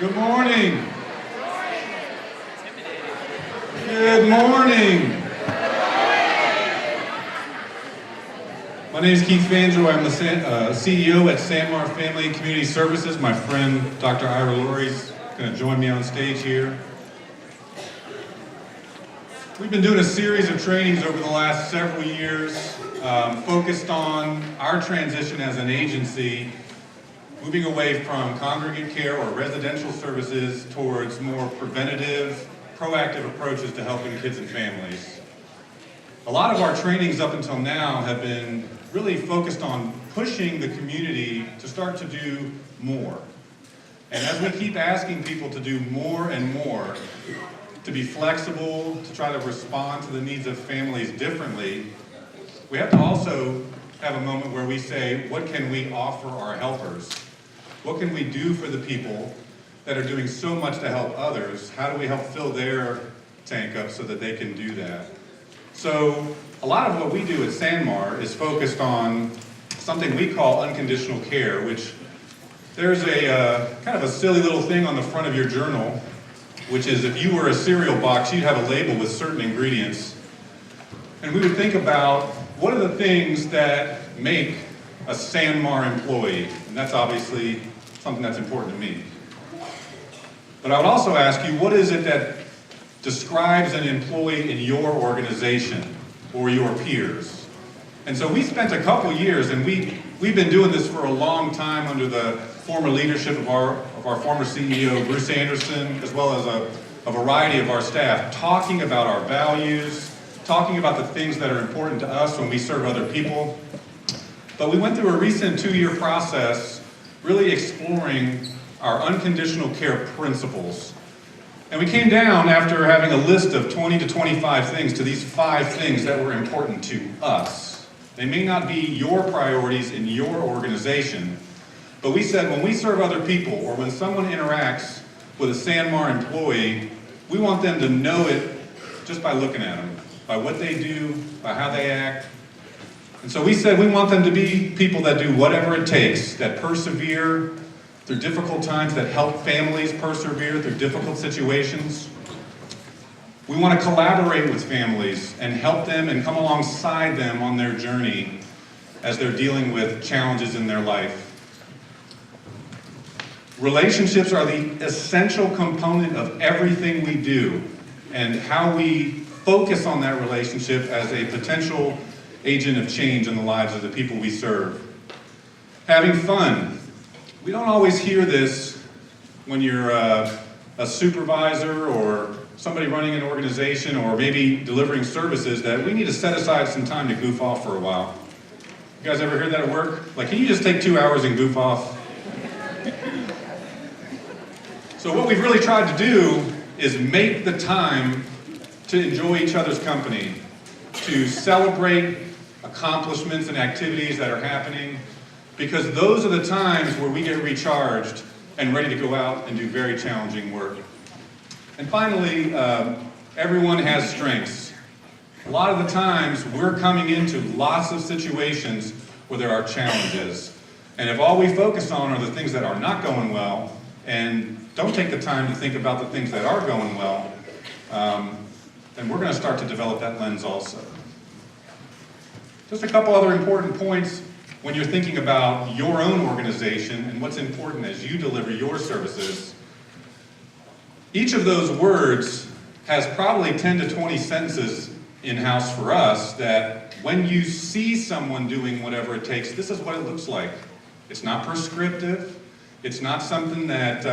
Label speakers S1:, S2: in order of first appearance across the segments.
S1: Good morning. Good morning. My name is Keith Fangio. I'm the CEO at Sanmar Family and Community Services. My friend, Dr. Ira Lurie, is going to join me on stage here. We've been doing a series of trainings over the last several years, focused on our transition as an agency, moving away from congregate care or residential services towards more preventative, proactive approaches to helping kids and families. A lot of our trainings up until now have been really focused on pushing the community to start to do more. And as we keep asking people to do more and more, to be flexible, to try to respond to the needs of families differently, we have to also have a moment where we say, what can we offer our helpers? What can we do for the people that are doing so much to help others? How do we help fill their tank up so that they can do that? So a lot of what we do at Sanmar is focused on something we call unconditional care, which there's a kind of a silly little thing on the front of your journal, which is if you were a cereal box, you'd have a label with certain ingredients. And we would think about what are the things that make a Sanmar employee, and that's obviously something that's important to me. But I would also ask you, what is it that describes an employee in your organization or your peers? And so we spent a couple years, and we've been doing this for a long time under the former leadership of our former CEO, Bruce Anderson, as well as a variety of our staff, talking about our values, talking about the things that are important to us when we serve other people. But we went through a recent 2-year process really exploring our unconditional care principles. And we came down after having a list of 20 to 25 things to these 5 things that were important to us. They may not be your priorities in your organization, but we said when we serve other people or when someone interacts with a Sanmar employee, we want them to know it just by looking at them, by what they do, by how they act. And so we said we want them to be people that do whatever it takes, that persevere through difficult times, that help families persevere through difficult situations. We want to collaborate with families and help them and come alongside them on their journey as they're dealing with challenges in their life. Relationships are the essential component of everything we do, and how we focus on that relationship as a potential agent of change in the lives of the people we serve. Having fun. We don't always hear this when you're a supervisor or somebody running an organization or maybe delivering services, that we need to set aside some time to goof off for a while. You guys ever hear that at work? Like, can you just take 2 hours and goof off? So what we've really tried to do is make the time to enjoy each other's company, to celebrate accomplishments and activities that are happening, because those are the times where we get recharged and ready to go out and do very challenging work. And finally, everyone has strengths. A lot of the times we're coming into lots of situations where there are challenges. And if all we focus on are the things that are not going well, and don't take the time to think about the things that are going well, then we're going to start to develop that lens also. Just a couple other important points when you're thinking about your own organization and what's important as you deliver your services. Each of those words has probably 10 to 20 sentences in-house for us that when you see someone doing whatever it takes, this is what it looks like. It's not prescriptive. It's not something that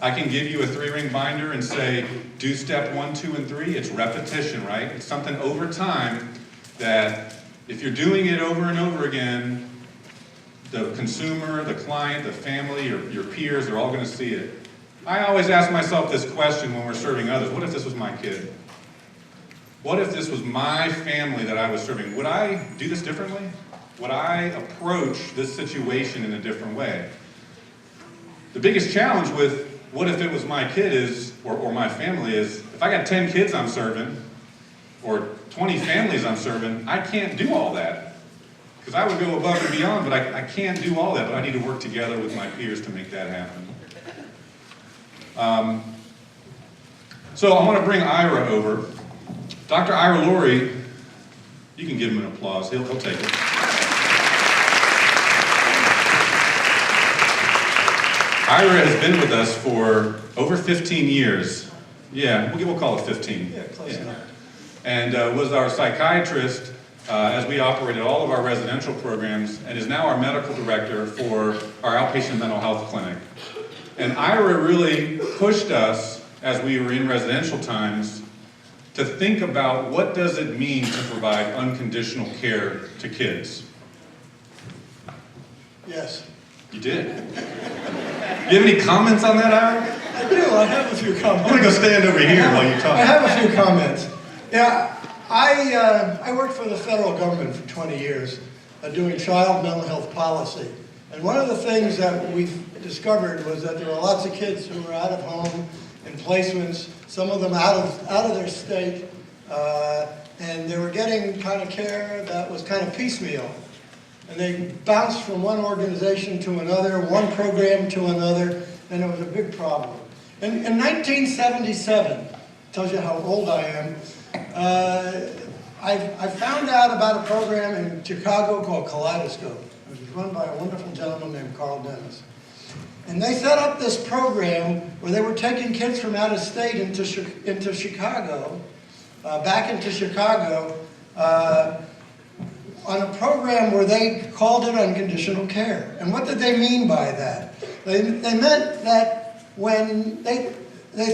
S1: I can give you a 3-ring binder and say, do step 1, 2, and 3. It's repetition, right? It's something over time that if you're doing it over and over again, the consumer, the client, the family, your peers are all going to see it. I always ask myself this question when we're serving others. What if this was my kid? What if this was my family that I was serving? Would I do this differently? Would I approach this situation in a different way? The biggest challenge with what if it was my kid is, or my family is, if I got 10 kids I'm serving, or 20 families I'm serving, I can't do all that. Because I would go above and beyond, but I can't do all that, but I need to work together with my peers to make that happen. So I want to bring Ira over. Dr. Ira Laurie, you can give him an applause. He'll take it. Ira has been with us for over 15 years. Yeah, we'll call it 15.
S2: Yeah, close enough.
S1: And was our psychiatrist as we operated all of our residential programs, and is now our medical director for our outpatient mental health clinic. And Ira really pushed us, as we were in residential times, to think about what does it mean to provide unconditional care to kids.
S2: Yes.
S1: You did. You have any comments on that, Ira?
S2: I do. I have a few comments.
S1: I'm going to go stand over here while you talk.
S2: I have a few comments. Yeah, I worked for the federal government for 20 years doing child mental health policy. And one of the things that we discovered was that there were lots of kids who were out of home in placements, some of them out of their state, and they were getting kind of care that was kind of piecemeal. And they bounced from one organization to another, one program to another, and it was a big problem. In 1977, tells you how old I am, I found out about a program in Chicago called Kaleidoscope. It was run by a wonderful gentleman named Carl Dennis. And they set up this program where they were taking kids from out of state into Chicago, back into Chicago, on a program where they called it unconditional care. And what did they mean by that? They meant that when they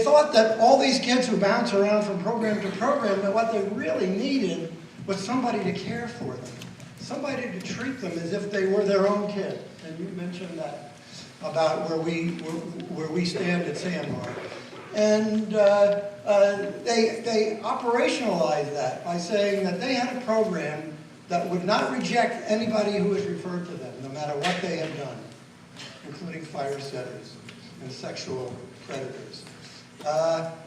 S2: thought that all these kids who bounce around from program to program, that what they really needed was somebody to care for them, somebody to treat them as if they were their own kid. And you mentioned that about where we stand at Sandmar. And they operationalized that by saying that they had a program that would not reject anybody who was referred to them, no matter what they had done, including fire setters and sexual predators.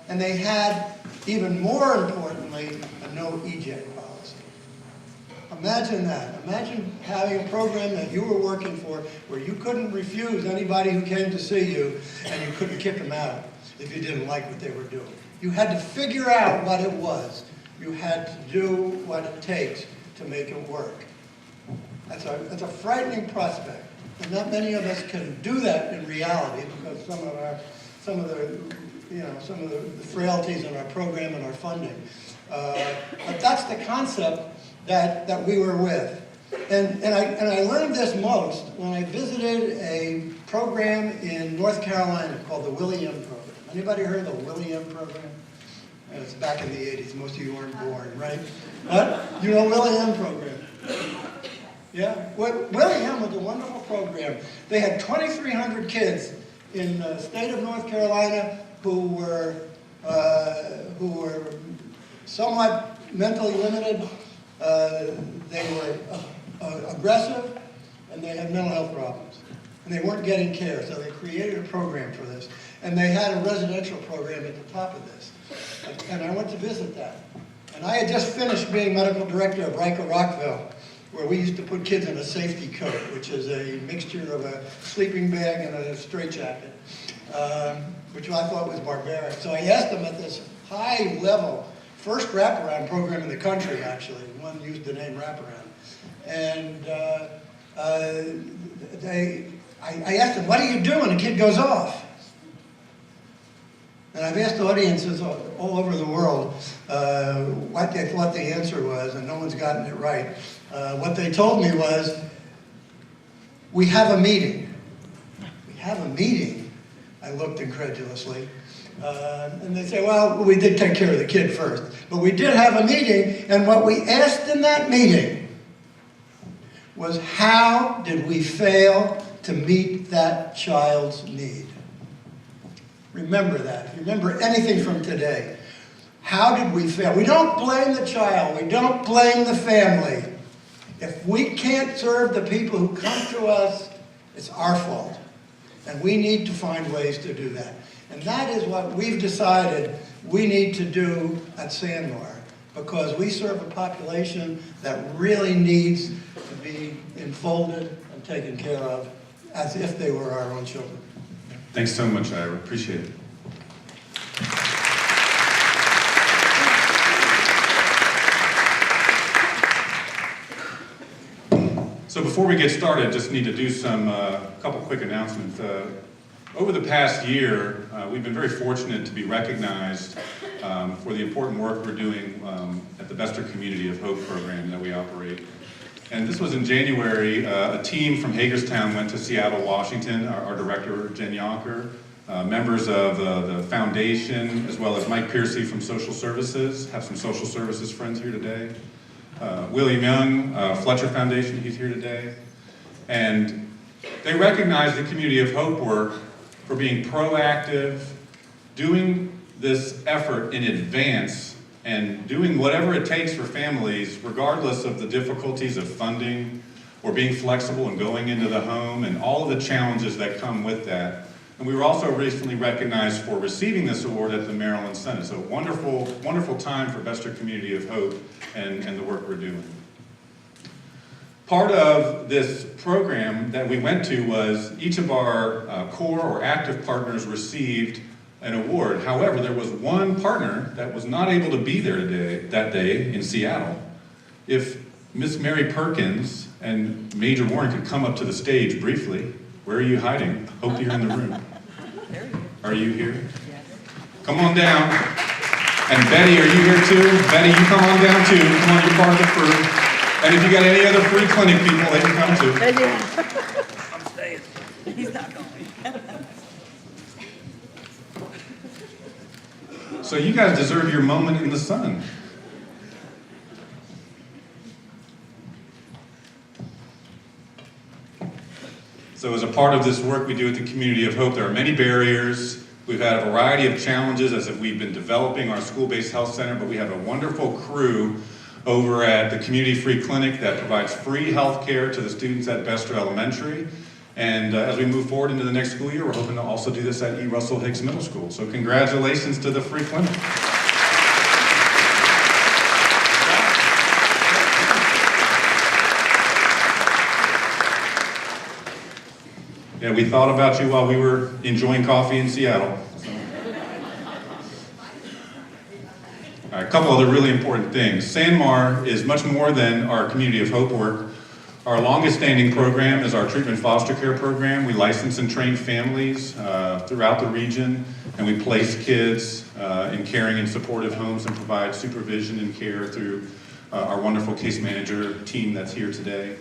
S2: And they had, even more importantly, a no eject policy. Imagine that. Imagine having a program that you were working for where you couldn't refuse anybody who came to see you, and you couldn't kick them out if you didn't like what they were doing. You had to figure out what it was. You had to do what it takes to make it work. That's a frightening prospect, and not many of us can do that in reality because some of the frailties in our program and our funding. But that's the concept that we were with, and I learned this most when I visited a program in North Carolina called the Willie M program. Anybody heard of the Willie M program? It's back in the 80s. Most of you weren't born, right? What? You know Willie M program? Yeah? Willie M was a wonderful program. They had 2,300 kids in the state of North Carolina who were somewhat mentally limited. They were aggressive, and they had mental health problems. And they weren't getting care, so they created a program for this. And they had a residential program at the top of this. And I went to visit that. And I had just finished being medical director of Riker Rockville, where we used to put kids in a safety coat, which is a mixture of a sleeping bag and a straitjacket, which I thought was barbaric. So I asked them at this high-level, first wraparound program in the country, actually. One used the name wraparound. And I asked them, what do you do when a kid goes off? And I've asked audiences all over the world what they thought the answer was, and no one's gotten it right. What they told me was, we have a meeting. We have a meeting? I looked incredulously. And they say, well, we did take care of the kid first. But we did have a meeting, and what we asked in that meeting was, how did we fail to meet that child's need? Remember that. If you remember anything from today, how did we fail? We don't blame the child. We don't blame the family. If we can't serve the people who come to us, it's our fault. And we need to find ways to do that. And that is what we've decided we need to do at Sandmar, because we serve a population that really needs to be enfolded and taken care of as if they were our own children.
S1: Thanks so much, Ira. Appreciate it. So before we get started, just need to do some couple quick announcements. Over the past year, we've been very fortunate to be recognized for the important work we're doing at the Bester Community of Hope program that we operate. And this was in January. A team from Hagerstown went to Seattle, Washington. Our director, Jen Yonker, members of the foundation, as well as Mike Piercy from Social Services. Have some social services friends here today. William Young, Fletcher Foundation, he's here today. And they recognize the Community of Hope work for being proactive, doing this effort in advance, and doing whatever it takes for families, regardless of the difficulties of funding or being flexible and going into the home and all of the challenges that come with that. And we were also recently recognized for receiving this award at the Maryland Senate. So wonderful, wonderful time for Bester Community of Hope and the work we're doing. Part of this program that we went to was each of our core or active partners received an award. However, there was one partner that was not able to be there that day in Seattle. If Miss Mary Perkins and Major Warren could come up to the stage briefly. Where are you hiding? Hope you're in the room. Are you here?
S3: Yes.
S1: Come on down. And Betty, are you here too? Betty, you come on down too. Come on, you're part of the crew. And if you got any other free clinic people, they can come too.
S3: I'm staying. He's not going.
S1: So you guys deserve your moment in the sun. So as a part of this work we do at the Community of Hope, there are many barriers. We've had a variety of challenges as we've been developing our school-based health center, but we have a wonderful crew over at the Community Free Clinic that provides free health care to the students at Bester Elementary. And as we move forward into the next school year, we're hoping to also do this at E. Russell Hicks Middle School. So congratulations to the free clinic. Yeah, we thought about you while we were enjoying coffee in Seattle. So. All right, a couple other really important things. SanMar is much more than our Community of Hope work. Our longest standing program is our treatment foster care program. We license and train families throughout the region, and we place kids in caring and supportive homes and provide supervision and care through our wonderful case manager team that's here today.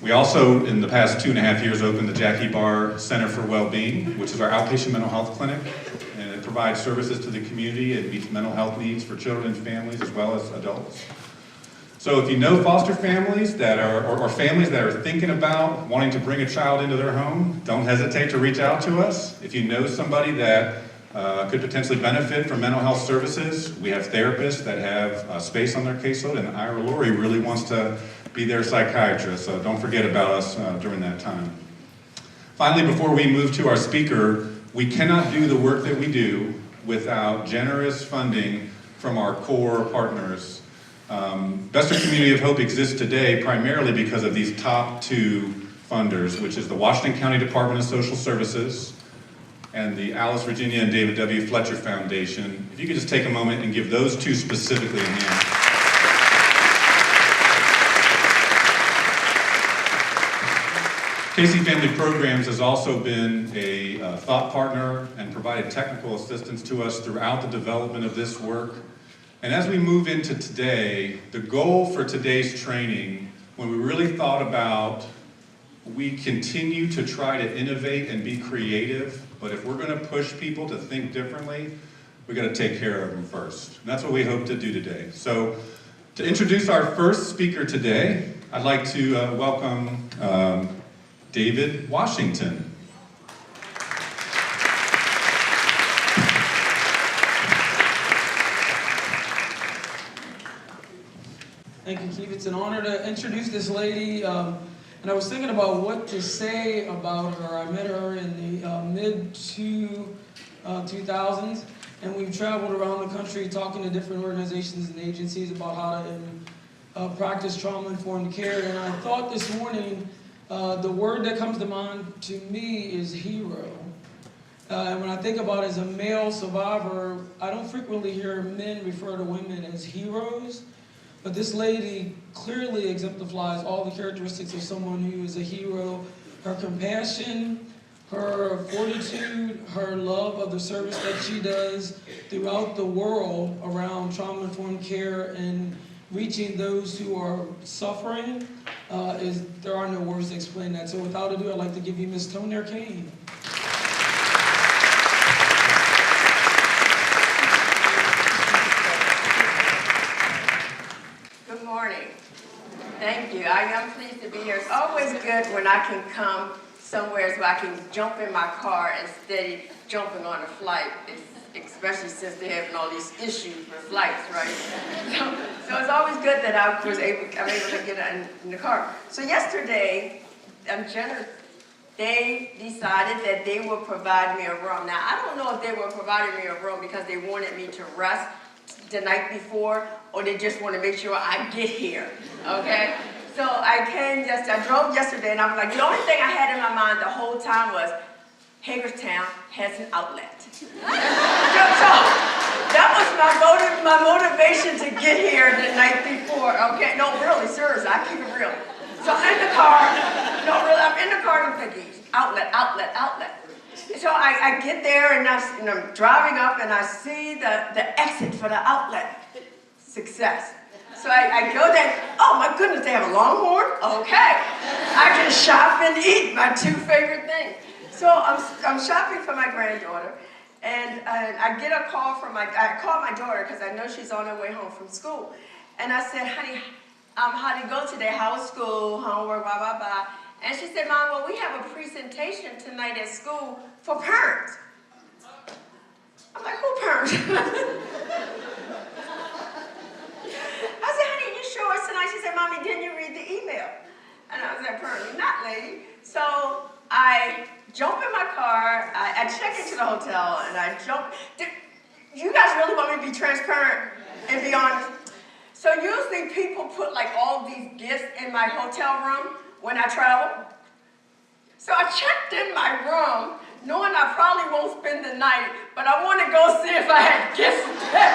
S1: We also, in the past 2.5 years, opened the Jackie Barr Center for Wellbeing, which is our outpatient mental health clinic, and it provides services to the community. It meets mental health needs for children and families as well as adults. So if you know foster families that are, or families that are thinking about wanting to bring a child into their home, don't hesitate to reach out to us. If you know somebody that could potentially benefit from mental health services, we have therapists that have space on their caseload, and Ira Laurie really wants to be their psychiatrist, so don't forget about us during that time. Finally, before we move to our speaker, we cannot do the work that we do without generous funding from our core partners. Bester Community of Hope exists today primarily because of these top two funders, which is the Washington County Department of Social Services and the Alice, Virginia and David W. Fletcher Foundation. If you could just take a moment and give those two specifically a hand. Casey Family Programs has also been a thought partner and provided technical assistance to us throughout the development of this work. And as we move into today, the goal for today's training, when we really thought about, we continue to try to innovate and be creative, but if we're going to push people to think differently, we got to take care of them first. And that's what we hope to do today. So to introduce our first speaker today, I'd like to welcome David Washington.
S4: Thank you, Keith. It's an honor to introduce this lady. And I was thinking about what to say about her. I met her in the mid-2000s, and we've traveled around the country talking to different organizations and agencies about how to practice trauma-informed care. And I thought this morning, the word that comes to mind to me is hero. And when I think about it as a male survivor, I don't frequently hear men refer to women as heroes. But this lady clearly exemplifies all the characteristics of someone who is a hero. Her compassion, her fortitude, her love of the service that she does throughout the world around trauma-informed care and reaching those who are suffering, there are no words to explain that. So without ado, I'd like to give you Ms. Toner Kane.
S5: Good morning. Thank you. I am pleased to be here. It's always good when I can come somewhere where I can jump in my car instead of jumping on a flight, especially since they're having all these issues with flights, right? So it's always good that I'm able to get in the car. So yesterday, they decided that they would provide me a room. Now, I don't know if they were providing me a room because they wanted me to rest the night before, or they just want to make sure I get here, okay? So I drove yesterday, and I was like, the only thing I had in my mind the whole time was, Hagerstown has an outlet. So that was my motivation to get here the night before, okay? No, really, seriously, I keep it real. So I'm in the car, I'm in the car, and I'm thinking, outlet. So I get there, and I'm driving up, and I see the exit for the outlet. Success. So I go there, oh my goodness, they have a Longhorn? Okay. I can shop and eat, my two favorite things. So I'm shopping for my granddaughter, and I get a call I called my daughter because I know she's on her way home from school. And I said, honey, how'd it go today? How was school, homework, blah, blah, blah. And she said, Mom, well, we have a presentation tonight at school for parents. I'm like, who parents? I said, honey, you sure it's tonight? She said, Mommy, didn't you read the email? And I was like, apparently not, lady. So I jump in my car, I check into the hotel, and I jump. You guys really want me to be transparent and be honest? So usually people put like all these gifts in my hotel room when I travel. So I checked in my room, knowing I probably won't spend the night, but I want to go see if I had gifts there.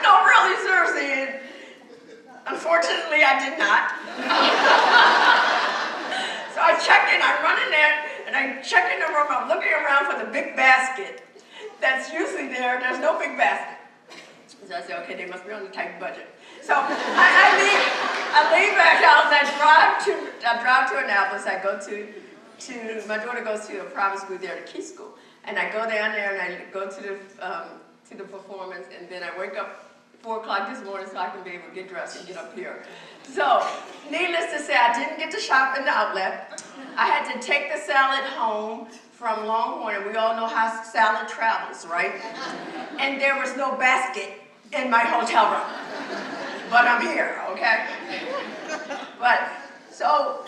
S5: No, really, seriously. Unfortunately, I did not. So I check in, I run in there, and I check in the room, I'm looking around for the big basket that's usually there. There's no big basket. So I said, okay, they must be on the tight budget. So I leave my house, I drive to Annapolis, I go to my daughter goes to a private school there, the Key School. And I go down there and I go to the performance, and then I wake up 4 o'clock this morning so I can be able to get dressed and get up here. So, needless to say, I didn't get to shop in the outlet. I had to take the salad home from Longhorn, and we all know how salad travels, right? And there was no basket in my hotel room. But I'm here, okay? But, so,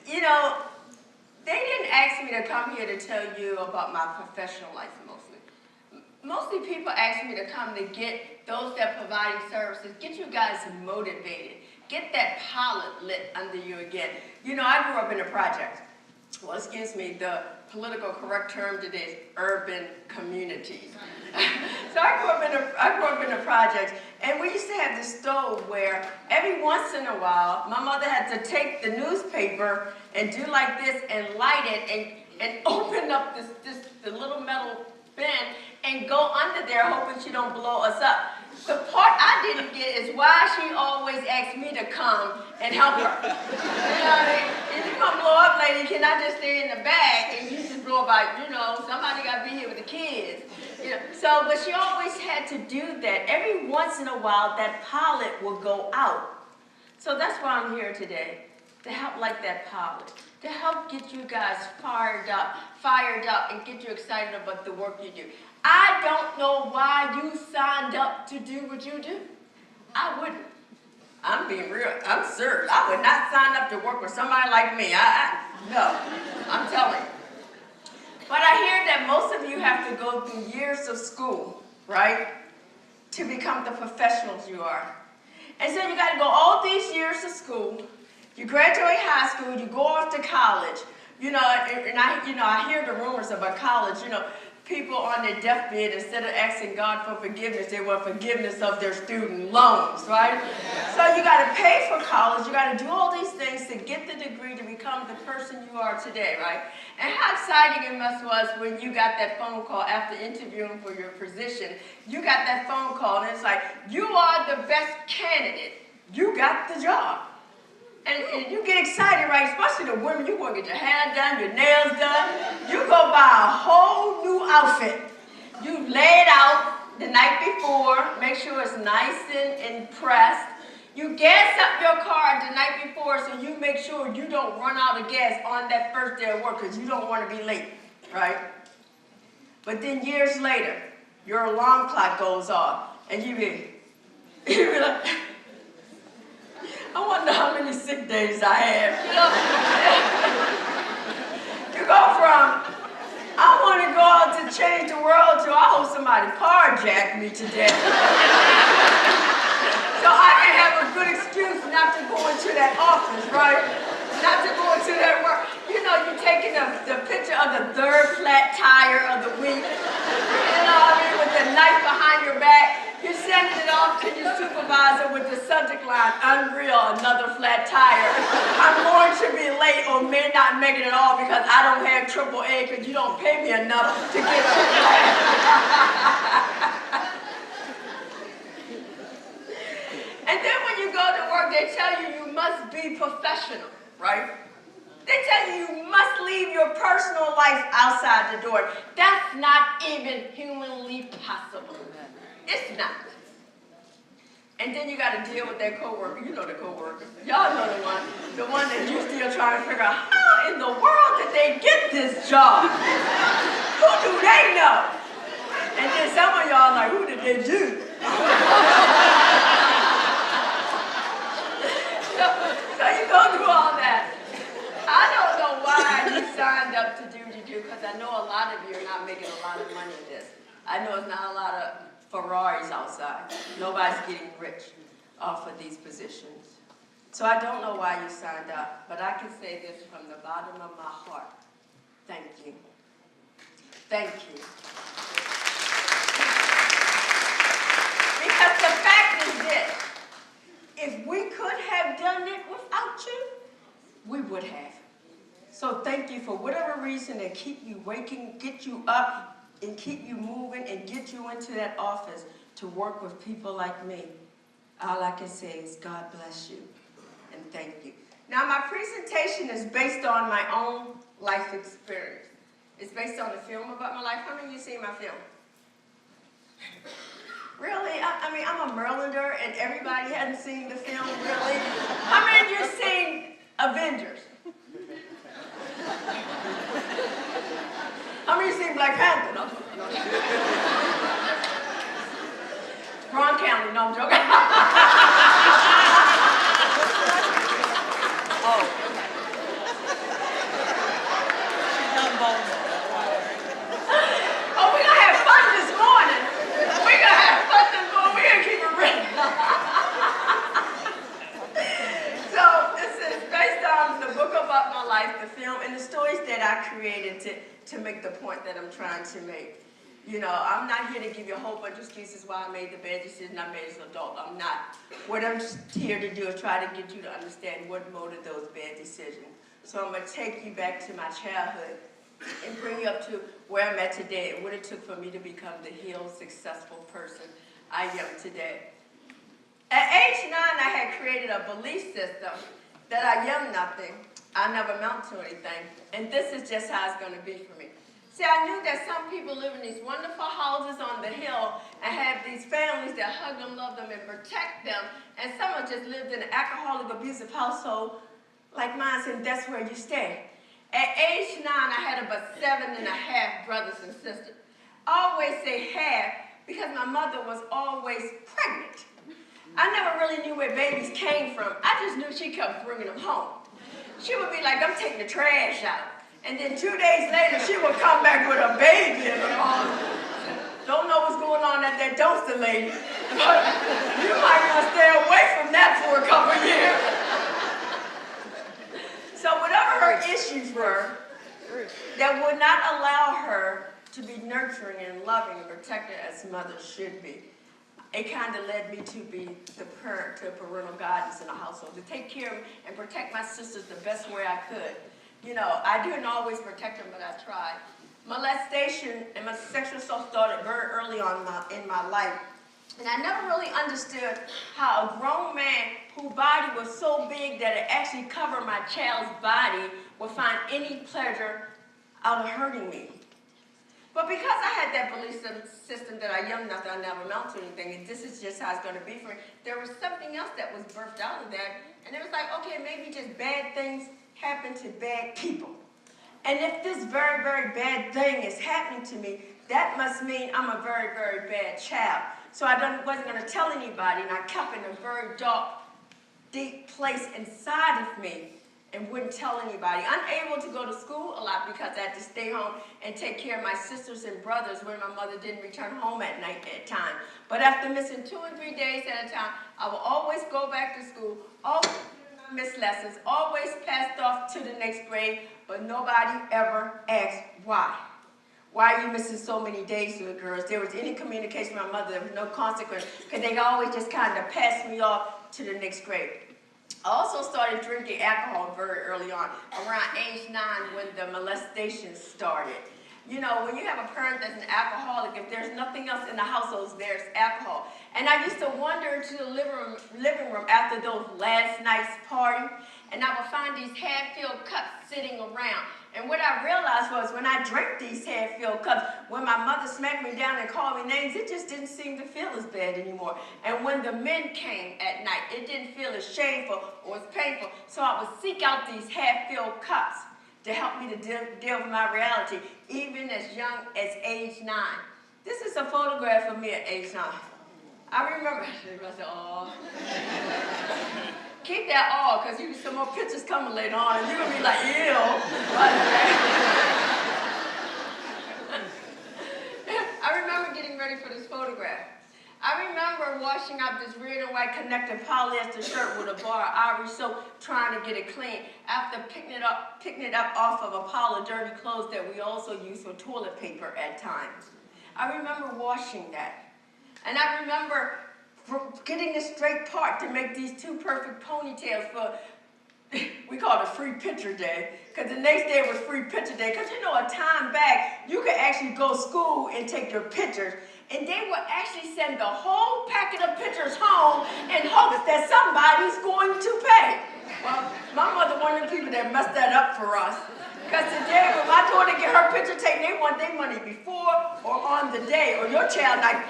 S5: you know, they didn't ask me to come here to tell you about my professional life mostly. Mostly people ask me to come to get those that providing services, get you guys motivated, get that pilot lit under you again. You know, I grew up in a project. Well, excuse me, the political correct term today is urban communities. So I grew up in a project, and we used to have this stove where every once in a while, my mother had to take the newspaper and do like this and light it and open up the little metal bin and go under there hoping she don't blow us up. The part I didn't get is why she always asked me to come and help her. You know, if you're gonna blow up, lady, can I just stay in the back and you just blow up out, you know, somebody gotta be here with the kids. You know, so, but she always had to do that. Every once in a while, that pilot will go out. So that's why I'm here today, to help light that pilot, to help get you guys fired up, and get you excited about the work you do. I don't know why you signed up to do what you do. I wouldn't. I'm being real. I'm serious. I would not sign up to work with somebody like me. No, I'm telling you. But I hear that most of you have to go through years of school, right, to become the professionals you are. And so you got to go all these years of school. You graduate high school, you go off to college. I hear the rumors about college, people on their deathbed, instead of asking God for forgiveness, they want forgiveness of their student loans, right? So you got to pay for college, you got to do all these things to get the degree to become the person you are today, right? And how exciting it was when you got that phone call after interviewing for your position. You got that phone call and it's like, you are the best candidate. You got the job. And you get excited, right? Especially the women, you want to get your hair done, your nails done. You go buy a whole new outfit. You lay it out the night before, make sure it's nice and pressed. You gas up your car the night before so you make sure you don't run out of gas on that first day of work because you don't want to be late, right? But then years later, your alarm clock goes off and you be like, I wonder how many sick days I have. You go from, I want to go out to change the world to, I hope somebody carjacked me today. So I can have a good excuse not to go into that office, right? Not to go into that work. You're taking the picture of the third flat tire of the week. With the knife behind your back. You're sending it off to your supervisor with the subject line, unreal, another flat tire. I'm going to be late or may not make it at all because I don't have AAA because you don't pay me enough to get AAA. And then when you go to work, they tell you you must be professional, right? They tell you you must leave your personal life outside the door. That's not even humanly possible. It's not. And then you got to deal with that coworker. You know the coworker. Y'all know the one that you still trying to figure out how in the world did they get this job? Who do they know? And then some of y'all like, who did they do? So you go through all that. I don't know why you signed up to do what you do because I know a lot of you are not making a lot of money in this. I know it's not a lot of Ferraris outside. Nobody's getting rich off of these positions. So I don't know why you signed up, but I can say this from the bottom of my heart. Thank you. Thank you. Because the fact is this, if we could have done it without you, we would have. So thank you for whatever reason that keep you waking, get you up, and keep you moving and get you into that office to work with people like me. All I can say is God bless you and thank you. Now my presentation is based on my own life experience. It's based on a film about my life. How many of you seen my film? Really? I mean, I'm a Marylander and everybody hadn't seen the film, really? How many of you seen Avengers? How many of you seen Black Panther? No. Ron County, no, I'm joking. Oh, we're gonna have fun this morning. We're gonna have fun this morning. We're gonna keep it real. So this is based on the book about my life, the film, and the stories that I created to make the point that I'm trying to make. I'm not here to give you a whole bunch of excuses why I made the bad decision I made as an adult. I'm not. What I'm here to do is try to get you to understand what motivated those bad decisions. So I'm going to take you back to my childhood and bring you up to where I'm at today and what it took for me to become the healed, successful person I am today. At age 9, I had created a belief system that I am nothing, I never amount to anything, and this is just how it's going to be for me. See, I knew that some people live in these wonderful houses on the hill and have these families that hug them, love them, and protect them, and some have just lived in an alcoholic, abusive household like mine, and that's where you stay. At age 9, I had about 7.5 brothers and sisters. I always say half because my mother was always pregnant. I never really knew where babies came from. I just knew she kept bringing them home. She would be like, I'm taking the trash out. And then 2 days later, she would come back with a baby in her arms. Don't know what's going on at that dumpster, lady. But you might want to stay away from that for a couple of years. So whatever her issues were, that would not allow her to be nurturing and loving and protected as mothers should be. It kind of led me to be the parent to parental guidance in the household, to take care of and protect my sisters the best way I could. You know, I didn't always protect them, but I tried. Molestation and my sexual assault started very early on in my life. And I never really understood how a grown man whose body was so big that it actually covered my child's body would find any pleasure out of hurting me. But because I had that belief system that I young enough that I never amount to anything, and this is just how it's going to be for me, there was something else that was birthed out of that. And it was like, okay, maybe just bad things happen to bad people. And if this very, very bad thing is happening to me, that must mean I'm a very, very bad child. So I wasn't going to tell anybody, and I kept in a very dark, deep place inside of me and wouldn't tell anybody. Unable to go to school a lot because I had to stay home and take care of my sisters and brothers when my mother didn't return home at night at time. But after missing 2 and 3 days at a time, I would always go back to school, always miss lessons, always passed off to the next grade, but nobody ever asked why. Why are you missing so many days with the girls? There was any communication with my mother, there was no consequence, because they always just kind of passed me off to the next grade. I also started drinking alcohol very early on, around age 9 when the molestation started. You know, when you have a parent that's an alcoholic, if there's nothing else in the household, there's alcohol. And I used to wander into the living room after those last night's party, and I would find these half-filled cups sitting around. And what I realized was when I drank these half-filled cups, when my mother smacked me down and called me names, it just didn't seem to feel as bad anymore. And when the men came at night, it didn't feel as shameful or as painful. So I would seek out these half-filled cups to help me to deal with my reality, even as young as age 9. This is a photograph of me at age 9. I remember, I said, oh. Keep that all, because you some more pictures coming later on, and you're going to be like, ew. I remember getting ready for this photograph. I remember washing out this red and white connected polyester shirt with a bar of Irish soap, trying to get it clean, after picking it up off of a pile of dirty clothes that we also use for toilet paper at times. I remember washing that. And I remember getting a straight part to make these 2 perfect ponytails for, we call it free picture day, because the next day was free picture day, because you know a time back, you could actually go to school and take your pictures, and they would actually send the whole packet of pictures home in hopes that somebody's going to pay. Well, my mother one of the people that messed that up for us, because today when my daughter get her picture taken, they want their money before or on the day, or your child like,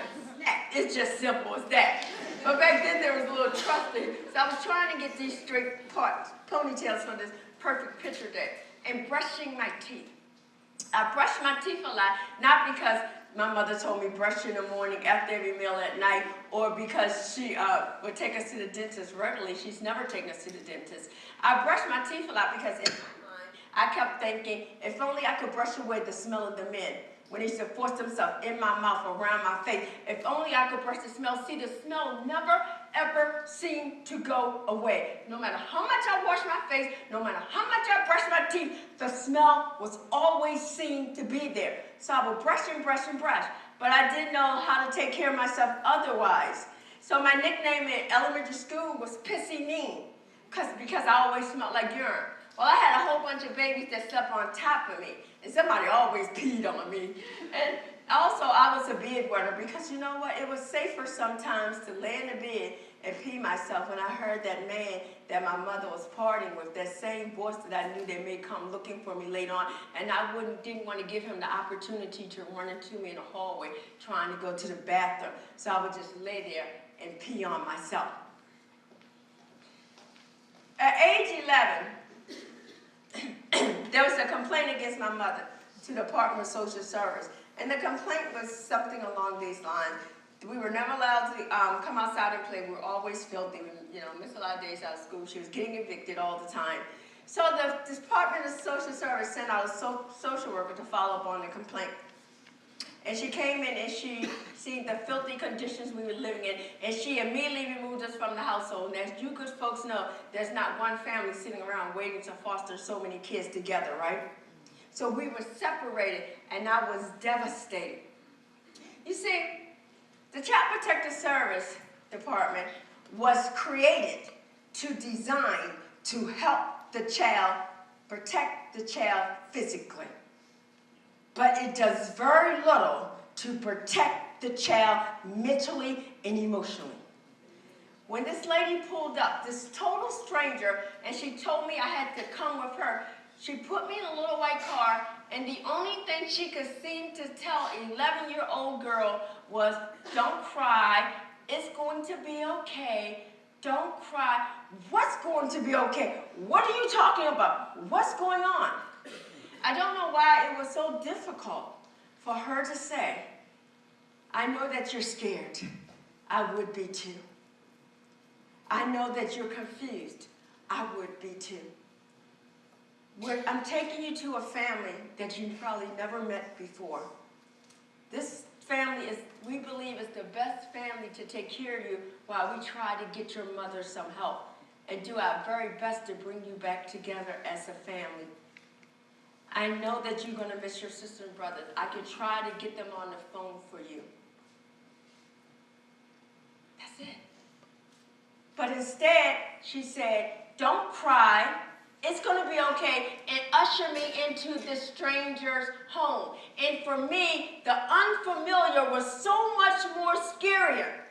S5: it's just simple as that. But back then there was a little trust there. So I was trying to get these straight ponytails for this perfect picture day. And brushing my teeth. I brushed my teeth a lot, not because my mother told me brush in the morning, after every meal at night, or because she would take us to the dentist regularly. She's never taken us to the dentist. I brushed my teeth a lot because in my mind, I kept thinking, if only I could brush away the smell of the men. When he used to force himself in my mouth, around my face. If only I could brush the smell. See, the smell never, ever seemed to go away. No matter how much I washed my face, no matter how much I brushed my teeth, the smell was always seemed to be there. So I would brush and brush and brush. But I didn't know how to take care of myself otherwise. So my nickname in elementary school was Pissy Mean, because I always smelled like urine. Well, I had a whole bunch of babies that slept on top of me, and somebody always peed on me. And also, I was a bed wetter because you know what? It was safer sometimes to lay in the bed and pee myself when I heard that man that my mother was partying with, that same voice that I knew that may come looking for me later on, and I didn't want to give him the opportunity to run into me in the hallway trying to go to the bathroom. So I would just lay there and pee on myself. At age 11, there was a complaint against my mother to the Department of Social Service. And the complaint was something along these lines. We were never allowed to come outside and play. We were always filthy. We missed a lot of days out of school. She was getting evicted all the time. So the Department of Social Service sent out a social worker to follow up on the complaint. And she came in and she seen the filthy conditions we were living in, and she immediately removed us from the household. And as you good folks know, there's not one family sitting around waiting to foster so many kids together, right? So we were separated, and I was devastated. You see, the Child Protective Service Department was created to design to help the child, protect the child physically. But it does very little to protect the child mentally and emotionally. When this lady pulled up, this total stranger, and she told me I had to come with her, she put me in a little white car, and the only thing she could seem to tell an 11-year-old girl was, don't cry, it's going to be okay, don't cry. What's going to be okay? What are you talking about? What's going on? I don't know why it was so difficult for her to say, I know that you're scared. I would be too. I know that you're confused. I would be too. I'm taking you to a family that you probably never met before. This family we believe, is the best family to take care of you while we try to get your mother some help and do our very best to bring you back together as a family. I know that you're going to miss your sister and brother. I can try to get them on the phone for you. That's it. But instead, she said, don't cry. It's going to be okay, and usher me into this stranger's home. And for me, the unfamiliar was so much more scarier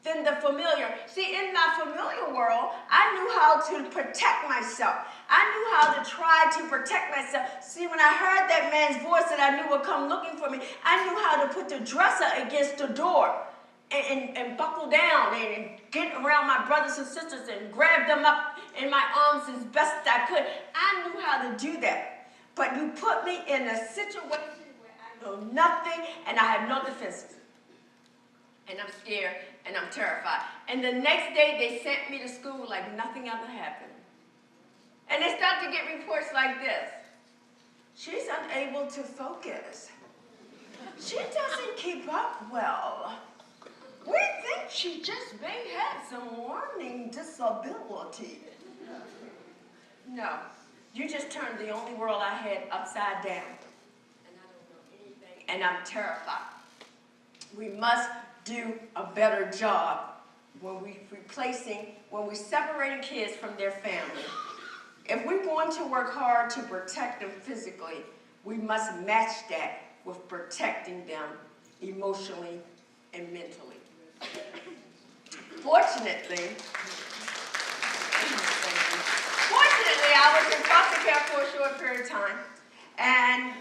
S5: than the familiar. See, in my familiar world, I knew how to protect myself. I knew how to try to protect myself. See, when I heard that man's voice that I knew would come looking for me, I knew how to put the dresser against the door and buckle down and get around my brothers and sisters and grab them up in my arms as best I could. I knew how to do that. But you put me in a situation where I know nothing and I have no defenses. And I'm scared and I'm terrified. And the next day they sent me to school like nothing ever happened. And they start to get reports like this. She's unable to focus. She doesn't keep up well. We think she just may have some learning disability. No, you just turned the only world I had upside down. And I don't know anything, and I'm terrified. We must do a better job when we're separating kids from their family. If we're going to work hard to protect them physically, we must match that with protecting them emotionally and mentally. Fortunately, I was in foster care for a short period of time, and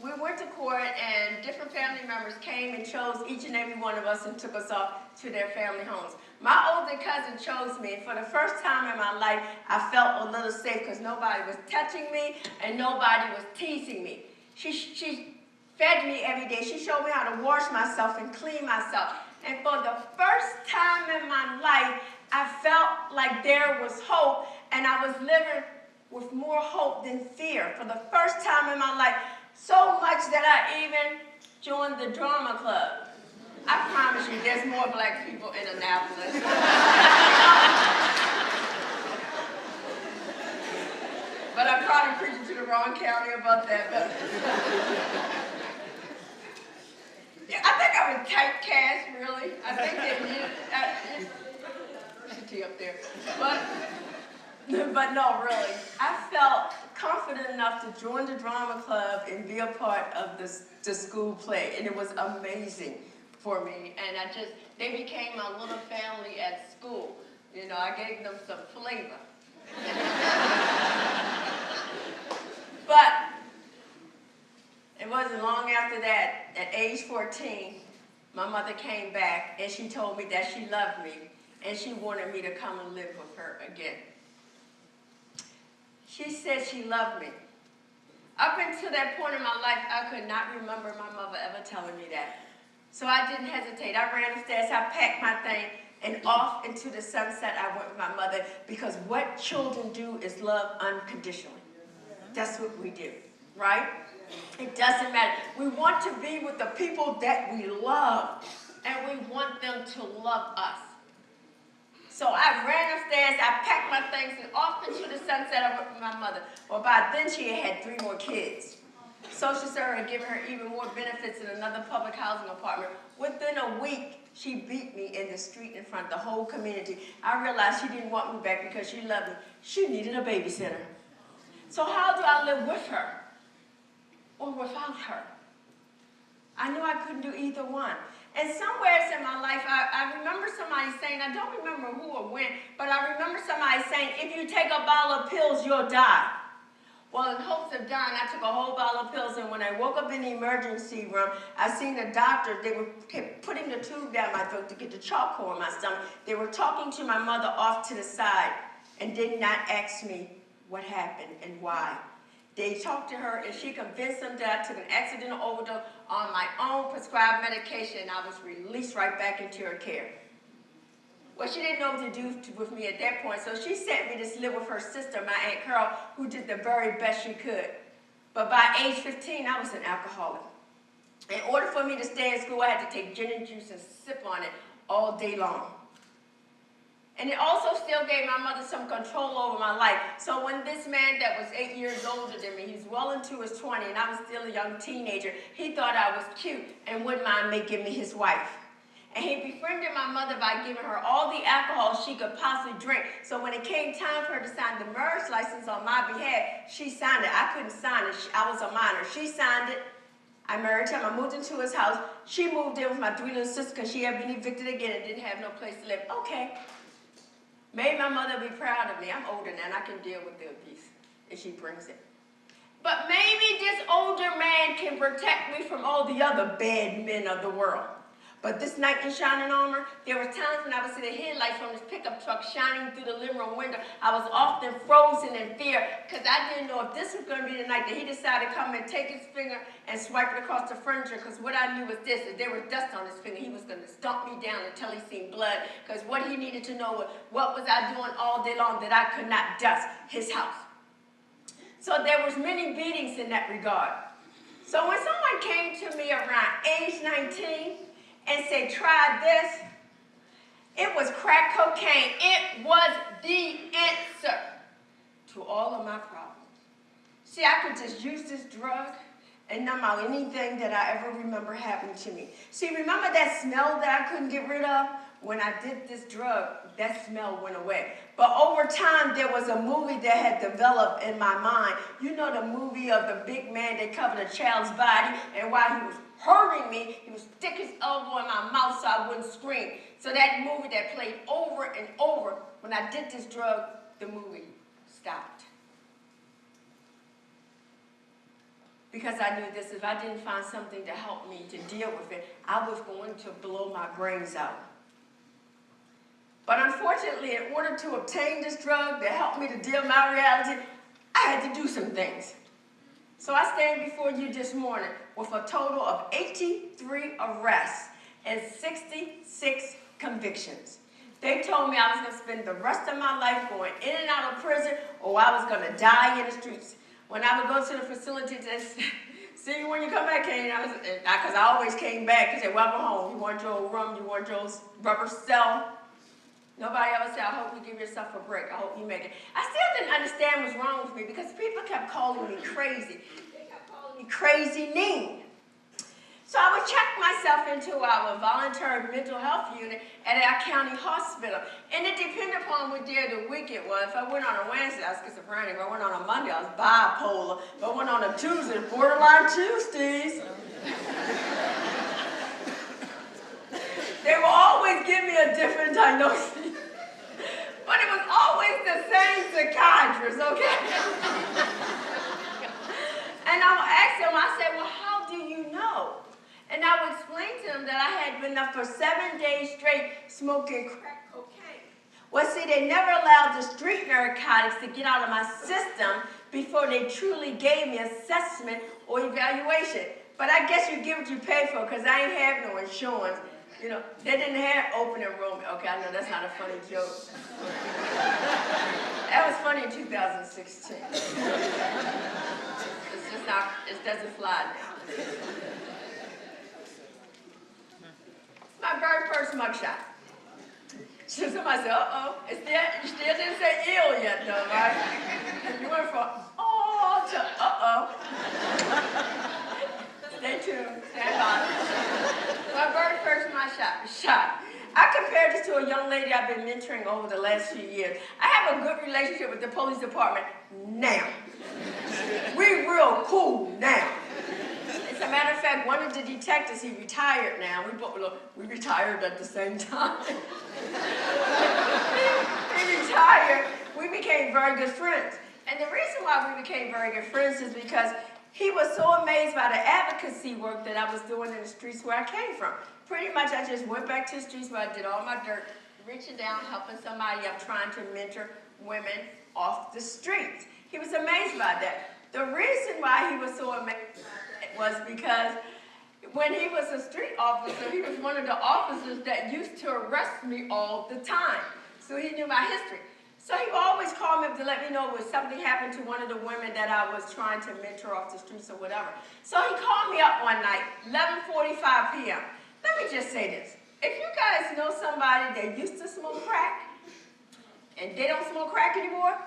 S5: we went to court, and different family members came and chose each and every one of us and took us off to their family homes. My older cousin chose me, and for the first time in my life, I felt a little safe because nobody was touching me and nobody was teasing me. She fed me every day. She showed me how to wash myself and clean myself. And for the first time in my life, I felt like there was hope, and I was living with more hope than fear for the first time in my life. So much that I even joined the drama club. I promise you, there's more black people in Annapolis. But I'm probably preaching to the wrong county about that. But yeah, I think I was typecast, really. I think they university up there. But no, really. I felt confident enough to join the drama club and be a part of the school play, and it was amazing for me. And they became my little family at school. You know, I gave them some flavor. But it wasn't long after that, at age 14, my mother came back and she told me that she loved me and she wanted me to come and live with her again. She said she loved me. Up until that point in my life, I could not remember my mother ever telling me that. So I didn't hesitate. I ran upstairs, I packed my thing, and off into the sunset I went with my mother, because what children do is love unconditionally. That's what we do, right? It doesn't matter. We want to be with the people that we love, and we want them to love us. So I ran upstairs, I packed my things, and off into the sunset I went with my mother. Well, by then she had 3 more kids. Social Service had given her even more benefits in another public housing apartment. Within a week, she beat me in the street in front of the whole community. I realized she didn't want me back because she loved me. She needed a babysitter. So how do I live with her or without her? I knew I couldn't do either one. And somewhere in my life, I remember somebody saying, I don't remember who or when, but I remember somebody saying, if you take a bottle of pills, you'll die. Well, in hopes of dying, I took a whole bottle of pills, and when I woke up in the emergency room, I seen the doctor. They were putting the tube down my throat to get the charcoal in my stomach. They were talking to my mother off to the side and did not ask me what happened and why. They talked to her, and she convinced them that I took an accidental overdose on my own prescribed medication, and I was released right back into her care. Well, she didn't know what to do with me at that point, so she sent me to live with her sister, my Aunt Carol, who did the very best she could. But by age 15, I was an alcoholic. In order for me to stay in school, I had to take gin and juice and sip on it all day long. And it also still gave my mother some control over my life. So when this man that was 8 years older than me, he was well into his 20s, and I was still a young teenager, he thought I was cute and wouldn't mind making me his wife. And he befriended my mother by giving her all the alcohol she could possibly drink. So when it came time for her to sign the marriage license on my behalf, she signed it. I couldn't sign it. I was a minor. She signed it. I married him. I moved into his house. She moved in with my 3 little sisters because she had been evicted again and didn't have no place to live. Okay. Made my mother be proud of me. I'm older now and I can deal with the abuse if she brings it. But maybe this older man can protect me from all the other bad men of the world. But this knight in shining armor, there were times when I would see the headlights from this pickup truck shining through the living room window. I was often frozen in fear because I didn't know if this was going to be the night that he decided to come and take his finger and swipe it across the furniture, because what I knew was this: if there was dust on his finger, he was going to stomp me down until he seen blood, because what he needed to know was, what was I doing all day long that I could not dust his house? So there was many beatings in that regard. So when someone came to me around age 19, and say, try this, it was crack cocaine. It was the answer to all of my problems. See, I could just use this drug and numb out anything that I ever remember happening to me. See, remember that smell that I couldn't get rid of? When I did this drug, that smell went away. But over time, there was a movie that had developed in my mind. You know the movie of the big man that covered a child's body, and while he was hurting me, he would stick his elbow in my mouth so I wouldn't scream. So that movie that played over and over, when I did this drug, the movie stopped. Because I knew this: if I didn't find something to help me to deal with it, I was going to blow my brains out. But unfortunately, in order to obtain this drug that helped me to deal with my reality, I had to do some things. So I stand before you this morning with a total of 83 arrests and 66 convictions. They told me I was going to spend the rest of my life going in and out of prison, or I was going to die in the streets. When I would go to the facility, they said, see you when you come back, Kane. Because I always came back. They said, welcome home. You want your old room? You want your rubber cell? Nobody ever said, I hope you give yourself a break. I hope you make it. I still didn't understand what's wrong with me, because people kept calling me crazy. They kept calling me crazy mean. So I would check myself into our voluntary mental health unit at our county hospital. And it depended upon what day of the week it was. If I went on a Wednesday, I was schizophrenic. If I went on a Monday, I was bipolar. If I went on a Tuesday, borderline Tuesdays. They will always give me a different diagnosis. But it was always the same psychiatrist, okay? And I would ask them, I said, well, how do you know? And I would explain to them that I had been up for 7 days straight smoking crack cocaine. Well, see, they never allowed the street narcotics to get out of my system before they truly gave me assessment or evaluation. But I guess you get what you pay for, because I ain't have no insurance. You know, they didn't have open enrollment. Okay, I know that's not a funny joke. That was funny in 2016. It's just not, it doesn't fly now. My very first mugshot. So somebody said, uh-oh, you still didn't say ill yet though, right? And you went from, oh, to uh-oh. Stay tuned. Stand by. My very first shot. I compared this to a young lady I've been mentoring over the last few years. I have a good relationship with the police department now. We real cool now. As a matter of fact, one of the detectives, he retired now. We retired at the same time. He retired. We became very good friends. And the reason why we became very good friends is because he was so amazed by the advocacy work that I was doing in the streets where I came from. Pretty much I just went back to the streets where I did all my dirt, reaching down, helping somebody up, trying to mentor women off the streets. He was amazed by that. The reason why he was so amazed by that was because when he was a street officer, he was one of the officers that used to arrest me all the time. So he knew my history. So he would always call me up to let me know if something happened to one of the women that I was trying to mentor off the streets or whatever. So he called me up one night, 11:45 p.m. Let me just say this. If you guys know somebody that used to smoke crack and they don't smoke crack anymore,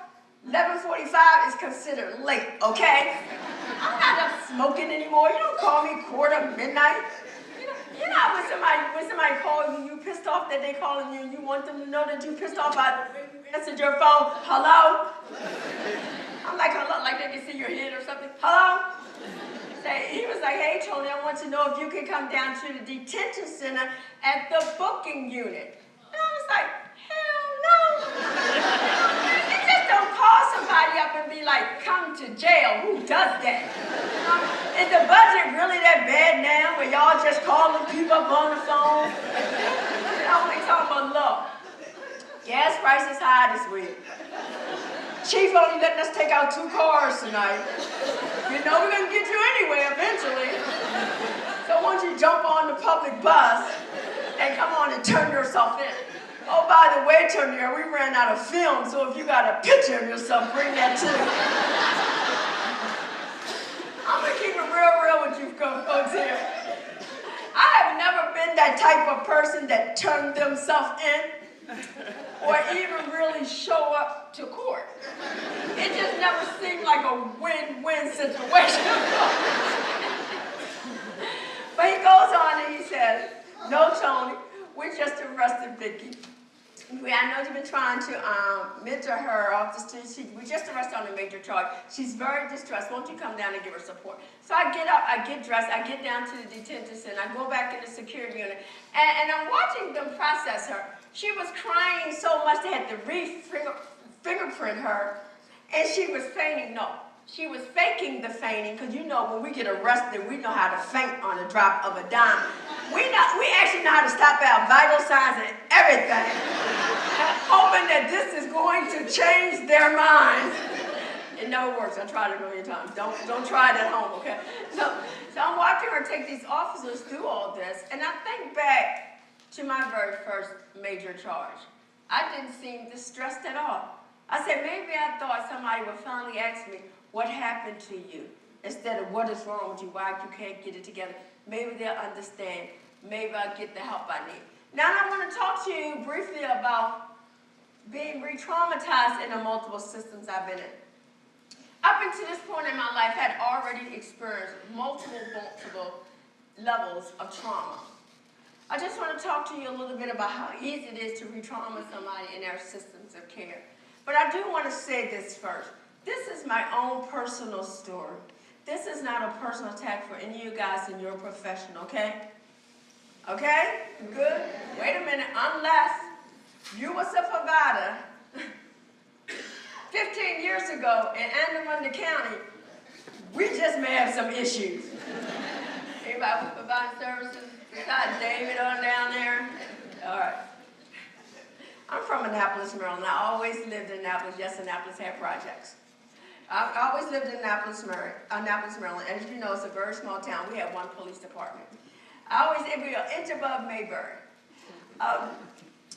S5: 11:45 is considered late, okay? I'm not up smoking anymore. You don't call me quarter midnight. You know when somebody calls you pissed off that they calling you and you want them to know that you pissed off by answered your phone, hello? I'm like, hello, like they can see your head or something. Hello? He was like, hey, Tony, I want to know if you can come down to the detention center at the booking unit. And I was like, hell no. You just don't call somebody up and be like, come to jail. Who does that? Is the budget really that bad now where y'all just calling people up on the phone? We talking about love. Gas prices high this week. Chief only letting us take out 2 cars tonight. You know we're gonna get you anyway eventually. So why don't you jump on the public bus and come on and turn yourself in. Oh, by the way, Tonya, we ran out of film, so if you got a picture of yourself, bring that too. I'm gonna keep it real with you folks here. I have never been that type of person that turned themselves in or even really show up to court. It just never seemed like a win-win situation. But he goes on and he says, no, Tony, we just arrested Vicky. I know you've been trying to mentor her off the street. We just arrested her on a major charge. She's very distressed. Won't you come down and give her support? So I get up, I get dressed, I get down to the detention center, I go back in the security unit, and I'm watching them process her. She was crying so much they had to fingerprint her, and she was fainting. No, she was faking the fainting, because you know when we get arrested, we know how to faint on a drop of a dime. We actually know how to stop our vital signs and everything, hoping that this is going to change their minds. It never works. I tried it a million times. Don't try it at home, okay? So I'm watching her take these officers through all this, and I think back to my very first major charge. I didn't seem distressed at all. I said, maybe I thought somebody would finally ask me, what happened to you? Instead of what is wrong with you, why you can't get it together. Maybe they'll understand. Maybe I'll get the help I need. Now I want to talk to you briefly about being re-traumatized in the multiple systems I've been in. Up until this point in my life, I had already experienced multiple levels of trauma. I just want to talk to you a little bit about how easy it is to re-trauma somebody in their systems of care. But I do want to say this first. This is my own personal story. This is not a personal attack for any of you guys in your profession, okay? Okay? Good? Wait a minute. Unless you was a provider 15 years ago in Anne Arundel County, we just may have some issues. Anybody with providing services? Besides David on down there? All right. I'm from Annapolis, Maryland. I always lived in Annapolis. Yes, Annapolis had projects. I always lived in Annapolis, Maryland. As you know, it's a very small town. We have one police department. We were an inch above Mayberry.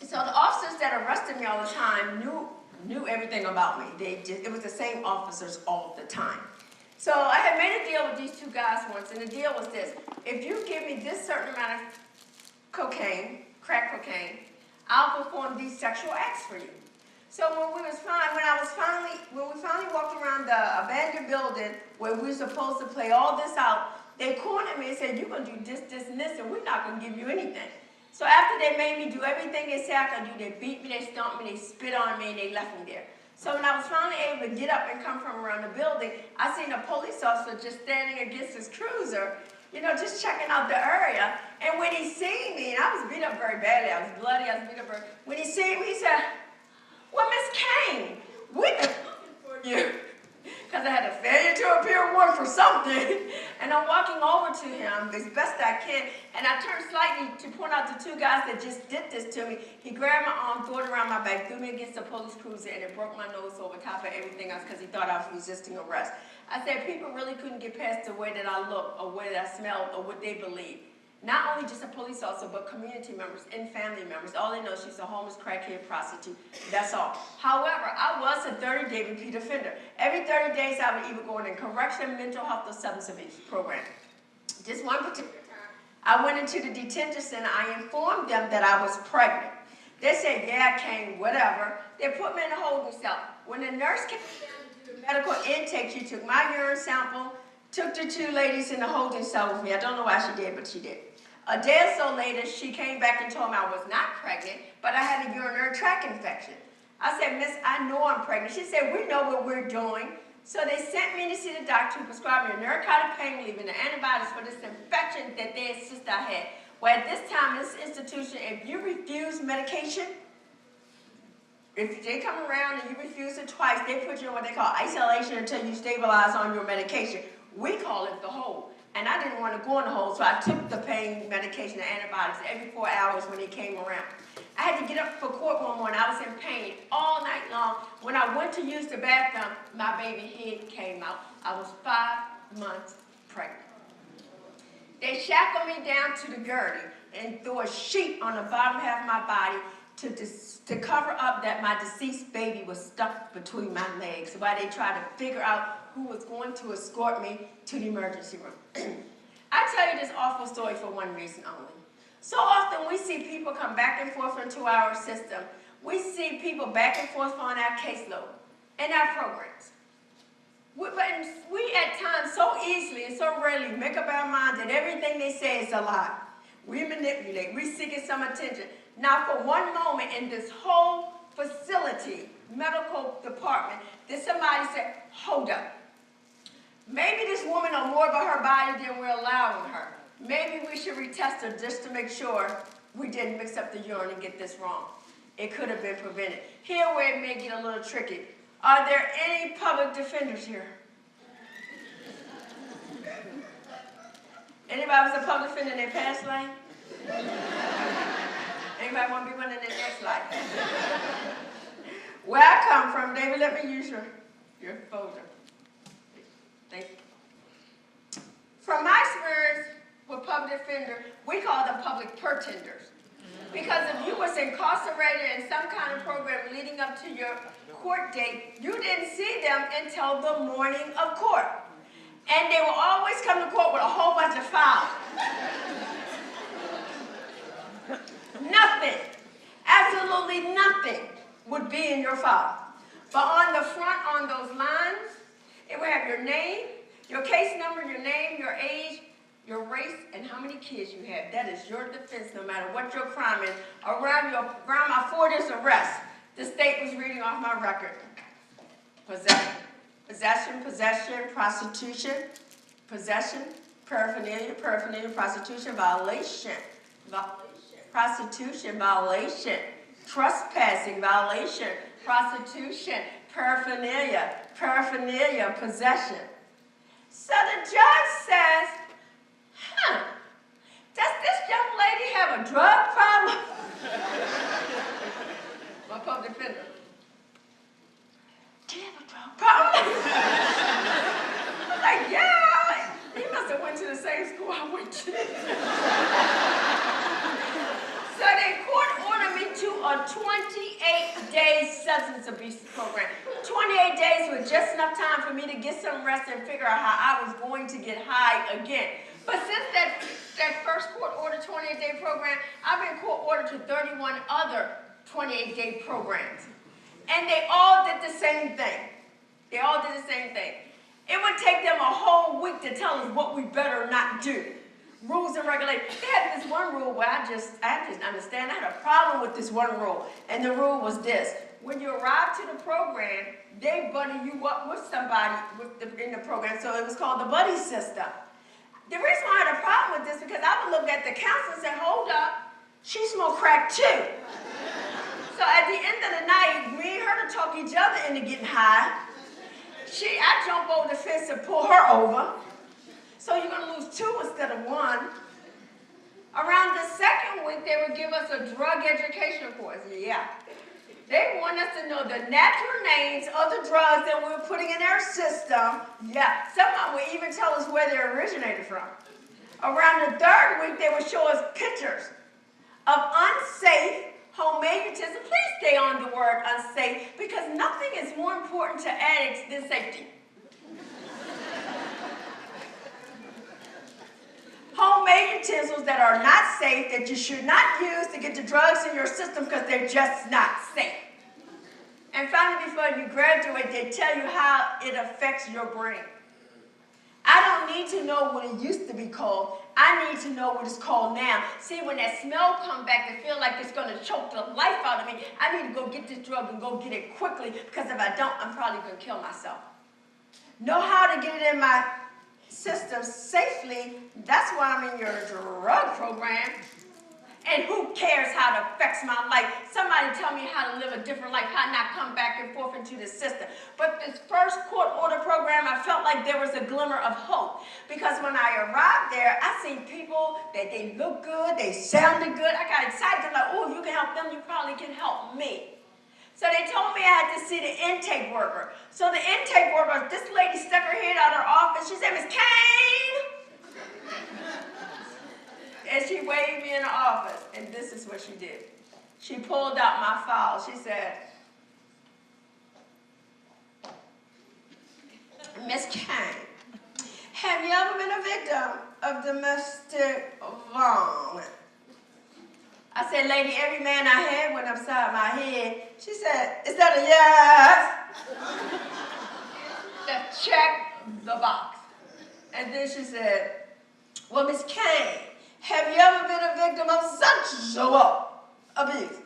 S5: So the officers that arrested me all the time knew everything about me. It was the same officers all the time. So I had made a deal with these 2 guys once, and the deal was this. If you give me this certain amount of cocaine, crack cocaine, I'll perform these sexual acts for you. So when we finally walked around the abandoned building where we were supposed to play all this out, they cornered me and said, you're going to do this, this, and this, and we're not going to give you anything. So after they made me do everything they said I could do, they beat me, they stomped me, they spit on me, and they left me there. So when I was finally able to get up and come from around the building, I seen a police officer just standing against his cruiser, you know, just checking out the area. And when he seen me, and I was beat up very badly, I was bloody, I was beat up very, when he seen me, he said, well, Miss Kane, we've been looking for you. Because I had a failure to appear warrant for something. And I'm walking over to him as best I can, and I turned slightly to point out the two guys that just did this to me. He grabbed my arm, threw it around my back, threw me against the police cruiser, and it broke my nose over top of everything else because he thought I was resisting arrest. I said people really couldn't get past the way that I looked, or the way that I smelled, or what they believed. Not only just a police officer, but community members and family members. All they know is she's a homeless crackhead prostitute. That's all. However, I was a 30-day repeat offender. Every 30 days, I would either go in a correction, mental health, or substance abuse program. Just one particular time, I went into the detention center. I informed them that I was pregnant. They said, yeah, I came, whatever. They put me in a holding cell. When the nurse came down to do the medical intake, she took my urine sample, took the two ladies in the holding cell with me. I don't know why she did, but she did. A day or so later, she came back and told me I was not pregnant, but I had a urinary tract infection. I said, Miss, I know I'm pregnant. She said, we know what we're doing. So they sent me to see the doctor who prescribed me a narcotic pain reliever and the antibiotics for this infection that they insist I had. Well, at this time, this institution, if you refuse medication, if they come around and you refuse it twice, they put you in what they call isolation until you stabilize on your medication. We call it the hold. And I didn't want to go in the hole, so I took the pain medication and antibiotics every 4 hours when they came around. I had to get up for court one morning. I was in pain all night long. When I went to use the bathroom, my baby head came out. I was 5 months pregnant. They shackled me down to the gurney and threw a sheet on the bottom half of my body to cover up that my deceased baby was stuck between my legs while they tried to figure out who was going to escort me to the emergency room. I tell you this awful story for one reason only. So often we see people come back and forth into our system. We see people back and forth on our caseload and our programs. We at times so easily and so rarely make up our mind that everything they say is a lie. We manipulate, we seeking some attention. Now for one moment in this whole facility, medical department, did somebody say, hold up. Maybe this woman knows more about her body than we're allowing her. Maybe we should retest her just to make sure we didn't mix up the urine and get this wrong. It could have been prevented. Here where it may get a little tricky. Are there any public defenders here? Anybody was a public defender in their past life? Anybody want to be one in their next life? Where I come from, David, let me use your folder. Thank you. From my experience with public defender, we call them public pretenders. Because if you was incarcerated in some kind of program leading up to your court date, you didn't see them until the morning of court. And they will always come to court with a whole bunch of files. Nothing, absolutely nothing would be in your file. But on the front, on those lines, it will have your name, your case number, your name, your age, your race, and how many kids you have. That is your defense, no matter what your crime is. Around my 40th arrest, the state was reading off my record. Possession, prostitution, possession, paraphernalia, prostitution, violation, prostitution, violation, trespassing, violation, prostitution, paraphernalia, possession. So the judge says, does this young lady have a drug problem? My public defender. Do you have a drug problem? I was like, yeah. He must have went to the same school I went to. So they court ordered me to a 28-day substance abuse program. 28 days was just enough time for me to get some rest and figure out how I was going to get high again. But since that first court order 28-day program, I've been court ordered to 31 other 28-day programs. And they all did the same thing. It would take them a whole week to tell us what we better not do. Rules and regulations. They had this one rule where I didn't understand. I had a problem with this one rule. And the rule was this. When you arrive to the program, they buddy you up with somebody in the program. So it was called the buddy system. The reason why I had a problem with this because I would look at the counselor and say, hold up, she smoked crack too. So at the end of the night, me and her to talk each other into getting high. I jump over the fence and pull her over. So you're going to lose 2 instead of 1. Around the second week, they would give us a drug education course. Yeah. They want us to know the natural names of the drugs that we're putting in our system. Yeah. Some of them would even tell us where they originated from. Around the third week, they would show us pictures of unsafe homemade utensils. Please stay on the word unsafe because nothing is more important to addicts than safety. Homemade utensils that are not safe, that you should not use to get the drugs in your system because they're just not safe. And finally, before you graduate, they tell you how it affects your brain. I don't need to know what it used to be called. I need to know what it's called now. See, when that smell comes back, I feel like it's going to choke the life out of me. I need to go get this drug and go get it quickly because if I don't, I'm probably going to kill myself. Know how to get it in my system safely. That's why I'm in your drug program. And who cares how it affects my life? Somebody tell me how to live a different life, how not come back and forth into the system. But this first court order program, I felt like there was a glimmer of hope. Because when I arrived there, I seen people that they look good, they sounded good. I got excited. I'm like, oh, if you can help them, you probably can help me. So they told me I had to see the intake worker. So the intake worker, this lady stuck her head out of her office. She said, Miss Kane. And she waved me in the office. And this is what she did. She pulled out my file. She said, Miss Kane, have you ever been a victim of domestic violence? I said, lady, every man I had went upside my head. She said, is that a yes? Just check the box. And then she said, well, Miss Kane, have you ever been a victim of sexual abuse?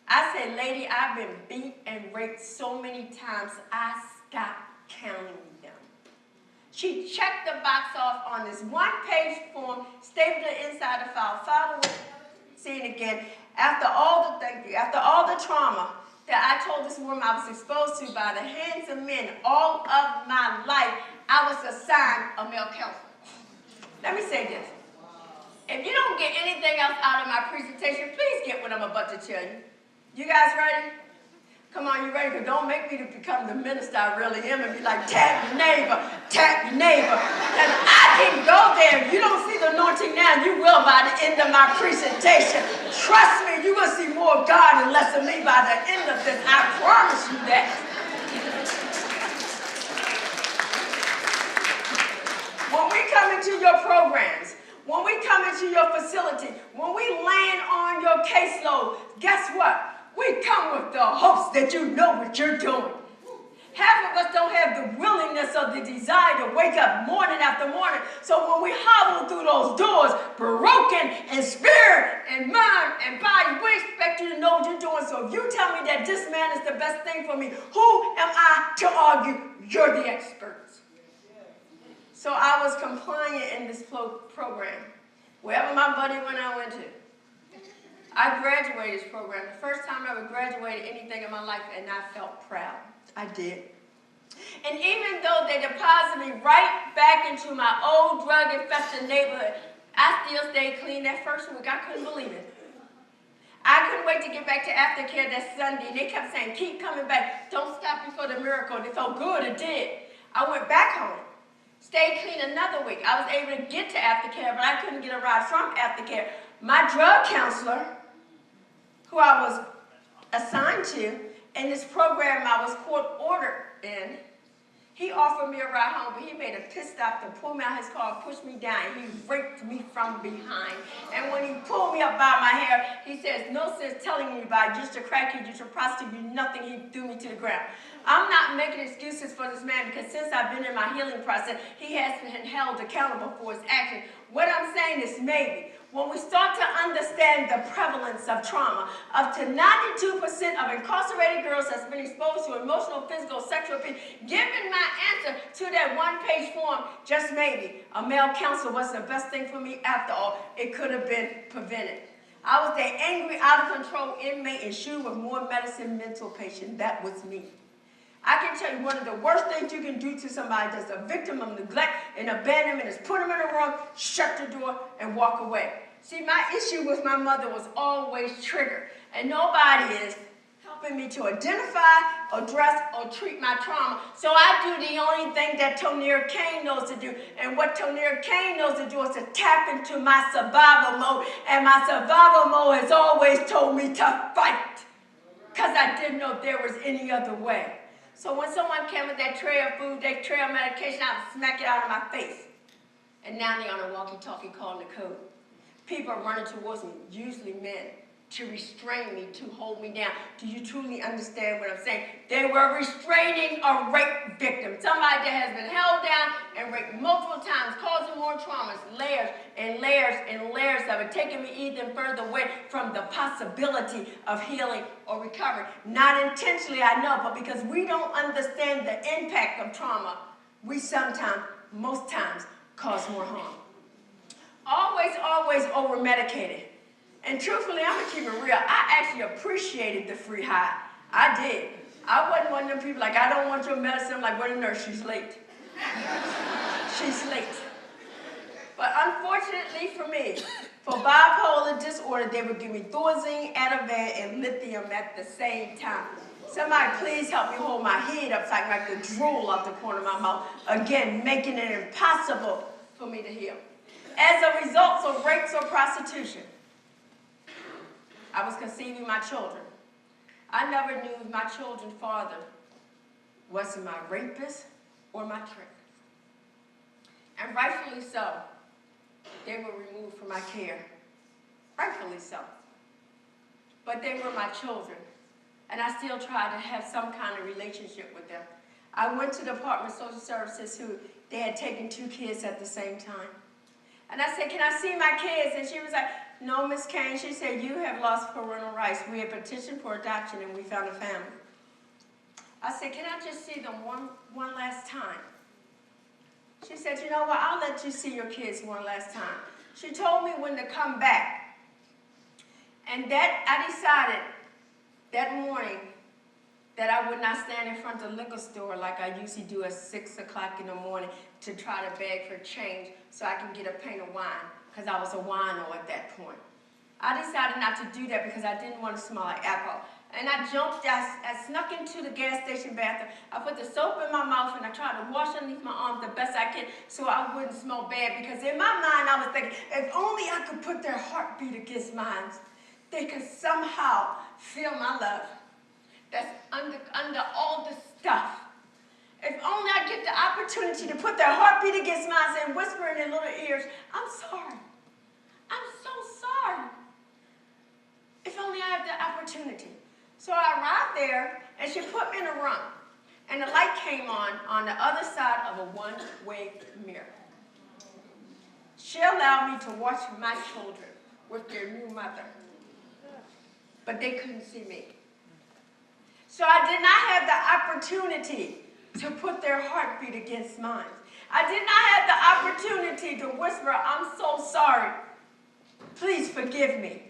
S5: I said, lady, I've been beat and raped so many times, I stopped counting them. She checked the box off on this one-page form, stapled it inside the file, filed away. See it again. After all the trauma that I told this woman I was exposed to by the hands of men all of my life, I was assigned a male counselor. Let me say this. If you don't get anything else out of my presentation, please get what I'm about to tell you. You guys ready? Come on, you ready? But don't make me to become the minister I really am and be like, tap your neighbor, tap your neighbor. And I can go there. If you don't see the anointing now, you will by the end of my presentation. Trust me, you will see more of God and less of me by the end of this. I promise you that. When we come into your programs, when we come into your facility, when we land on your caseload, guess what? We come with the hopes that you know what you're doing. Half of us don't have the willingness or the desire to wake up morning after morning. So when we hobble through those doors, broken in spirit and mind and body, we expect you to know what you're doing. So if you tell me that this man is the best thing for me, who am I to argue? You're the experts. So I was compliant in this program. Wherever my buddy went, I went to. I graduated this program. The first time I ever graduated anything in my life, and I felt proud. I did. And even though they deposited me right back into my old drug-infested neighborhood, I still stayed clean that first week. I couldn't believe it. I couldn't wait to get back to aftercare that Sunday. And they kept saying, keep coming back. Don't stop before the miracle. And it felt good. It did. I went back home. Stayed clean another week. I was able to get to aftercare, but I couldn't get a ride from aftercare. My drug counselor, who I was assigned to, in this program I was court ordered in, He offered me a ride home, but he made a pit stop to pull me out of his car, push me down, and he raped me from behind. And when he pulled me up by my hair, he says, no sense telling anybody, just a crackhead, just a prostitute, you nothing, he threw me to the ground. I'm not making excuses for this man because since I've been in my healing process, he has been held accountable for his actions. What I'm saying is maybe, when we start to understand the prevalence of trauma, up to 92% of incarcerated girls has been exposed to emotional, physical, sexual abuse. Given my answer to that one-page form, just maybe, a male counselor wasn't the best thing for me after all. It could have been prevented. I was the angry, out-of-control inmate insured with more medicine mental patient. That was me. I can tell you one of the worst things you can do to somebody that's a victim of neglect and abandonment is put them in a room, shut the door, and walk away. See, my issue with my mother was always triggered, and nobody is helping me to identify, address, or treat my trauma. So I do the only thing that Tonia Kane knows to do, and what Tonia Kane knows to do is to tap into my survival mode, and my survival mode has always told me to fight, because I didn't know there was any other way. So when someone came with that tray of food, that tray of medication, I would smack it out of my face. And now they're on a walkie-talkie calling the code. People are running towards me, usually men, to restrain me, to hold me down. Do you truly understand what I'm saying? They were restraining a rape victim, somebody that has been held down and raped multiple times, causing more traumas, layers and layers and layers of it, taking me even further away from the possibility of healing or recovery. Not intentionally, I know, but because we don't understand the impact of trauma, we sometimes, most times, cause more harm. Always over-medicated. And truthfully, I'm going to keep it real. I actually appreciated the free high. I did. I wasn't one of them people like, I don't want your medicine. I'm like, where the nurse? She's late. She's late. But unfortunately for me, for bipolar disorder, they would give me Thorazine, Ativan, and lithium at the same time. Somebody please help me hold my head up so I can like the drool out the corner of my mouth. Again, making it impossible for me to heal. As a result of rapes or prostitution, I was conceiving my children. I never knew my children's father was my rapist or my trick. And rightfully so, they were removed from my care. Rightfully so. But they were my children, and I still tried to have some kind of relationship with them. I went to the Department of Social Services who they had taken 2 kids at the same time. And I said, can I see my kids? And she was like, no, Miss Kane. She said, you have lost parental rights. We had petitioned for adoption and we found a family. I said, can I just see them one last time? She said, you know what, I'll let you see your kids one last time. She told me when to come back. And that I decided that morning that I would not stand in front of the liquor store like I usually do at 6 o'clock in the morning to try to beg for change so I can get a pint of wine, because I was a wino at that point. I decided not to do that because I didn't want to smell like alcohol. And I snuck into the gas station bathroom. I put the soap in my mouth and I tried to wash underneath my arms the best I could so I wouldn't smell bad, because in my mind I was thinking, if only I could put their heartbeat against mine, they could somehow feel my love. That's under all the stuff. If only I get the opportunity to put their heartbeat against mine and whisper in their little ears, I'm sorry. I'm so sorry. If only I had the opportunity. So I arrived there, and she put me in a room, and the light came on the other side of a one-way mirror. She allowed me to watch my children with their new mother, but they couldn't see me. So I did not have the opportunity to put their heartbeat against mine. I did not have the opportunity to whisper, I'm so sorry. Please forgive me.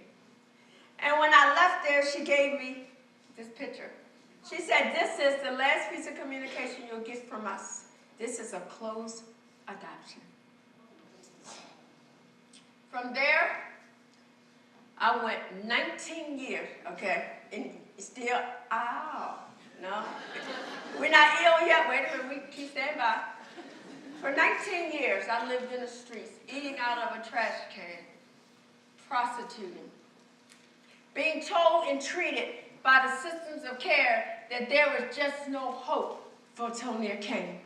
S5: And when I left there, she gave me this picture. She said, this is the last piece of communication you'll get from us. This is a closed adoption. From there, I went 19 years, okay, and still, no. We're not ill yet, wait a minute, we keep standing by. For 19 years, I lived in the streets, eating out of a trash can, prostituting, being told and treated by the systems of care that there was just no hope for Tonia Kane.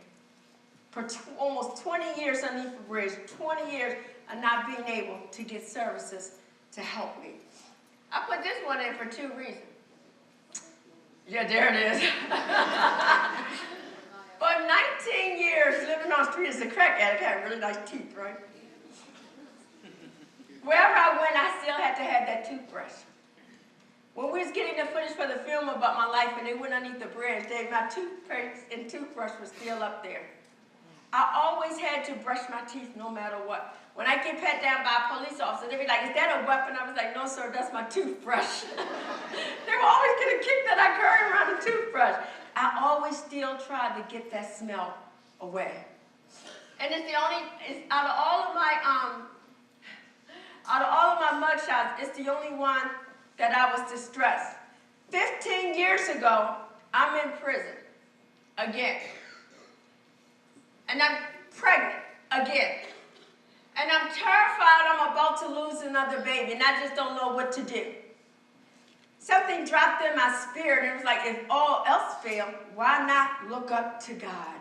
S5: for almost 20 years underneath the bridge, 20 years of not being able to get services to help me. I put this one in for 2 reasons. Yeah, there it is. For 19 years living on the street as a crack addict, I had really nice teeth, right? Wherever I went, I still had to have that toothbrush. When we was getting the footage for the film about my life and they went underneath the bridge, my toothpaste and toothbrush was still up there. I always had to brush my teeth no matter what. When I get pat down by a police officer, they'd be like, is that a weapon? I was like, no, sir, that's my toothbrush. They were always getting kicked that I carried around a toothbrush. I always still tried to get that smell away. And it's out of all of my mugshots, it's the only one that I was distressed. 15 years ago, I'm in prison again. And I'm pregnant again. And I'm terrified I'm about to lose another baby, and I just don't know what to do. Something dropped in my spirit, and it was like, if all else failed, why not look up to God?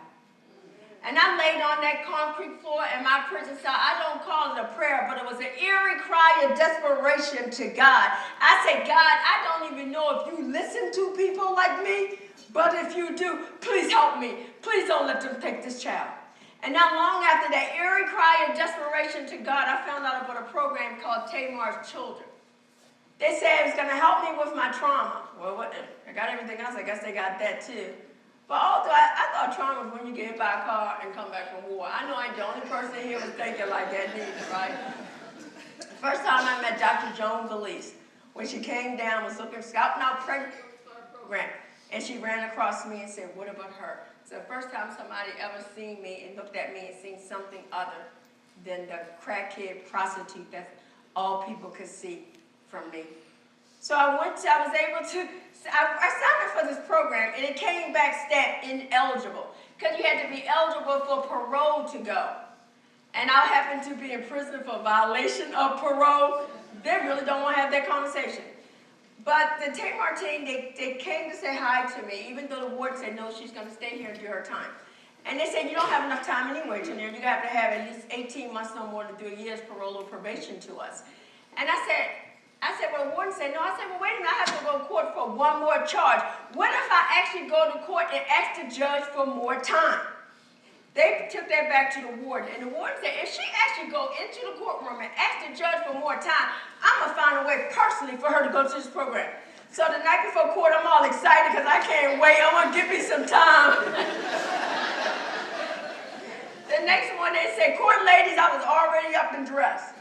S5: And I laid on that concrete floor in my prison cell. I don't call it a prayer, but it was an eerie cry of desperation to God. I said, God, I don't even know if you listen to people like me, but if you do, please help me. Please don't let them take this child. And not long after that eerie cry of desperation to God, I found out about a program called Tamar's Children. They said it was going to help me with my trauma. Well, I got everything else. I guess they got that too. But although I thought trauma was when you get hit by a car and come back from war. I know I ain't the only person here was thinking like that neither, right? The first time I met Dr. Joan Valise, when she came down, was scouting out pregnant program, and she ran across me and said, what about her? It's the first time somebody ever seen me and looked at me and seen something other than the crackhead prostitute that all people could see from me. So I signed up for this program, and it came back stamped ineligible, because you had to be eligible for parole to go. And I happened to be in prison for violation of parole. They really don't want to have that conversation. But the Tamar team, they came to say hi to me, even though the warden said, no, she's going to stay here and do her time. And they said, you don't have enough time anyway, Janelle. You have to have at least 18 months, no more, to do a year's parole or probation to us. And I said, well, the warden said, no. I said, well, wait a minute, I have to go to court for one more charge. What if I actually go to court and ask the judge for more time? They took that back to the warden, and the warden said, if she actually go into the courtroom and ask the judge for more time, I'm going to find a way personally for her to go to this program. So the night before court, I'm all excited because I can't wait. I want to give me some time. The next one, they said, court ladies, I was already up and dressed.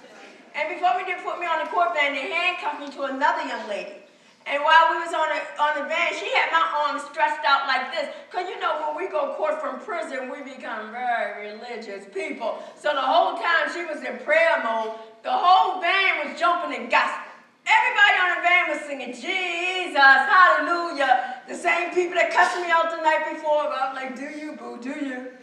S5: And before they put me on the court van, they handcuffed me to another young lady. And while we was on the van, she had my arms stretched out like this. Because you know, when we go court from prison, we become very religious people. So the whole time she was in prayer mode, the whole van was jumping in gospel. Everybody on the van was singing, Jesus, hallelujah. The same people that cussed me out the night before, but I was like, do you, boo, do you?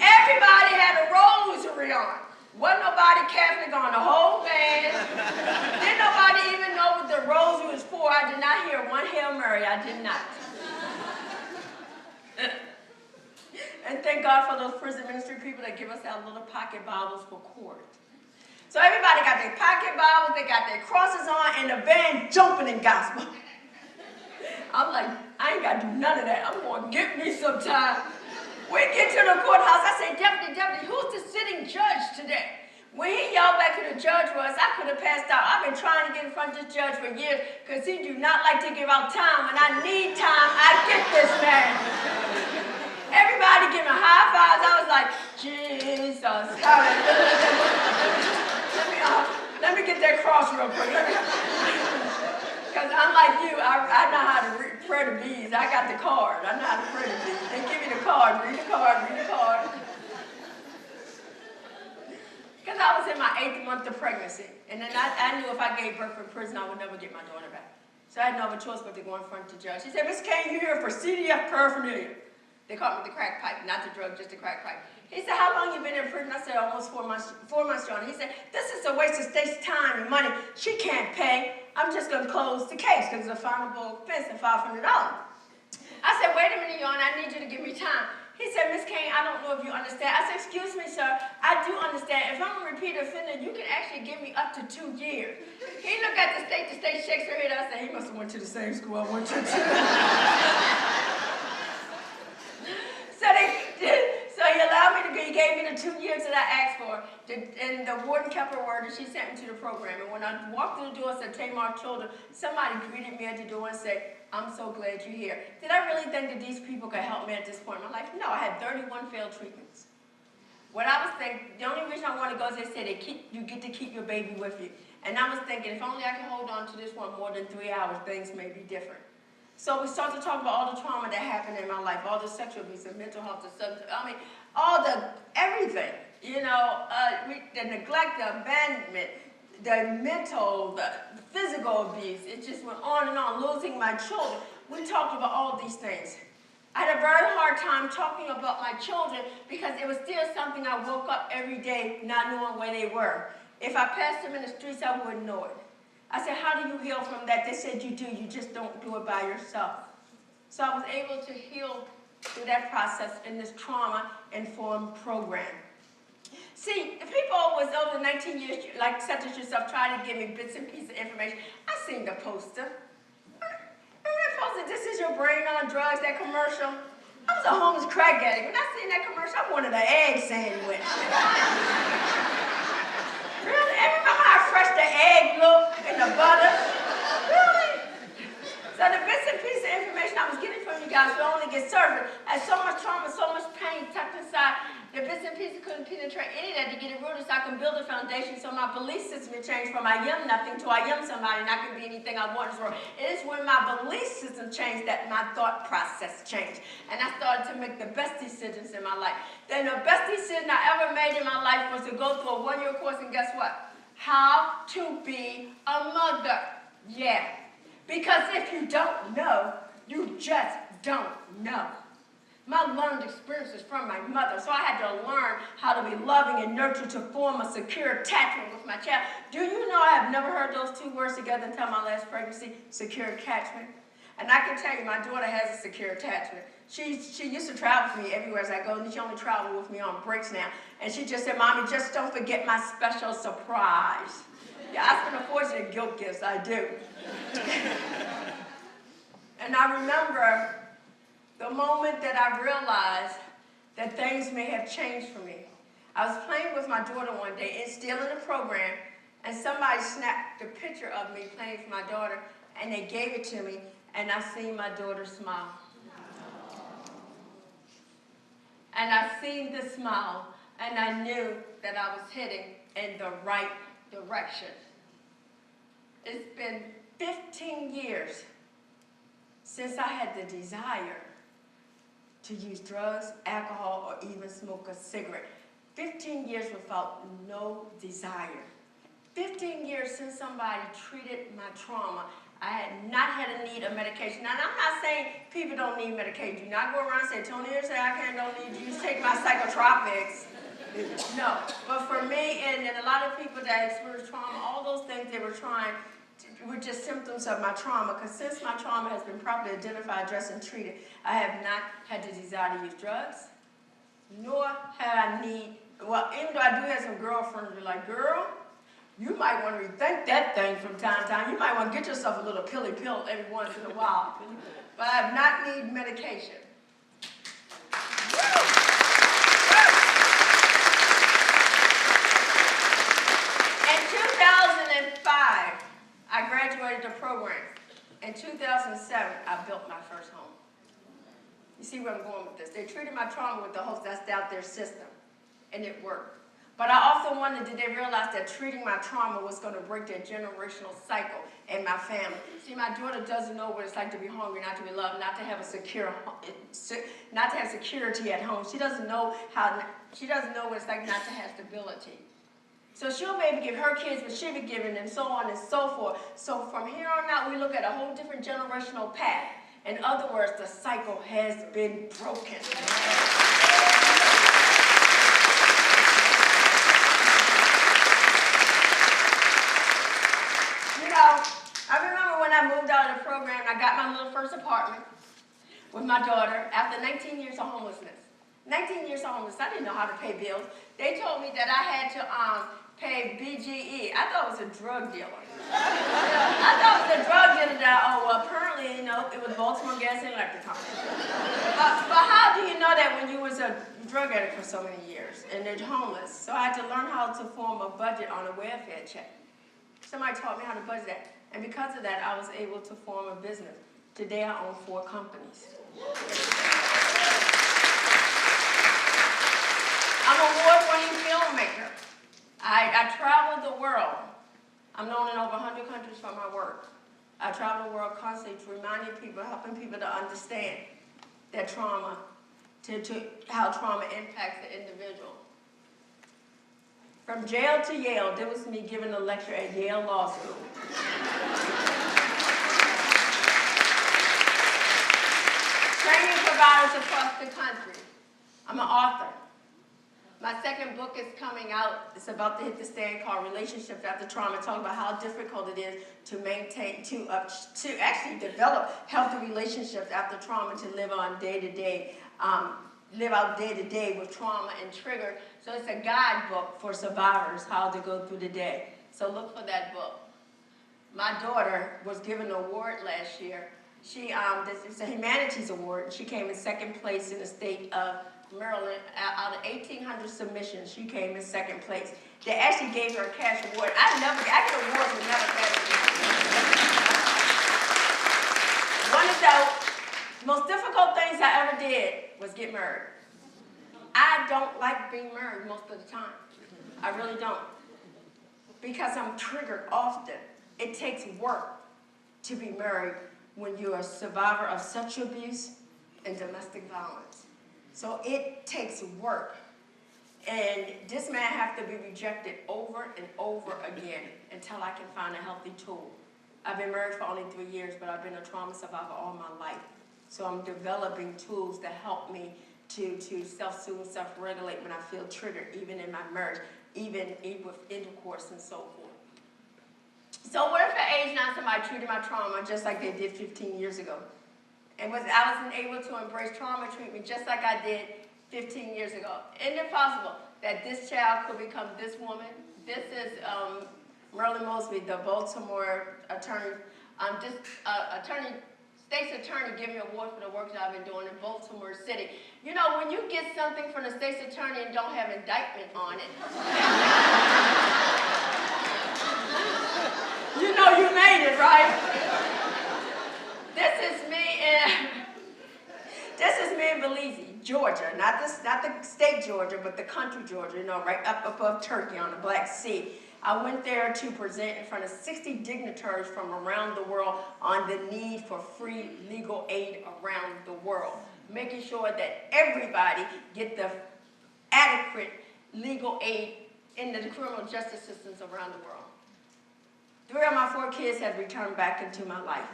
S5: Everybody had a rosary on. Wasn't nobody Catholic on the whole van. Didn't nobody even know what the rosary was for. I did not hear one Hail Mary. I did not. And thank God for those prison ministry people that give us our little pocket Bibles for court. So everybody got their pocket Bibles, they got their crosses on, and the van jumping in gospel. I'm like, I ain't got to do none of that. I'm going to get me some time. We get to the courthouse. I say, Deputy, who's the sitting judge today? When he yelled back who the judge was, I could have passed out. I've been trying to get in front of this judge for years because he do not like to give out time. When I need time, I get this man. Everybody giving high fives. I was like, Jesus, hallelujah. Let me get that cross real quick. Because unlike you, I know how to pray the beads. I got the card. I know how to pray the beads. They give me the card. Read the card. Read the card. Because I was in my 8th month of pregnancy. And then I knew if I gave birth in prison, I would never get my daughter back. So I had no other choice but to go in front of the judge. He said, Miss Kane, you're here for CDF paraphernalia. They called me the crack pipe, not the drug, just the crack pipe. He said, how long you been in prison? I said, almost 4 months, John. He said, this is a waste of state's time and money. She can't pay. I'm just going to close the case because it's a finable offense of $500. I said, wait a minute, John, I need you to give me time. He said, Miss Kane, I don't know if you understand. I said, excuse me, sir, I do understand. If I'm a repeat offender, you can actually give me up to 2 years. He looked at the state shakes her head. I said, he must have went to the same school I went to too. So he allowed me to go. He gave me the 2 years that I asked for. And the warden kept her word, and she sent me to the program. And when I walked through the door and said, Tamar children, somebody greeted me at the door and said, I'm so glad you're here. Did I really think that these people could help me at this point in my life? No, I had 31 failed treatments. What I was thinking, the only reason I want to go is they said you get to keep your baby with you. And I was thinking, if only I can hold on to this one more than 3 hours, things may be different. So we started to talk about all the trauma that happened in my life, all the sexual abuse, the mental health, everything. The neglect, the abandonment, the mental, the physical abuse. It just went on and on, losing my children. We talked about all these things. I had a very hard time talking about my children because it was still something I woke up every day not knowing where they were. If I passed them in the streets, I wouldn't know it. I said, how do you heal from that? They said, you do. You just don't do it by yourself. So I was able to heal through that process in this trauma-informed program. See, the people always, over the 19 years, like such as yourself, try to give me bits and pieces of information. I seen the poster. Remember that poster, this is your brain on drugs, that commercial? I was a homeless crack addict. When I seen that commercial, I wanted an egg sandwich. Really? And remember how fresh the egg looked and the butter? Really? So the bits and pieces of information I was getting from you guys would only get surfaced. I had so much trauma, so much pain tucked inside. The bits and pieces couldn't penetrate any of that to get it rooted so I can build a foundation so my belief system would change from I am nothing to I am somebody and I can be anything I want in this world. It is when my belief system changed that my thought process changed. And I started to make the best decisions in my life. Then the best decision I ever made in my life was to go through a 1-year course, and guess what? How to be a mother. Yeah. Because if you don't know, you just don't know. My learned experiences from my mother, so I had to learn how to be loving and nurtured to form a secure attachment with my child. Do you know I have never heard those 2 words together until my last pregnancy, secure attachment? And I can tell you, my daughter has a secure attachment. She used to travel with me everywhere as I go, and she only travels with me on breaks now. And she just said, Mommy, just don't forget my special surprise. Yeah, I spend a fortune in guilt gifts, I do. And I remember the moment that I realized that things may have changed for me. I was playing with my daughter one day, and still in the program, and somebody snapped a picture of me playing for my daughter, and they gave it to me, and I seen my daughter smile. And I seen the smile, and I knew that I was heading in the right direction. It's been 15 years since I had the desire to use drugs, alcohol, or even smoke a cigarette. 15 years without no desire. 15 years since somebody treated my trauma. I had not had a need of medication. Now, I'm not saying people don't need medication. Do not go around and say, Tony, say I don't need you to take my psychotropics. No, but for me and a lot of people that experience trauma, all those things they were trying were just symptoms of my trauma, because since my trauma has been properly identified, addressed, and treated, I have not had the desire to use drugs, nor have I even though I do have some girlfriends who are like, girl, you might want to rethink that thing from time to time. You might want to get yourself a little pilly pill every once in a while. But I have not needed medication. In 2005, I graduated the program. In 2007, I built my first home. You see where I'm going with this. They treated my trauma with the hopes that's out their system, and it worked. But I also wondered, did they realize that treating my trauma was going to break their generational cycle in my family? See, my daughter doesn't know what it's like to be hungry, not to be loved, not to have security at home. She doesn't know what it's like not to have stability. So she'll maybe give her kids what she'll be giving them, so on and so forth. So from here on out, we look at a whole different generational path. In other words, the cycle has been broken. I remember when I moved out of the program, I got my little first apartment with my daughter after 19 years of homelessness. 19 years homeless. I didn't know how to pay bills. They told me that I had to pay BGE. I thought it was a drug dealer. I thought it was a drug dealer that, well, apparently, it was Baltimore Gas and Electric Company. But how do you know that when you was a drug addict for so many years and they're homeless? So I had to learn how to form a budget on a welfare check. Somebody taught me how to budget that. And because of that, I was able to form a business. Today, I own 4 companies. I'm an award-winning filmmaker. I travel the world. I'm known in over 100 countries for my work. I travel the world constantly reminding people, helping people to understand their trauma, how trauma impacts the individual. From jail to Yale, there was me giving a lecture at Yale Law School. Training providers across the country. I'm an author. My second book is coming out. It's about to hit the stand, called Relationships After Trauma, talking about how difficult it is to maintain, to actually develop healthy relationships after trauma, to live on day-to-day, live out day-to-day with trauma and trigger. So it's a guidebook for survivors, how to go through the day. So look for that book. My daughter was given an award last year. It's a humanities award, and she came in second place in the state of Maryland. Out of 1,800 submissions, she came in second place. They actually gave her a cash award. I get awards with never cash awards. One of the most difficult things I ever did was get married. I don't like being married most of the time. I really don't. Because I'm triggered often. It takes work to be married when you're a survivor of sexual abuse and domestic violence. So it takes work. And this man has to be rejected over and over again until I can find a healthy tool. I've been married for only 3 years, but I've been a trauma survivor all my life. So I'm developing tools to help me to self-soothe, self-regulate when I feel triggered, even in my marriage, even with intercourse and so forth. So what if at age 9 somebody treated my trauma just like they did 15 years ago? And I wasn't able to embrace trauma treatment just like I did 15 years ago. Isn't it possible that this child could become this woman? This is Merlin Mosby, the Baltimore attorney. State's attorney gave me an award for the work that I've been doing in Baltimore City. You know, when you get something from the state's attorney and don't have indictment on it, you know you made it, right? This is me in Belize, Georgia. Not the state Georgia, but the country Georgia, right up above Turkey on the Black Sea. I went there to present in front of 60 dignitaries from around the world on the need for free legal aid around the world, making sure that everybody get the adequate legal aid in the criminal justice systems around the world. 3 of my 4 kids have returned back into my life.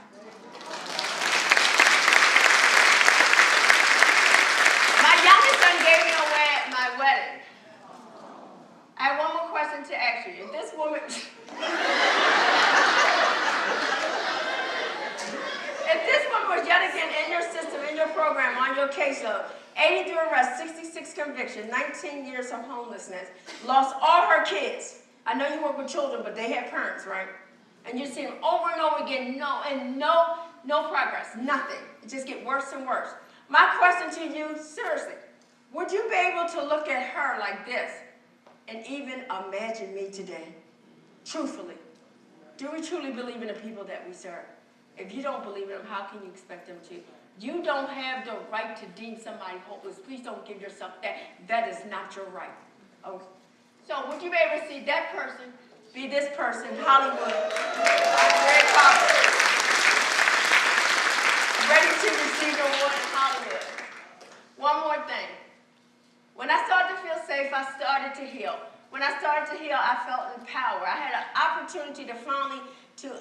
S5: My youngest son gave me away at my wedding. I have one more question to ask you. If this woman, was yet again in your system, in your program, on your caseload, 83 arrests, 66 convictions, 19 years of homelessness, lost all her kids. I know you work with children, but they have parents, right? And you see them over and over again, no progress, nothing. It just gets worse and worse. My question to you, seriously, would you be able to look at her like this and even imagine me today? Truthfully, do we truly believe in the people that we serve? If you don't believe in them, how can you expect them to? You don't have the right to deem somebody hopeless. Please don't give yourself that. That is not your right. Okay. So would you be able to see that person be this person, Hollywood, very popular, ready to receive the award in Hollywood? One more thing. When I started to feel safe, I started to heal. When I started to heal, I felt empowered. I had an opportunity to finally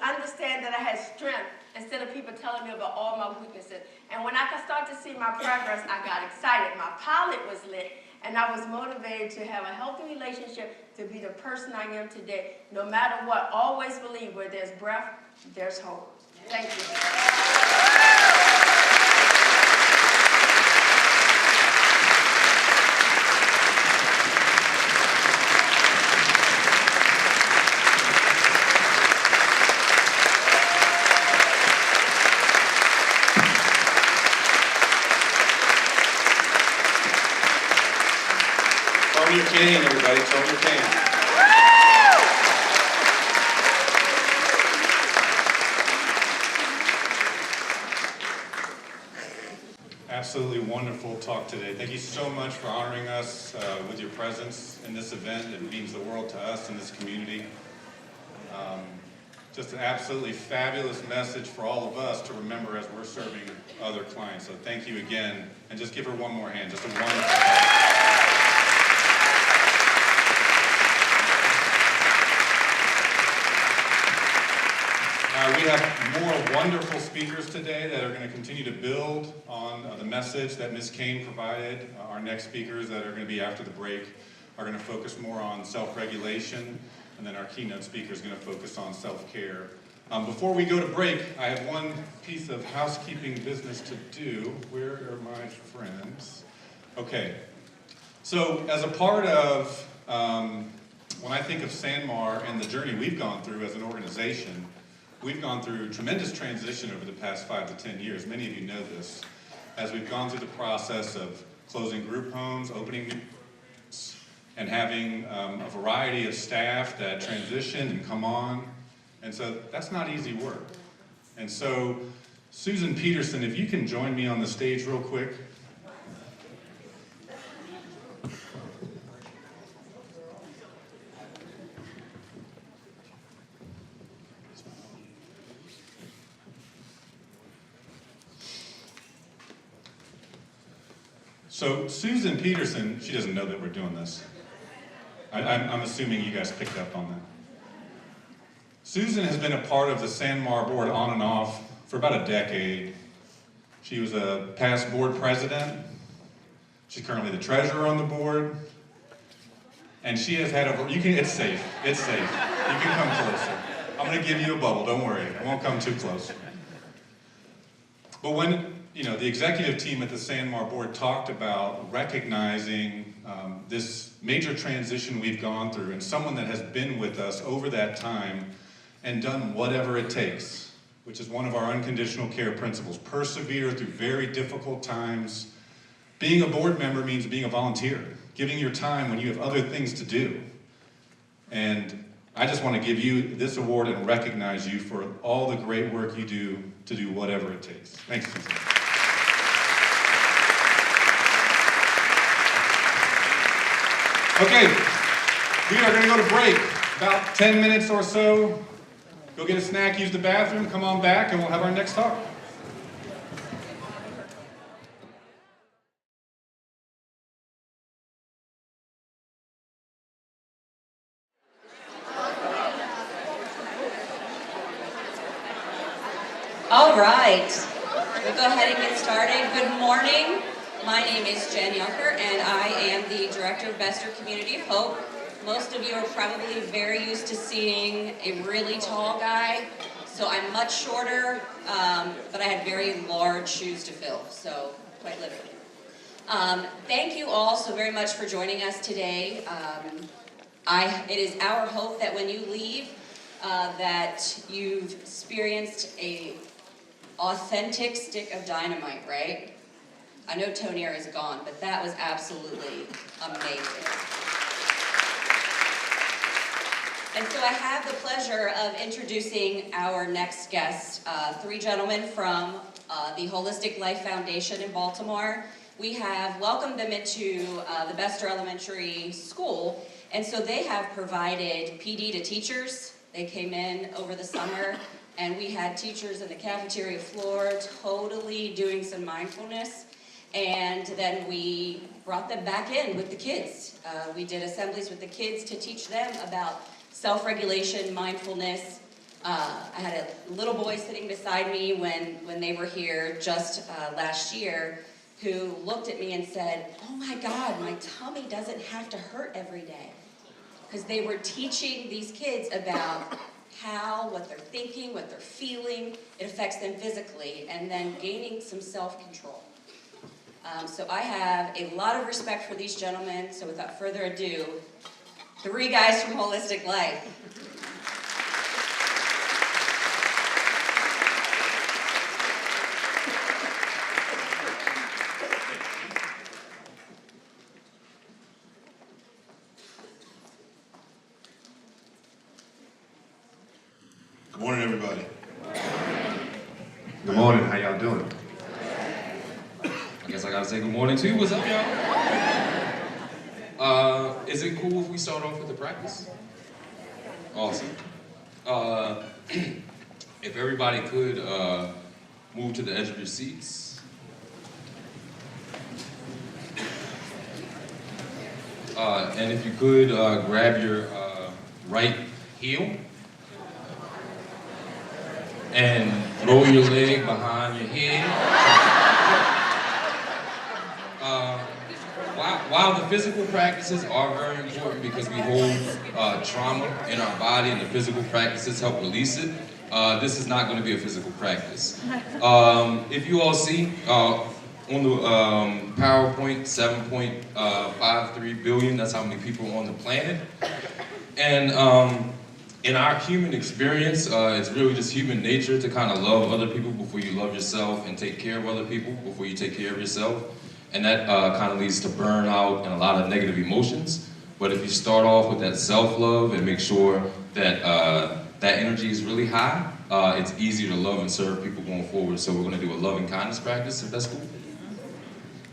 S5: understand that I had strength instead of people telling me about all my weaknesses. And when I could start to see my progress, I got excited. My pilot was lit, and I was motivated to have a healthy relationship, to be the person I am today. No matter what, always believe where there's breath, there's hope. Thank you.
S1: Kane, everybody. Tonya Kane. Absolutely wonderful talk today. Thank you so much for honoring us with your presence in this event. It means the world to us in this community. Just an absolutely fabulous message for all of us to remember as we're serving other clients. So thank you again. And just give her one more hand. Just a wonderful we have more wonderful speakers today that are going to continue to build on the message that Ms. Kane provided. Our next speakers that are going to be after the break are going to focus more on self-regulation, and then our keynote speaker is going to focus on self-care. Before we go to break, I have one piece of housekeeping business to do. Where are my friends? Okay. So as a part of, when I think of Sanmar and the journey we've gone through as an organization, we've gone through tremendous transition over the past 5 to 10 years. Many of you know this. As we've gone through the process of closing group homes, opening new programs, and having a variety of staff that transition and come on. And so that's not easy work. And so Susan Peterson, if you can join me on the stage real quick. So Susan Peterson, she doesn't know that we're doing this. I'm assuming you guys picked up on that. Susan has been a part of the Sanmar board on and off for about a decade. She was a past board president. She's currently the treasurer on the board. And she has had over, it's safe, it's safe. You can come closer. I'm gonna give you a bubble, don't worry. I won't come too close. But when, the executive team at the Sanmar board talked about recognizing this major transition we've gone through, and someone that has been with us over that time and done whatever it takes, which is one of our unconditional care principles. Persevere through very difficult times. Being a board member means being a volunteer, giving your time when you have other things to do. And I just want to give you this award and recognize you for all the great work you do to do whatever it takes. Thanks, Susan. Okay, we are going to go to break, about 10 minutes or so. Go get a snack, use the bathroom, come on back, and we'll have our next talk.
S6: All right, we'll go ahead and get started. Good morning. My name is Jen Yunker, and I am the Director of Bester Community of Hope. Most of you are probably very used to seeing a really tall guy, so I'm much shorter, but I had very large shoes to fill, so quite literally. Thank you all so very much for joining us today. It is our hope that when you leave, that you've experienced a authentic stick of dynamite, right? I know Tonier is gone, but that was absolutely amazing. And so I have the pleasure of introducing our next guests, 3 gentlemen from the Holistic Life Foundation in Baltimore. We have welcomed them into the Bester Elementary School, and so they have provided PD to teachers. They came in over the summer, and we had teachers in the cafeteria floor totally doing some mindfulness, and then we brought them back in with the kids. We did assemblies with the kids to teach them about self-regulation, mindfulness. I had a little boy sitting beside me when they were here just last year who looked at me and said, "Oh my God, my tummy doesn't have to hurt every day." Because they were teaching these kids about how, what they're thinking, what they're feeling, it affects them physically, and then gaining some self-control. So I have a lot of respect for these gentlemen, so without further ado, 3 guys from Holistic Life.
S1: Good morning, everybody.
S7: Good morning, how y'all doing? I guess I gotta say good morning too. What's up, y'all? Is it cool if we start off with the practice? Awesome. If everybody could move to the edge of your seats. And if you could grab your right heel and roll your leg behind your head. While the physical practices are very important because we hold trauma in our body and the physical practices help release it, this is not going to be a physical practice. If you all see on the PowerPoint, 7.53 billion, that's how many people are on the planet. And in our human experience, it's really just human nature to kind of love other people before you love yourself and take care of other people before you take care of yourself. And that kind of leads to burnout and a lot of negative emotions. But if you start off with that self-love and make sure that that energy is really high, it's easier to love and serve people going forward. So we're going to do a loving kindness practice, if that's cool.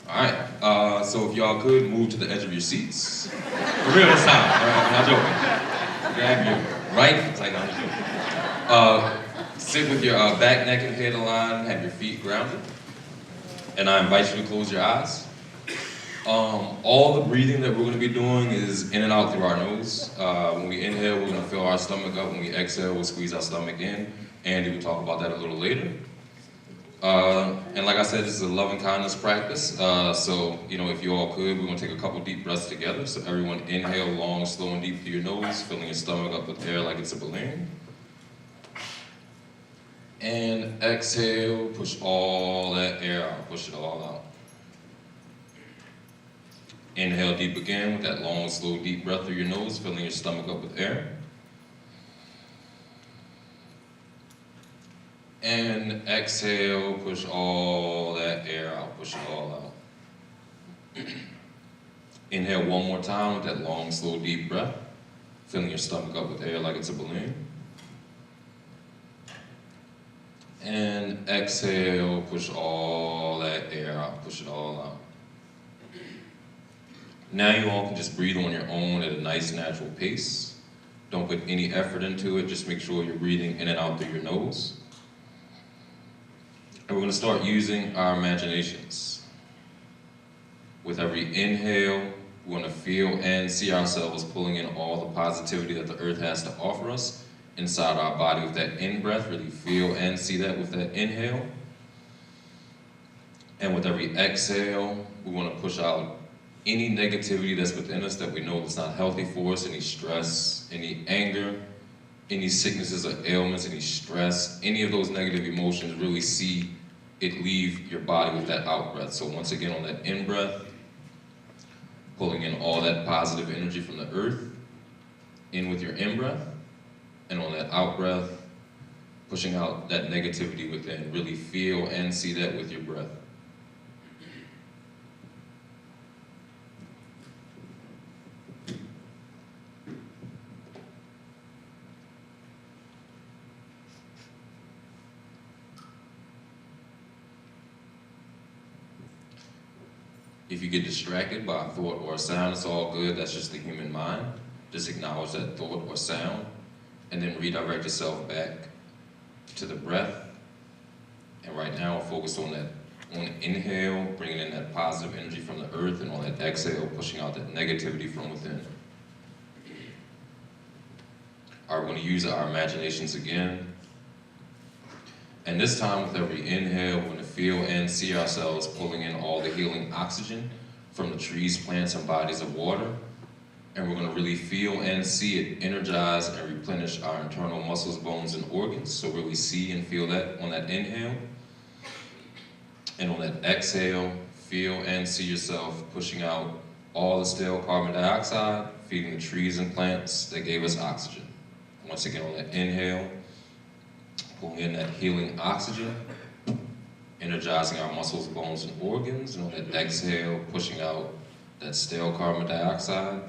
S7: All right, so if y'all could move to the edge of your seats. For real this time, I'm not joking. Grab your right, it's like I'm joking. Sit with your back, neck, and head aligned, have your feet grounded. And I invite you to close your eyes. All the breathing that we're going to be doing is in and out through our nose. When we inhale, we're going to fill our stomach up. When we exhale, we'll squeeze our stomach in. Andy will talk about that a little later. And like I said, this is a loving kindness practice. So, you know, if you all could, we're going to take a couple deep breaths together. So everyone inhale long, slow, and deep through your nose, filling your stomach up with air like it's a balloon. And exhale, push all that air out, push it all out. Inhale deep again with that long, slow, deep breath through your nose, filling your stomach up with air. And exhale, push all that air out, push it all out. Inhale one more time with that long, slow, deep breath, filling your stomach up with air like it's a balloon. And exhale, push all that air out, push it all out. Now you all can just breathe on your own at a nice natural pace. Don't put any effort into it, just make sure you're breathing in and out through your nose. And we're going to start using our imaginations. With every inhale, we're going to feel and see ourselves pulling in all the positivity that the earth has to offer us inside our body with that in-breath. Really feel and see that with that inhale. And with every exhale, we want to push out any negativity that's within us that we know that's not healthy for us, any stress, any anger, any sicknesses or ailments, any stress, any of those negative emotions, really see it leave your body with that out-breath. So once again, on that in-breath, pulling in all that positive energy from the earth, in with your in-breath, and on that out-breath, pushing out that negativity within. Really feel and see that with your breath. If you get distracted by a thought or a sound, it's all good. That's just the human mind. Just acknowledge that thought or sound, and then redirect yourself back to the breath. And right now, focus on that. On inhale, bringing in that positive energy from the earth, and on that exhale, pushing out that negativity from within. All right, we're going to use our imaginations again. And this time, with every inhale, we're going to feel and see ourselves pulling in all the healing oxygen from the trees, plants, and bodies of water. And we're going to really feel and see it energize and replenish our internal muscles, bones, and organs. So really see and feel that on that inhale. And on that exhale, feel and see yourself pushing out all the stale carbon dioxide, feeding the trees and plants that gave us oxygen. Once again, on that inhale, pulling in that healing oxygen, energizing our muscles, bones, and organs. And on that exhale, pushing out that stale carbon dioxide,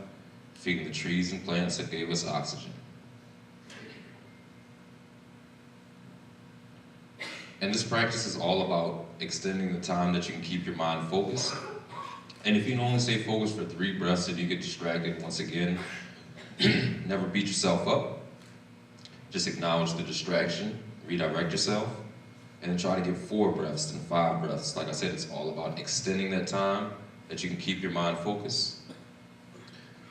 S7: feeding the trees and plants that gave us oxygen. And this practice is all about extending the time that you can keep your mind focused. And if you can only stay focused for 3 breaths and you get distracted, once again, never beat yourself up. Just acknowledge the distraction, redirect yourself, and then try to get 4 breaths and 5 breaths. Like I said, it's all about extending that time that you can keep your mind focused.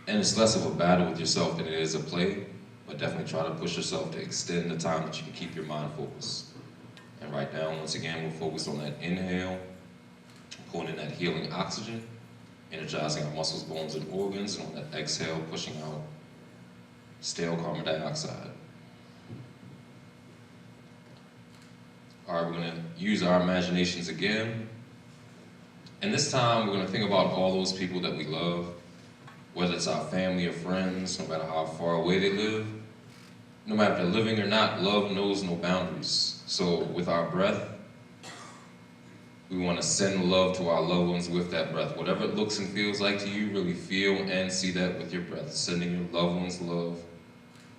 S7: And it's less of a battle with yourself than it is a play, but definitely try to push yourself to extend the time that you can keep your mind focused. And right now, once again, we'll focus on that inhale, pulling in that healing oxygen, energizing our muscles, bones, and organs, and on that exhale, pushing out stale carbon dioxide. All right, we're gonna use our imaginations again. And this time, we're gonna think about all those people that we love, whether it's our family or friends, no matter how far away they live. No matter if they're living or not, love knows no boundaries. So with our breath, we want to send love to our loved ones with that breath. Whatever it looks and feels like to you, really feel and see that with your breath. Sending your loved ones love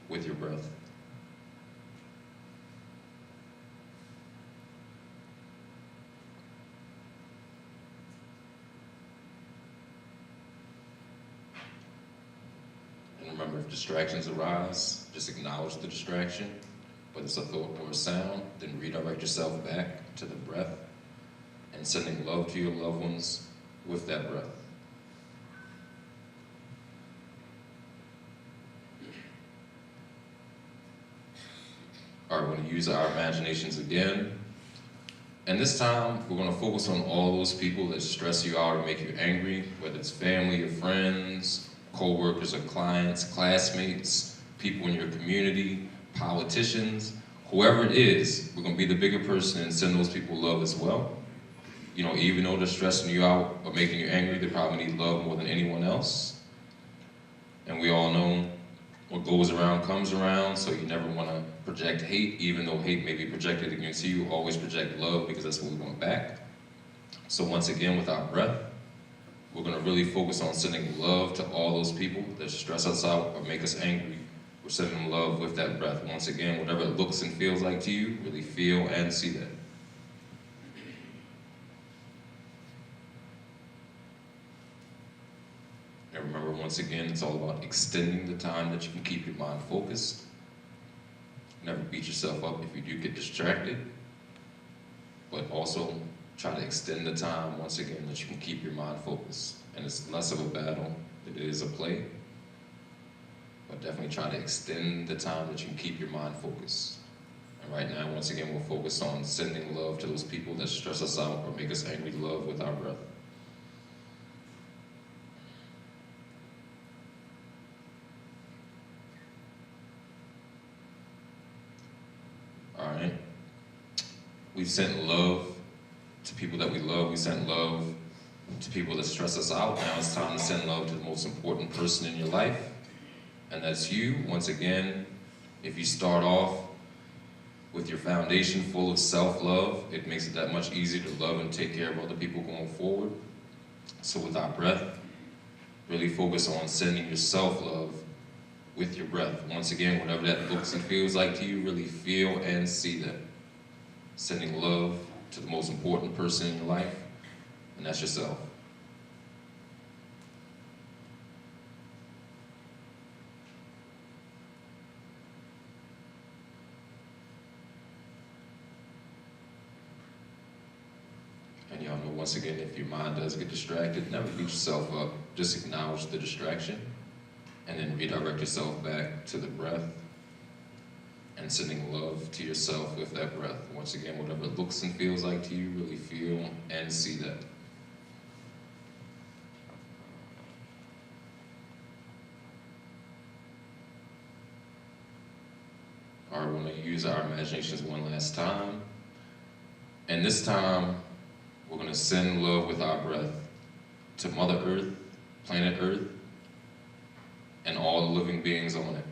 S7: with your breath. And remember, if distractions arise, just acknowledge the distraction. Whether it's a thought or a sound, then redirect yourself back to the breath and sending love to your loved ones with that breath. All right, we're going to use our imaginations again. And this time, we're going to focus on all those people that stress you out or make you angry, whether it's family or friends, co-workers or clients, classmates, people in your community, politicians, whoever it is. We're going to be the bigger person and send those people love as well. You know, even though they're stressing you out or making you angry, they probably need love more than anyone else. And we all know what goes around comes around, so you never want to project hate, even though hate may be projected against you. Always project love, because that's what we want back. So once again, with our breath, we're going to really focus on sending love to all those people that stress us out or make us angry. We're sending them love with that breath. Once again, whatever it looks and feels like to you, really feel and see that. And remember, once again, it's all about extending the time that you can keep your mind focused. Never beat yourself up if you do get distracted, but also try to extend the time, once again, that you can keep your mind focused. And it's less of a battle than it is a play, but definitely try to extend the time that you can keep your mind focused. And right now, once again, we'll focus on sending love to those people that stress us out or make us angry. Love with our breath. All right. We've sent love to people that we love. We sent love to people that stress us out. Now it's time to send love to the most important person in your life, and that's you. Once again, if you start off with your foundation full of self-love, it makes it that much easier to love and take care of other people going forward. So with our breath, really focus on sending your self-love with your breath. Once again, whatever that looks and feels like to you, really feel and see that. Sending love to the most important person in your life, and that's yourself. And y'all know, once again, if your mind does get distracted, never beat yourself up. Just acknowledge the distraction, and then redirect yourself back to the breath and sending love to yourself with that breath. Once again, whatever it looks and feels like to you, really feel and see that. All right, we're going to use our imaginations one last time. And this time, we're going to send love with our breath to Mother Earth, planet Earth, and all the living beings on it.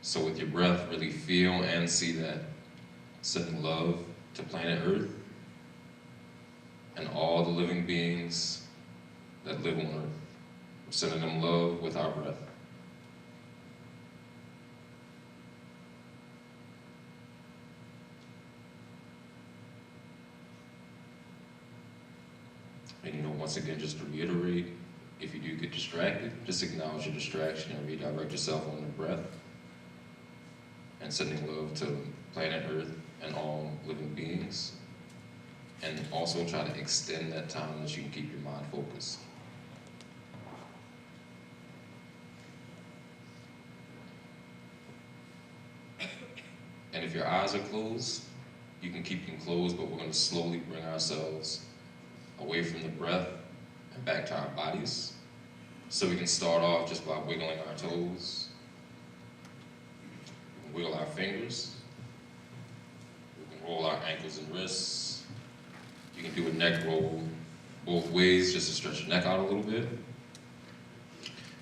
S7: So with your breath, really feel and see that. Sending love to planet Earth and all the living beings that live on Earth. We're sending them love with our breath. And once again, just to reiterate, if you do get distracted, just acknowledge your distraction and redirect yourself on the breath. And sending love to planet Earth and all living beings. And also try to extend that time so you can keep your mind focused. And if your eyes are closed, you can keep them closed, but we're going to slowly bring ourselves away from the breath and back to our bodies. So we can start off just by wiggling our toes, wiggle our fingers, we can roll our ankles and wrists. You can do a neck roll both ways just to stretch your neck out a little bit.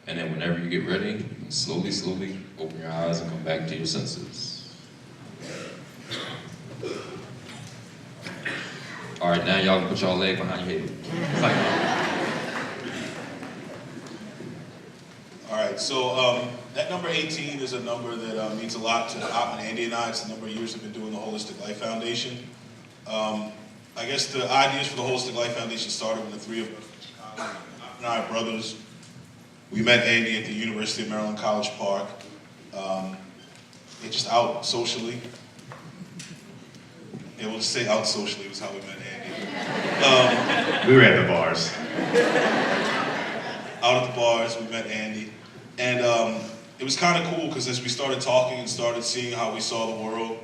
S7: And then whenever you get ready, you can slowly, slowly open your eyes and come back to your senses. All right, now y'all can put y'all leg behind your head. It's like
S8: All right, so that number 18 is a number that means a lot to Op and Andy and I. It's the number of years we've been doing the Holistic Life Foundation. I guess the ideas for the Holistic Life Foundation started when the three of us, Op and I, brothers, we met Andy at the University of Maryland College Park. Just out socially. Yeah, we'll just say out socially was how we met Andy.
S1: We were at the bars.
S8: Out at the bars, we met Andy. And it was kind of cool because as we started talking and started seeing how we saw the world,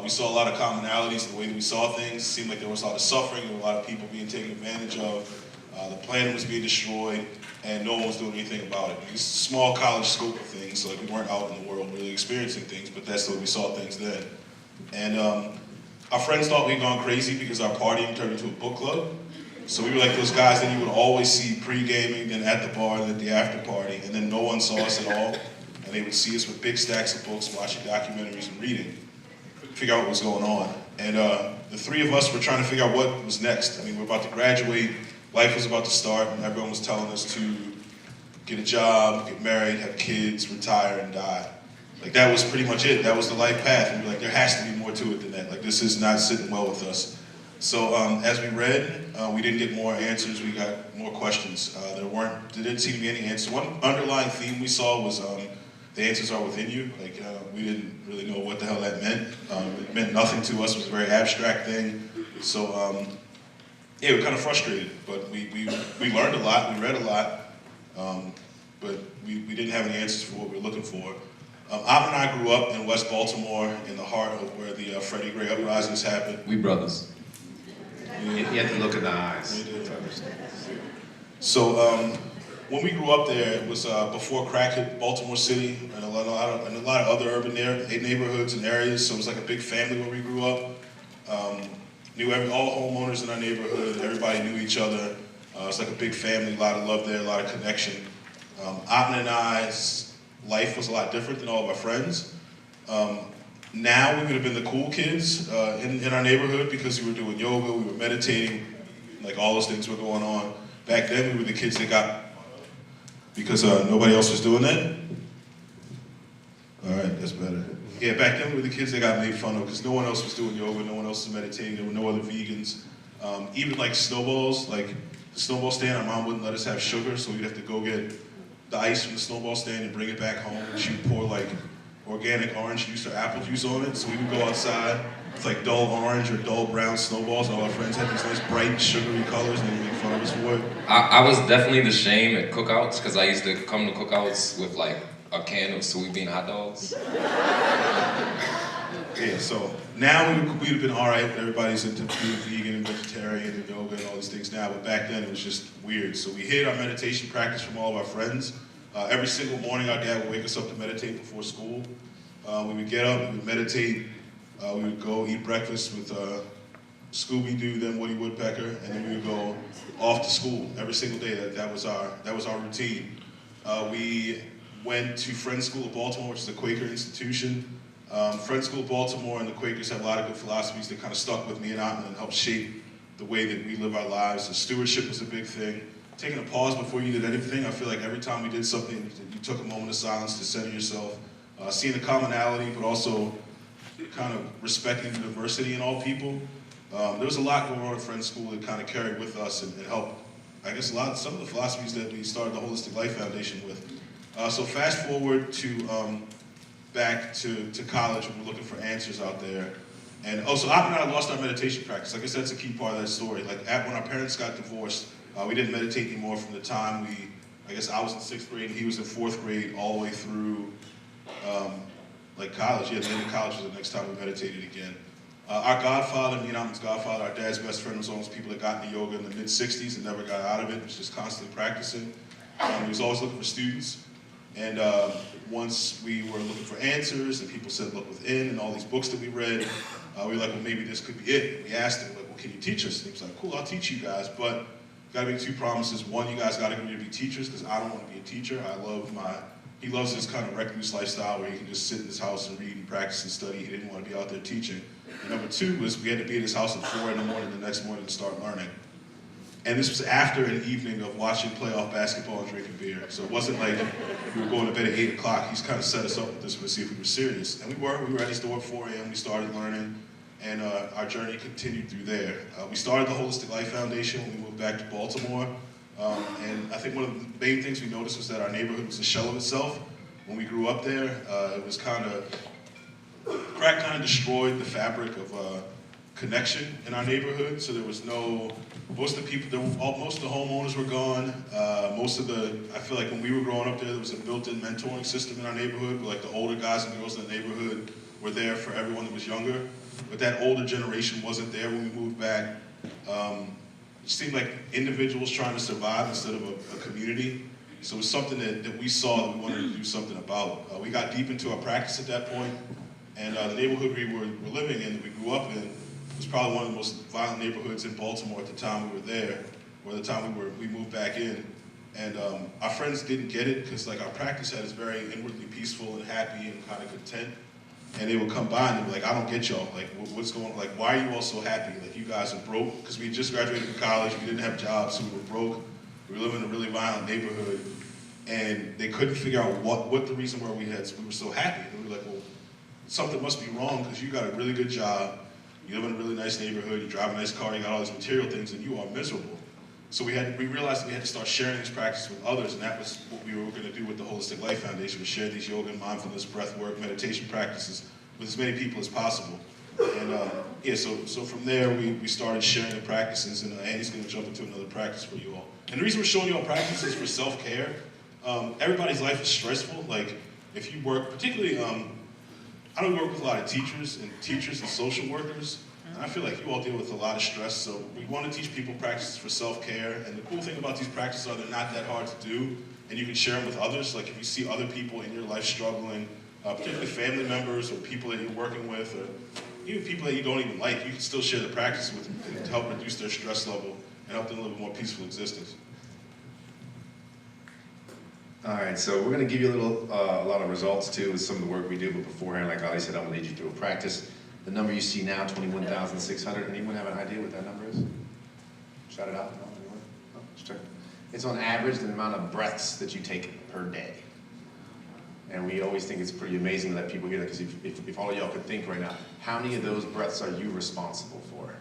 S8: we saw a lot of commonalities in the way that we saw things. It seemed like there was a lot of suffering, there were a lot of people being taken advantage of. The planet was being destroyed, and no one was doing anything about it. It's a small college scope of things, so like we weren't out in the world really experiencing things, but that's the way we saw things then. And our friends thought we'd gone crazy because our partying turned into a book club. So we were like those guys that you would always see pre-gaming, then at the bar, then at the after party, and then no one saw us at all. And they would see us with big stacks of books, watching documentaries and reading, figure out what was going on. And the three of us were trying to figure out what was next. I mean, we're about to graduate, life was about to start, and everyone was telling us to get a job, get married, have kids, retire, and die. Like that was pretty much it. That was the life path. And we were like, there has to be more to it than that. Like this is not sitting well with us. So as we read, we didn't get more answers. We got more questions. There didn't seem to be any answers. One underlying theme we saw was the answers are within you. Like we didn't really know what the hell that meant. It meant nothing to us. It was a very abstract thing. So yeah, we were kind of frustrated. But we learned a lot. We read a lot. But we didn't have any answers for what we were looking for. Op and I grew up in West Baltimore, in the heart of where the Freddie Gray uprisings happened.
S7: we brothers.
S1: You have to look in the eyes.
S8: So when we grew up there, it was before crack hit Baltimore City and a lot of other urban neighborhoods and areas. So it was like a big family where we grew up. Knew all homeowners in our neighborhood. Everybody knew each other. It was like a big family, a lot of love there, a lot of connection. Aten and I's life was a lot different than all of our friends. Now we would have been the cool kids in our neighborhood because we were doing yoga, we were meditating, like all those things were going on. Back then we were the kids that got, because nobody else was doing that. All right, that's better. Yeah, back then we were the kids that got made fun of because no one else was doing yoga, no one else was meditating, there were no other vegans. Even like snowballs, like the snowball stand, our mom wouldn't let us have sugar, so we'd have to go get the ice from the snowball stand and bring it back home. And she'd pour like organic orange juice or apple juice on it, so we would go outside with like dull orange or dull brown snowballs. All our friends had these nice bright sugary colors and they would make fun of us for it.
S7: I was definitely the shame at cookouts because I used to come to cookouts with like a can of soybean hot dogs.
S8: Yeah, so now we'd have been all right. Everybody's into being vegan and vegetarian and yoga and all these things now, but back then it was just weird. So we hid our meditation practice from all of our friends. Every single morning our dad would wake us up to meditate before school. We would get up, we would meditate, we would go eat breakfast with Scooby-Doo, then Woody Woodpecker, and then we would go off to school every single day. That was our routine. We went to Friends School of Baltimore, which is a Quaker institution. Friends School of Baltimore and the Quakers have a lot of good philosophies that kind of stuck with me and Aten and helped shape the way that we live our lives. So stewardship was a big thing. Taking a pause before you did anything. I feel like every time we did something, you took a moment of silence to center yourself. Seeing the commonality, but also kind of respecting the diversity in all people. There was a lot going on at Friends School that kind of carried with us and helped I guess some of the philosophies that we started the Holistic Life Foundation with. So fast forward to back to college when we're looking for answers out there. And so Ab and I lost our meditation practice. I guess that's a key part of that story. Like when our parents got divorced, we didn't meditate anymore from the time I guess I was in 6th grade and he was in 4th grade all the way through like college. Yeah, the end of college was the next time we meditated again. Our godfather, me and Ahmed's godfather, our dad's best friend, was one of those people that got into yoga in the mid-60s and never got out of it, was just constantly practicing. He was always looking for students. And once we were looking for answers and people said, look within, and all these books that we read, we were like, well, maybe this could be it. We asked him, like, well, can you teach us? And he was like, cool, I'll teach you guys, but gotta make 2 promises. One, you guys gotta agree to be teachers, because I don't want to be a teacher. He loves this kind of recluse lifestyle where he can just sit in his house and read and practice and study. He didn't want to be out there teaching. And number 2 was we had to be at his house at 4 in the morning the next morning to start learning. And this was after an evening of watching playoff basketball and drinking beer. So it wasn't like we were going to bed at 8 o'clock. He's kind of set us up with this to see if we were serious. And we were at his door at 4 a.m. We started learning, and our journey continued through there. We started the Holistic Life Foundation when we moved back to Baltimore. And I think one of the main things we noticed was that our neighborhood was a shell of itself. When we grew up there, it was crack kind of destroyed the fabric of connection in our neighborhood. So there was most of the homeowners were gone. I feel like when we were growing up there was a built-in mentoring system in our neighborhood, where like the older guys and girls in the neighborhood were there for everyone that was younger. But that older generation wasn't there when we moved back. It seemed like individuals trying to survive instead of a community. So it was something that we saw that we wanted to do something about. We got deep into our practice at that point, and the neighborhood we were living in, that we grew up in, was probably one of the most violent neighborhoods in Baltimore at the time we were there, or the time we moved back in. And our friends didn't get it, because like our practice had is very inwardly peaceful and happy and kind of content. And they would come by and they'd be like, I don't get y'all. Like, what's going on? Like, why are you all so happy? Like, you guys are broke? Because we just graduated from college, we didn't have jobs, so we were broke. We were living in a really violent neighborhood. And they couldn't figure out what the reason we were so happy. And we were like, well, something must be wrong, because you got a really good job, you live in a really nice neighborhood, you drive a nice car, you got all these material things, and you are miserable. So we realized that we had to start sharing these practices with others, and that was what we were going to do with the Holistic Life Foundation, was share these yoga and mindfulness, breath work, meditation practices with as many people as possible. And so from there we started sharing the practices, and Andy's going to jump into another practice for you all. And the reason we're showing you all practices for self-care, everybody's life is stressful. Like if you work, particularly, I don't work with a lot of teachers and social workers. And I feel like you all deal with a lot of stress, so we want to teach people practices for self-care. And the cool thing about these practices are they're not that hard to do, and you can share them with others. Like if you see other people in your life struggling, particularly family members or people that you're working with, or even people that you don't even like, you can still share the practice with them and help reduce their stress level and help them live a more peaceful existence.
S9: All right, so we're going to give you a lot of results too with some of the work we do, but beforehand, like Ali said, I'm going to lead you through a practice. The number you see now, 21,600. Anyone have an idea what that number is? Shout it out. No, anyone? No, just check. It's on average the amount of breaths that you take per day. And we always think it's pretty amazing to let people hear that, because if all of y'all could think right now, how many of those breaths are you responsible for?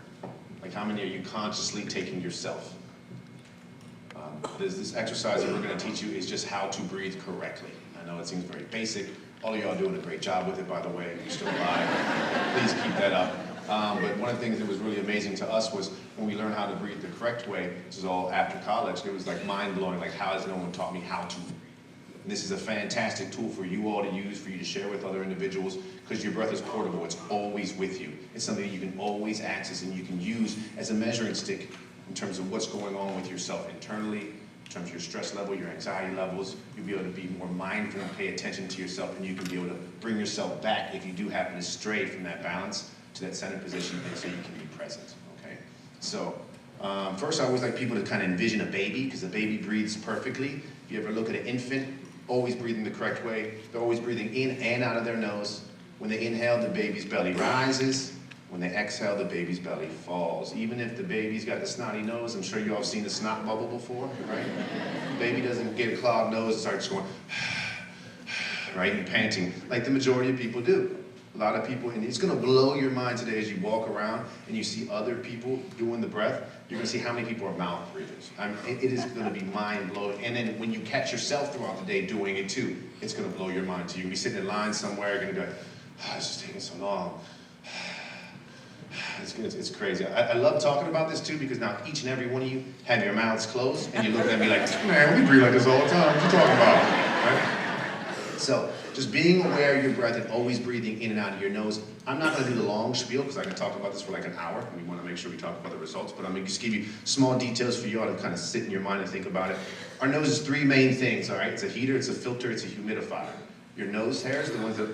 S9: Like how many are you consciously taking yourself? This exercise that we're going to teach you is just how to breathe correctly. I know it seems very basic. All of y'all are doing a great job with it, by the way. You're still alive. Please keep that up. But one of the things that was really amazing to us was when we learned how to breathe the correct way, which is all after college, it was like mind-blowing, like how has no one taught me how to breathe? And this is a fantastic tool for you all to use, for you to share with other individuals, because your breath is portable. It's always with you. It's something that you can always access and you can use as a measuring stick in terms of what's going on with yourself internally, in terms of your stress level, your anxiety levels. You'll be able to be more mindful and pay attention to yourself, and you can be able to bring yourself back if you do happen to stray from that balance to that center position, and so you can be present, okay? So first I always like people to kind of envision a baby, because a baby breathes perfectly. If you ever look at an infant, always breathing the correct way. They're always breathing in and out of their nose. When they inhale, the baby's belly rises. When they exhale, the baby's belly falls. Even if the baby's got the snotty nose, I'm sure you all have seen the snot bubble before, right? The baby doesn't get a clogged nose and starts going, right, and panting, like the majority of people do. A lot of people, and it's gonna blow your mind today as you walk around and you see other people doing the breath. You're gonna see how many people are mouth breathers. It is gonna be mind blowing. And then when you catch yourself throughout the day doing it too, it's gonna blow your mind too. You're gonna be sitting in line somewhere, you're gonna be like, oh, it's just taking so long. It's crazy. I love talking about this too because now each and every one of you have your mouths closed and you're looking at me like, man, we breathe like this all the time. What you talking about? Right? So just being aware of your breath and always breathing in and out of your nose. I'm not going to do the long spiel because I can talk about this for like an hour. We want to make sure we talk about the results, but I'm going to just give you small details for you all to kind of sit in your mind and think about it. Our nose is three main things, all right? It's a heater, it's a filter, it's a humidifier. Your nose hairs, the ones that,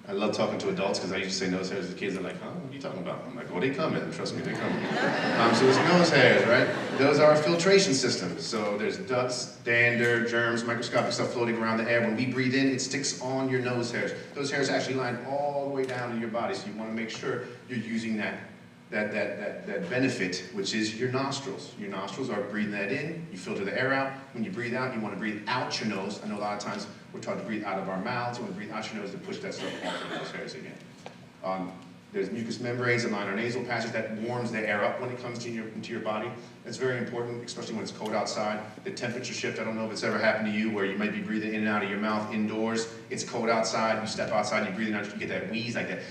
S9: I love talking to adults because I used to say nose hairs to kids. They're like, huh, what are you talking about? I'm like, well, they come in. Trust me, they come in. So it's nose hairs, right? Those are our filtration systems. So there's dust, dander, germs, microscopic stuff floating around the air. When we breathe in, it sticks on your nose hairs. Those hairs actually line all the way down in your body. So you want to make sure you're using that benefit, which is your nostrils. Your nostrils are breathing that in, you filter the air out. When you breathe out, you want to breathe out your nose. I know a lot of times we're taught to breathe out of our mouths. You want to breathe out your nose to push that stuff off of those hairs again. There's mucous membranes that line our nasal passages that warms the air up when it comes into your body. That's very important, especially when it's cold outside. The temperature shift, I don't know if it's ever happened to you where you might be breathing in and out of your mouth indoors. It's cold outside, you step outside, you're breathing out, you get that wheeze, like that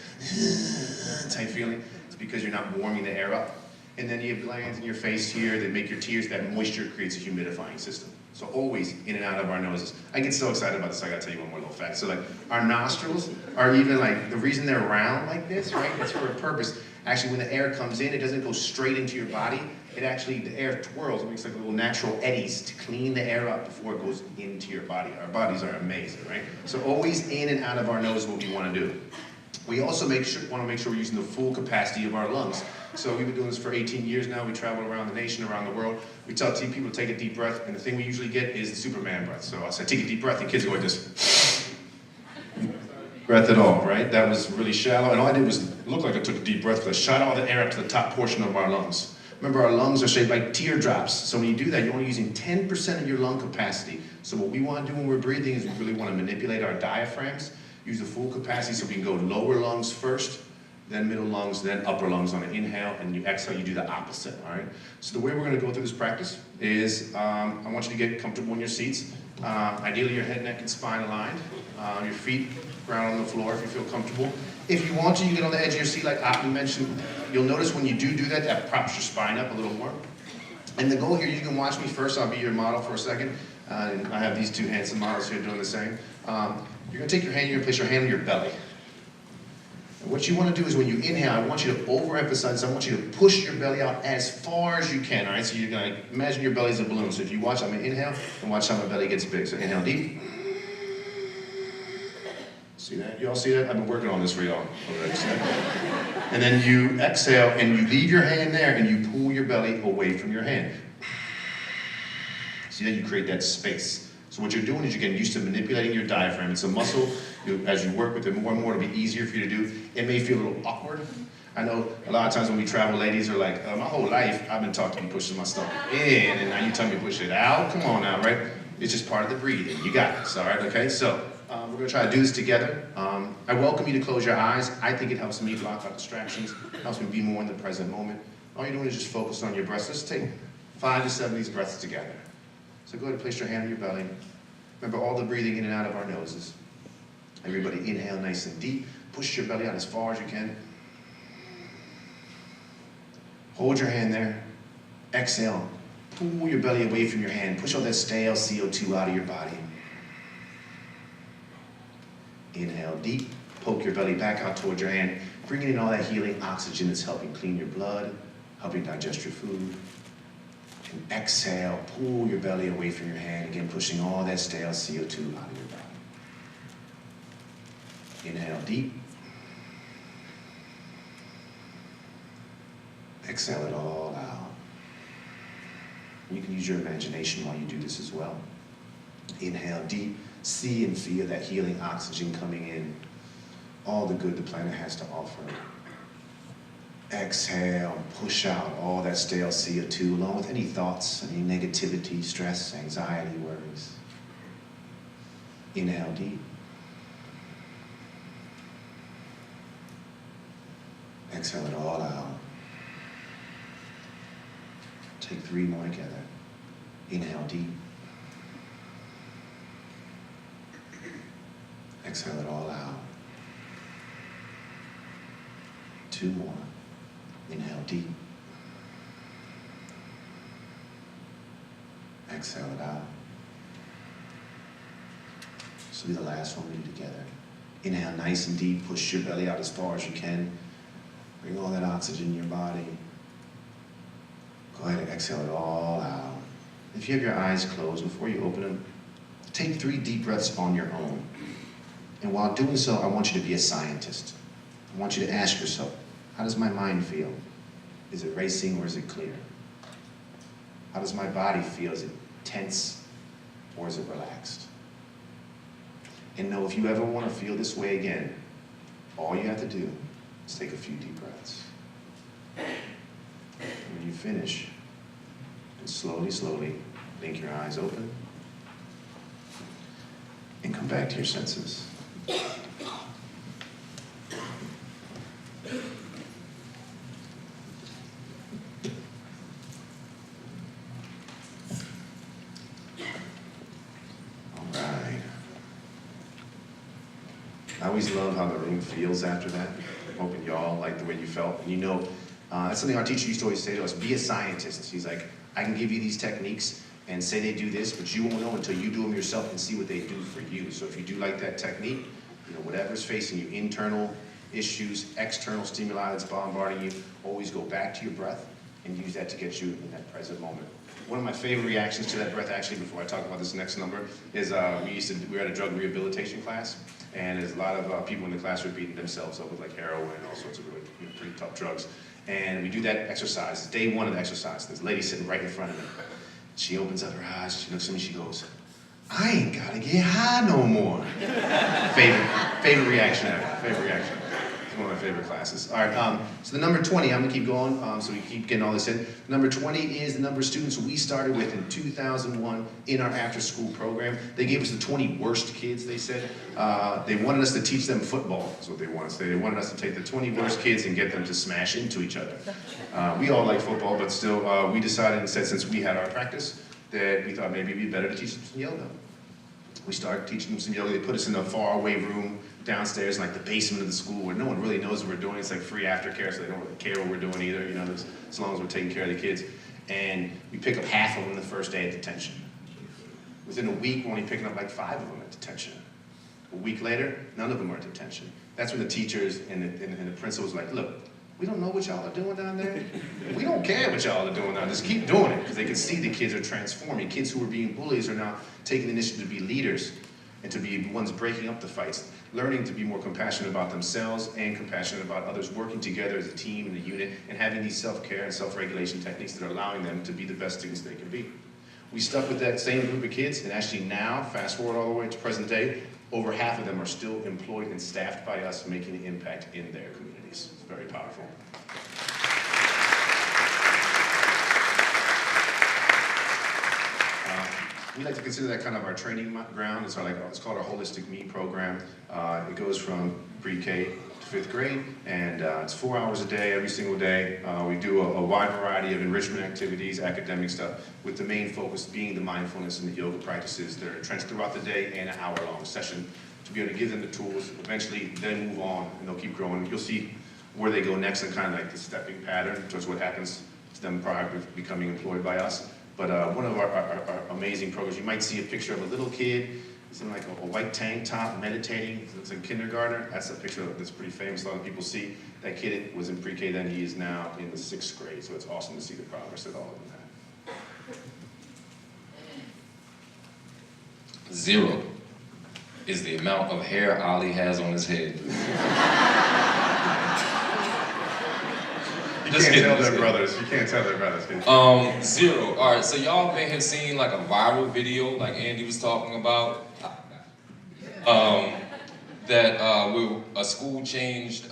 S9: type feeling. It's because you're not warming the air up. And then you have glands in your face here that make your tears, that moisture creates a humidifying system. So always in and out of our noses. I get so excited about this, I gotta tell you one more little fact. So like, our nostrils are even like, the reason they're round like this, right? It's for a purpose. Actually, when the air comes in, it doesn't go straight into your body. It actually, the air twirls, it makes like little natural eddies to clean the air up before it goes into your body. Our bodies are amazing, right? So always in and out of our nose is what we wanna do. We also want to make sure we're using the full capacity of our lungs. So we've been doing this for 18 years now. We travel around the nation, around the world. We tell people to take a deep breath, and the thing we usually get is the Superman breath. So I said, take a deep breath, and kids go like this. Breath at all, right? That was really shallow, and all I did was look like I took a deep breath, because I shot all the air up to the top portion of our lungs. Remember, our lungs are shaped like teardrops. So when you do that, you're only using 10% of your lung capacity. So what we want to do when we're breathing is we really want to manipulate our diaphragms, use the full capacity so we can go lower lungs first, then middle lungs, then upper lungs on an inhale, and you exhale, you do the opposite, all right? So the way we're gonna go through this practice is, I want you to get comfortable in your seats. Ideally, your head, neck, and spine aligned. Your feet ground on the floor if you feel comfortable. If you want to, you get on the edge of your seat like Apu mentioned. You'll notice when you do that, that props your spine up a little more. And the goal here, you can watch me first, I'll be your model for a second. And I have these two handsome models here doing the same. You're gonna take your hand, you're gonna place your hand on your belly. And what you want to do is when you inhale, I want you to overemphasize, I want you to push your belly out as far as you can, all right? So you're going to imagine your belly's a balloon. So if you watch, I'm going to inhale, and watch how my belly gets big. So inhale deep. See that? You all see that? I've been working on this for y'all already. See that? And then you exhale, and you leave your hand there, and you pull your belly away from your hand. See that? You create that space. So what you're doing is you're getting used to manipulating your diaphragm. It's a muscle. As you work with it more and more, it'll be easier for you to do. It may feel a little awkward. I know a lot of times when we travel, ladies are like, my whole life, I've been taught to be pushing my stomach in, and now you tell me to push it out. Come on now, right? It's just part of the breathing. You got this, all right? Okay, so we're going to try to do this together. I welcome you to close your eyes. I think it helps me block out distractions. It helps me be more in the present moment. All you're doing is just focus on your breaths. Let's take 5 to 7 of these breaths together. So go ahead and place your hand on your belly. Remember all the breathing in and out of our noses. Everybody inhale nice and deep. Push your belly out as far as you can. Hold your hand there. Exhale. Pull your belly away from your hand. Push all that stale CO2 out of your body. Inhale deep. Poke your belly back out towards your hand. Bringing in all that healing oxygen that's helping clean your blood, helping digest your food. And exhale. Pull your belly away from your hand. Again, pushing all that stale CO2 out of your body. Inhale deep. Exhale it all out. You can use your imagination while you do this as well. Inhale deep. See and feel that healing oxygen coming in. All the good the planet has to offer. Exhale, push out all that stale CO2 along with any thoughts, any negativity, stress, anxiety, worries. Inhale deep. Exhale it all out. Take 3 more together. Inhale deep. Exhale it all out. 2 more. Inhale deep. Exhale it out. This will be the last one we do together. Inhale nice and deep. Push your belly out as far as you can. Bring all that oxygen in your body. Go ahead and exhale it all out. If you have your eyes closed, before you open them, take 3 deep breaths on your own. And while doing so, I want you to be a scientist. I want you to ask yourself, how does my mind feel? Is it racing or is it clear? How does my body feel? Is it tense or is it relaxed? And know if you ever want to feel this way again, all you have to do is take a few deep breaths. When you finish, and slowly, slowly blink your eyes open and come back to your senses. I always love how the room feels after that. I'm hoping y'all like the way you felt. And you know, that's something our teacher used to always say to us, be a scientist. He's like, I can give you these techniques and say they do this, but you won't know until you do them yourself and see what they do for you. So if you do like that technique, you know, whatever's facing you, internal issues, external stimuli that's bombarding you, always go back to your breath and use that to get you in that present moment. One of my favorite reactions to that breath, actually, before I talk about this next number, is we were at a drug rehabilitation class, and there's a lot of people in the class who are beating themselves up with like heroin and all sorts of really pretty tough drugs. And we do that exercise. It's day 1 of the exercise. There's a lady sitting right in front of me. She opens up her eyes, she looks at me, she goes, I ain't gotta get high no more. favorite reaction ever, favorite reaction. It's one of my favorite classes. All right, so the number 20, I'm gonna keep going, so we keep getting all this in. Number 20 is the number of students we started with in 2001 in our after-school program. They gave us the 20 worst kids, they said. They wanted us to teach them football, is what they wanted us to say. They wanted us to take the 20 worst kids and get them to smash into each other. We all like football, but still, we decided instead, since we had our practice, that we thought maybe it'd be better to teach them some yoga. We started teaching them some yoga. They put us in a faraway room downstairs, like the basement of the school, where no one really knows what we're doing. It's like free aftercare, so they don't really care what we're doing either, you know, as long as we're taking care of the kids. And we pick up half of them the first day at detention. Within a week, we're only picking up like 5 of them at detention. A week later, none of them are at detention. That's when the teachers and the principal was like, look, we don't know what y'all are doing down there. We don't care what y'all are doing down there. Just keep doing it, because they can see the kids are transforming. Kids who were being bullies are now taking the initiative to be leaders and to be the ones breaking up the fights, learning to be more compassionate about themselves and compassionate about others, working together as a team and a unit, and having these self-care and self-regulation techniques that are allowing them to be the best students they can be. We stuck with that same group of kids, and actually now, fast forward all the way to present day, over half of them are still employed and staffed by us, making an impact in their communities. It's very powerful. We like to consider that kind of our training ground. It's called our Holistic Me program. It goes from pre-K to 5th grade, and it's 4 hours a day, every single day. We do a wide variety of enrichment activities, academic stuff, with the main focus being the mindfulness and the yoga practices that are entrenched throughout the day and an hour-long session to be able to give them the tools, eventually then move on, and they'll keep growing. You'll see where they go next and kind of like the stepping pattern towards what happens to them prior to becoming employed by us. But one of our amazing programs, you might see a picture of a little kid. He's in like a white tank top, meditating. It's a kindergartner. That's a picture that's pretty famous. A lot of people see. That kid was in pre-K then. He is now in the 6th grade. So it's awesome to see the progress that all of them have.
S7: 0 is the amount of hair Ali has on his head.
S9: You can't tell they're brothers. You can't tell they're brothers.
S7: 0. All right, so y'all may have seen like a viral video, like Andy was talking about, that a school changed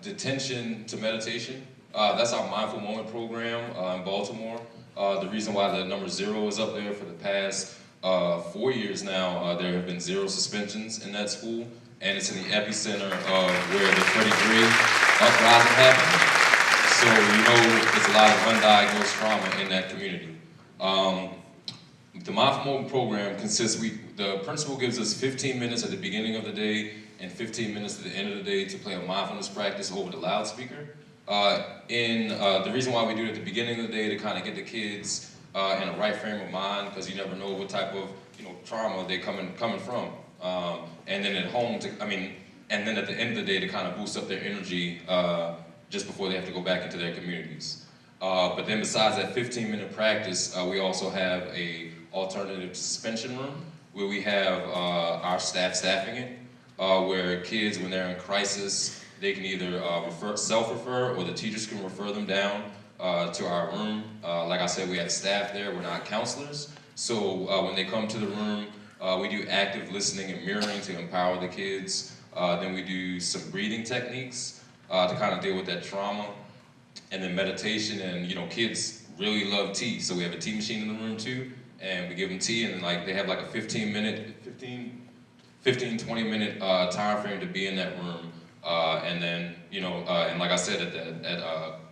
S7: detention to meditation. That's our Mindful Moment program in Baltimore. The reason why the number 0 is up there for the past 4 years now, there have been 0 suspensions in that school, and it's in the epicenter of where the Freddie Gray uprising happened. So, there's a lot of undiagnosed trauma in that community. The Mindful Moment program consists, the principal gives us 15 minutes at the beginning of the day and 15 minutes at the end of the day to play a mindfulness practice over the loudspeaker. The reason why we do it at the beginning of the day to kind of get the kids in a right frame of mind, because you never know what type of trauma they're coming from. And then at home, and then at the end of the day to kind of boost up their energy just before they have to go back into their communities. But then besides that 15-minute practice, we also have a alternative suspension room where we have our staff staffing it, where kids, when they're in crisis, they can either self-refer or the teachers can refer them down to our room. Like I said, we have staff there, we're not counselors. So when they come to the room, we do active listening and mirroring to empower the kids. Then we do some breathing techniques to kind of deal with that trauma. And then meditation, and kids really love tea. So we have a tea machine in the room too, and we give them tea, and they have like a 15, 20 minute time frame to be in that room. And then, and like I said, at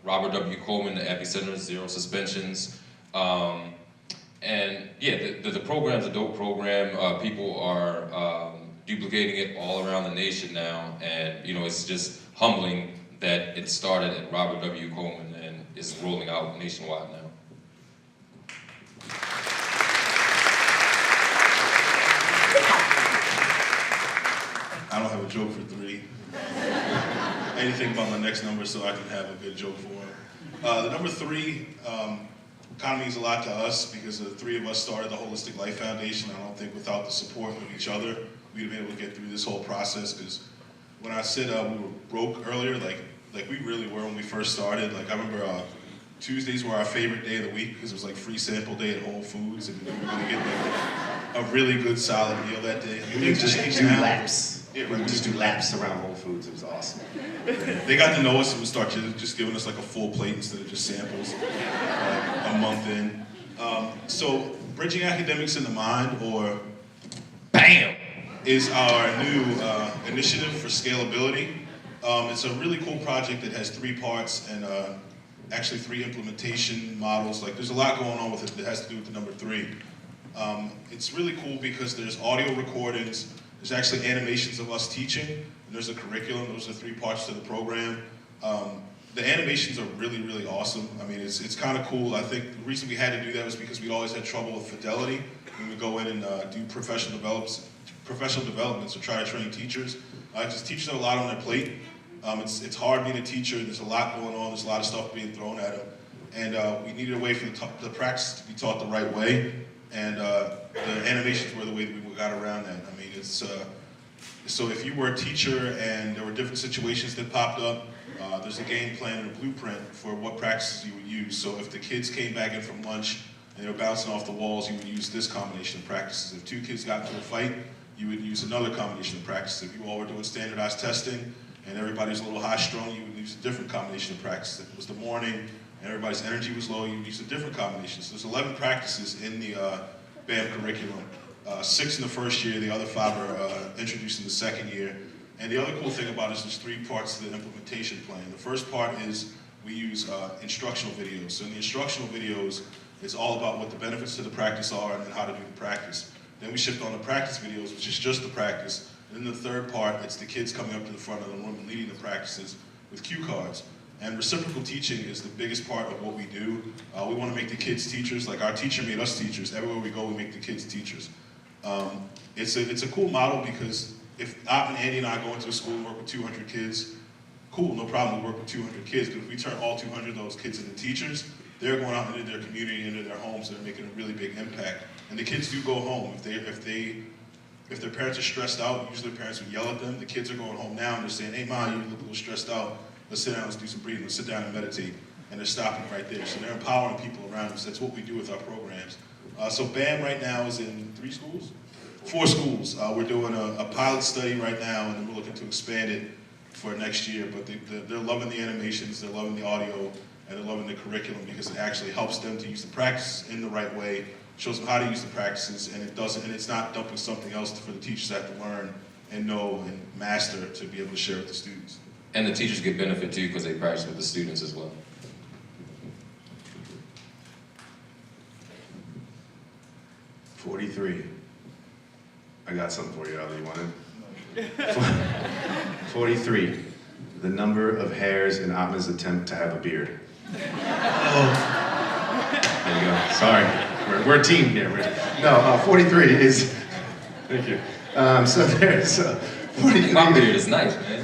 S7: Robert W. Coleman, the epicenter, 0 suspensions. And yeah, the program's a dope program. People are duplicating it all around the nation now, and it's just humbling that it started at Robert W. Coleman and is rolling out nationwide now.
S8: I don't have a joke for 3. Anything about my next number so I can have a good joke for him. The number 3 kind of means a lot to us because the 3 of us started the Holistic Life Foundation. I don't think without the support of each other, we'd have been able to get through this whole process, because when I said we were broke earlier, like we really were when we first started. Like I remember Tuesdays were our favorite day of the week because it was like free sample day at Whole Foods, and we were going to get like a really good solid meal that day.
S9: We would just do laps.
S8: Yeah,
S9: We
S8: right.
S9: would just do laps around Whole Foods. It was awesome.
S8: They got to know us and would start just giving us like a full plate instead of just samples, like a month in. So Bridging Academics in the Mind, or BAM, is our new initiative for scalability. It's a really cool project that has 3 parts and actually 3 implementation models. Like there's a lot going on with it that has to do with the number 3. It's really cool because there's audio recordings, there's actually animations of us teaching, and there's a curriculum. Those are 3 parts to the program. The animations are really, really awesome. I mean, it's kind of cool. I think the reason we had to do that was because we always had trouble with fidelity when we go in and do professional developments or try to train teachers. Because teachers have a lot on their plate. It's hard being a teacher. There's a lot going on. There's a lot of stuff being thrown at them. And we needed a way for the practice to be taught the right way. And the animations were the way that we got around that. I mean, so if you were a teacher and there were different situations that popped up, there's a game plan and a blueprint for what practices you would use. So if the kids came back in from lunch and they were bouncing off the walls, you would use this combination of practices. If 2 kids got into a fight, you would use another combination of practices. If you all were doing standardized testing and everybody's a little high-strung, you would use a different combination of practices. If it was the morning and everybody's energy was low, you would use a different combination. So there's 11 practices in the BAM curriculum. 6 in the first year, the other 5 are introduced in the second year. And the other cool thing about it is there's 3 parts to the implementation plan. The first part is we use instructional videos. So in the instructional videos, it's all about what the benefits to the practice are and then how to do the practice. Then we shift on to practice videos, which is just the practice. And then the third part, it's the kids coming up to the front of the room and leading the practices with cue cards. And reciprocal teaching is the biggest part of what we do. We want to make the kids teachers. Like our teacher made us teachers. Everywhere we go, we make the kids teachers. It's a cool model because if Andy and I go into a school and work with 200 kids, cool, no problem, we work with 200 kids. But if we turn all 200 of those kids into teachers, they're going out into their community, into their homes, and they're making a really big impact. And the kids do go home. If their parents are stressed out, usually their parents would yell at them. The kids are going home now and they're saying, hey, Mom, you look a little stressed out. Let's sit down, let's do some breathing, let's sit down and meditate. And they're stopping right there. So they're empowering people around them. So that's what we do with our programs. So BAM right now is in 3 schools? 4 schools. We're doing a pilot study right now, and then we're looking to expand it for next year. But they're loving the animations, they're loving the audio, and they're loving the curriculum because it actually helps them to use the practice in the right way, shows them how to use the practices, and it's not dumping something else for the teachers to have to learn and know and master to be able to share with the students.
S7: And the teachers get benefit too because they practice with the students as well.
S9: "43. I got something for you, Ali. You want it? 43. The number of hairs in Atma's attempt to have a beard. There you go. Sorry. We're a team here. No, 43 is... Thank you. So there's 43.
S7: My beard is nice, man.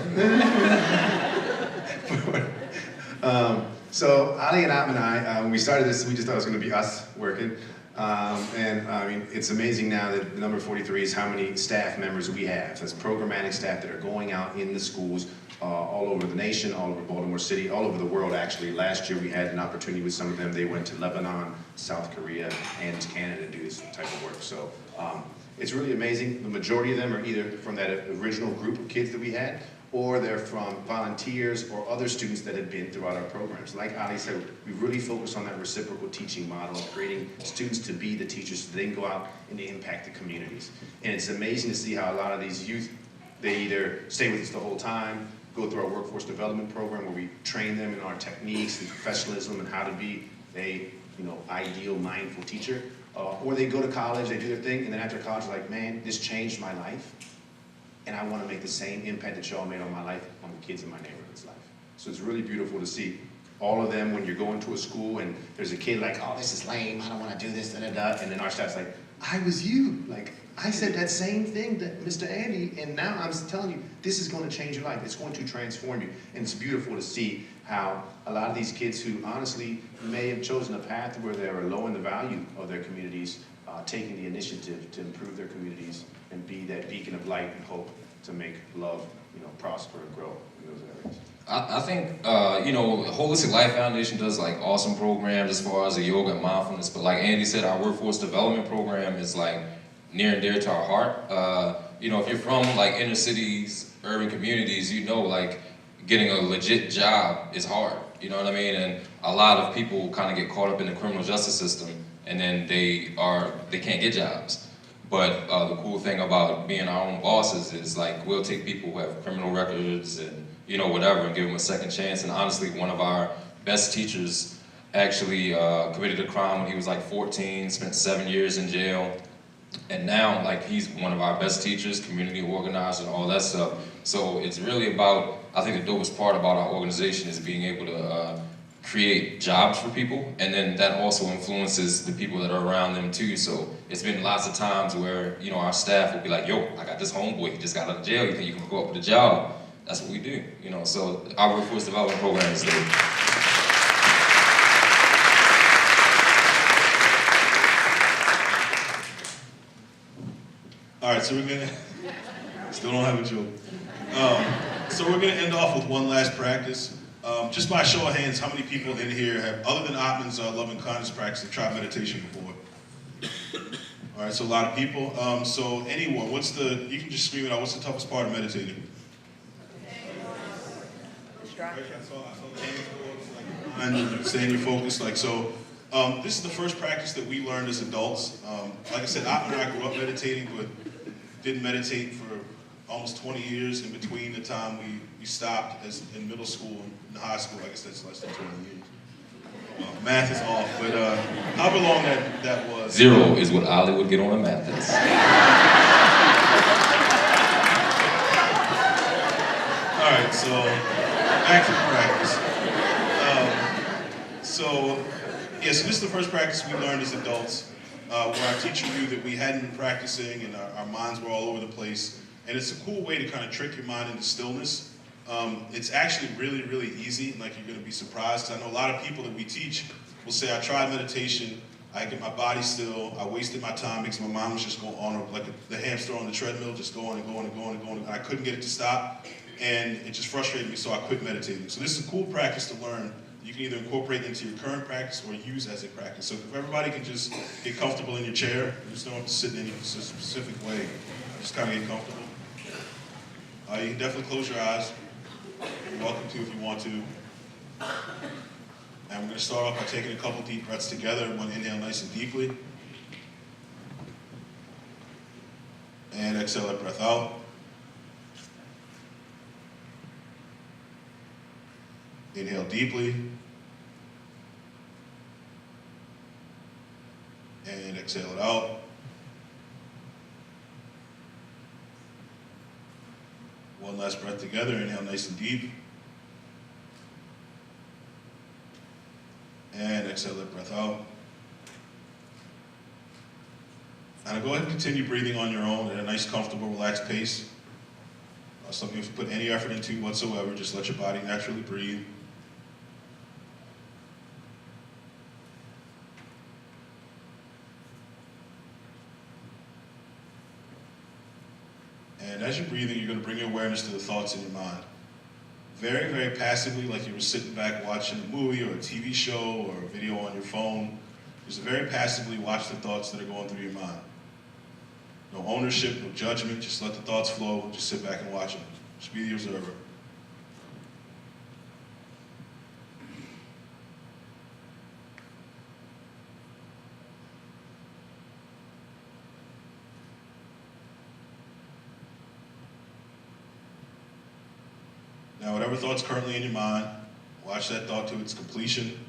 S9: So Ali and Atma and I, when we started this, we just thought it was going to be us working. And I mean, it's amazing now that the number 43 is how many staff members we have. So that's programmatic staff that are going out in the schools all over the nation, all over Baltimore City, all over the world actually. Last year we had an opportunity with some of them. They went to Lebanon, South Korea, and Canada to do this type of work. So it's really amazing. The majority of them are either from that original group of kids that we had, or they're from volunteers or other students that have been throughout our programs. Like Ali said, we really focus on that reciprocal teaching model of creating students to be the teachers so they can go out and impact the communities. And it's amazing to see how a lot of these youth, they either stay with us the whole time, go through our workforce development program where we train them in our techniques and professionalism and how to be a ideal, mindful teacher, or they go to college, they do their thing, and then after college, they're like, man, this changed my life. And I want to make the same impact that y'all made on my life, on the kids in my neighborhood's life. So it's really beautiful to see all of them when you're going to a school and there's a kid like, oh, this is lame, I don't want to do this, da-da-da. And then our staff's like, I was you. Like, I said that same thing that Mr. Andy, and now I'm telling you, this is going to change your life. It's going to transform you. And it's beautiful to see how a lot of these kids who honestly may have chosen a path where they were low in the value of their communities, taking the initiative to improve their communities and be that beacon of light and hope to make love, prosper and grow in those areas.
S7: I think, Holistic Life Foundation does like awesome programs as far as the yoga and mindfulness, but like Andy said, our workforce development program is like near and dear to our heart. If you're from like inner cities, urban communities, like getting a legit job is hard, you know what I mean? And a lot of people kind of get caught up in the criminal justice system and then they can't get jobs. But the cool thing about being our own bosses is like we'll take people who have criminal records and whatever and give them a second chance. And honestly, one of our best teachers actually committed a crime when he was like 14, spent 7 years in jail. And now like he's one of our best teachers, community organizer and all that stuff. So it's really about, I think the dopest part about our organization is being able to create jobs for people, and then that also influences the people that are around them too. So it's been lots of times where our staff will be like, yo, I got this homeboy, he just got out of jail, you think you can go up with a job? That's what we do, so our workforce development program is there.
S8: All right, so we're gonna, still don't have a joke. So we're gonna end off with one last practice. Just by a show of hands, how many people in here have, other than Atman's love and kindness practice, have tried meditation before? All right, so a lot of people. So anyone, you can just scream it out, what's the toughest part of meditating? Right, I saw the hands go up, like, staying your focus, like so. This is the first practice that we learned as adults. Like I said, Atman and I grew up meditating, but didn't meditate for almost 20 years in between the time we stopped in middle school and high school. I guess that's less than 20 years. Math is off, but however long that was.
S7: 0 is what Ali would get on a math test.
S8: All right, so back to practice. So this is the first practice we learned as adults, where our teacher knew that we hadn't been practicing and our minds were all over the place. And it's a cool way to kind of trick your mind into stillness. It's actually really, really easy, like you're gonna be surprised. I know a lot of people that we teach will say, I tried meditation, I get my body still, I wasted my time because my mind was just going on like the hamster on the treadmill, just going and going and going and going, and I couldn't get it to stop, and it just frustrated me, so I quit meditating. So this is a cool practice to learn. You can either incorporate into your current practice or use as a practice. So if everybody can just get comfortable in your chair, you just don't have to sit in any specific way, just kind of get comfortable. You can definitely close your eyes. You're welcome to if you want to. And we're going to start off by taking a couple deep breaths together. Everyone inhale nice and deeply. And exhale that breath out. Inhale deeply. And exhale it out. One last breath together. Inhale nice and deep. And exhale that breath out. Now go ahead and continue breathing on your own at a nice, comfortable, relaxed pace. Something you have to put any effort into whatsoever. Just let your body naturally breathe. And as you're breathing, you're going to bring your awareness to the thoughts in your mind. Very, very passively, like you were sitting back watching a movie or a TV show or a video on your phone. Just very passively watch the thoughts that are going through your mind. No ownership, no judgment, just let the thoughts flow, just sit back and watch them. Just be the observer. Now, whatever thought's currently in your mind, watch that thought to its completion,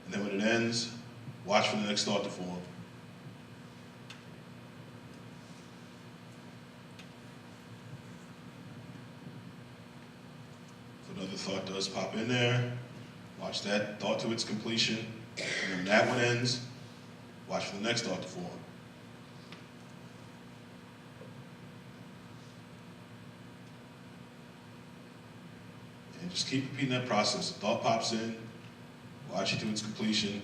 S8: and then when it ends, watch for the next thought to form. If another thought does pop in there, watch that thought to its completion, and when that one ends, watch for the next thought to form. And just keep repeating that process. The thought pops in, watch it to its completion,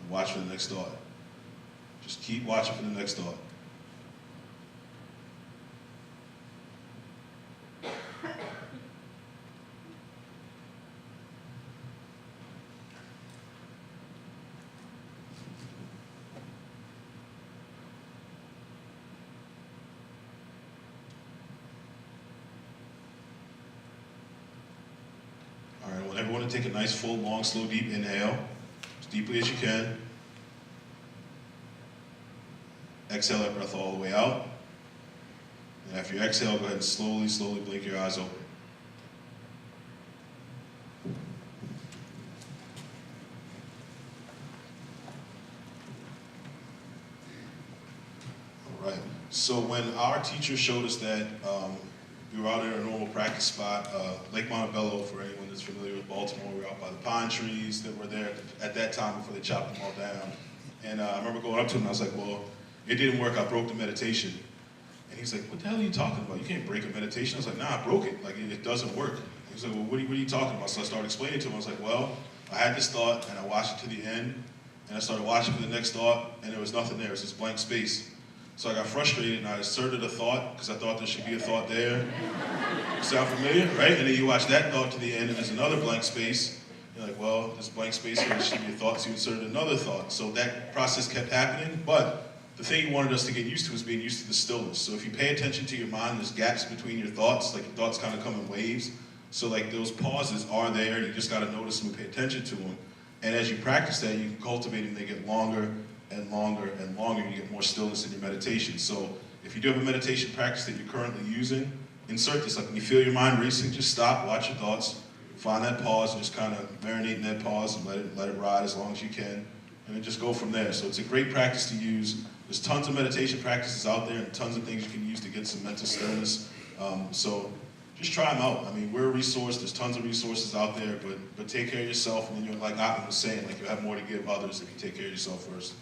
S8: and watch for the next thought. Just keep watching for the next thought. All right, I want everyone to take a nice, full, long, slow, deep inhale, as deeply as you can. Exhale that breath all the way out. And after you exhale, go ahead and slowly, slowly blink your eyes open. All right, so when our teacher showed us that, we were out in a normal practice spot, Lake Montebello, for anyone that's familiar with Baltimore. We were out by the pine trees that were there at that time before they chopped them all down. And I remember going up to him and I was like, well, it didn't work, I broke the meditation. And he's like, what the hell are you talking about? You can't break a meditation. I was like, nah, I broke it, like it doesn't work. He's like, well, what are you talking about? So I started explaining to him, I was like, well, I had this thought and I watched it to the end, and I started watching for the next thought, and there was nothing there, it was this blank space. So I got frustrated and I asserted a thought because I thought there should be a thought there. Sound familiar, right? And then you watch that thought to the end and there's another blank space. You're like, well, this blank space here should be a thought, so you inserted another thought. So that process kept happening, but the thing he wanted us to get used to is being used to the stillness. So if you pay attention to your mind, there's gaps between your thoughts, like your thoughts kind of come in waves. So like those pauses are there, you just gotta notice them and pay attention to them. And as you practice that, you can cultivate them, they get longer and longer and longer, you get more stillness in your meditation. So if you do have a meditation practice that you're currently using, insert this. Like when you feel your mind racing, just stop, watch your thoughts, find that pause, and just kind of marinate in that pause and let it ride as long as you can, and then just go from there. So it's a great practice to use. There's tons of meditation practices out there and tons of things you can use to get some mental stillness. So just try them out. I mean, we're a resource. There's tons of resources out there, but take care of yourself, and then you're, like Atman was saying, like you'll have more to give others if you take care of yourself first.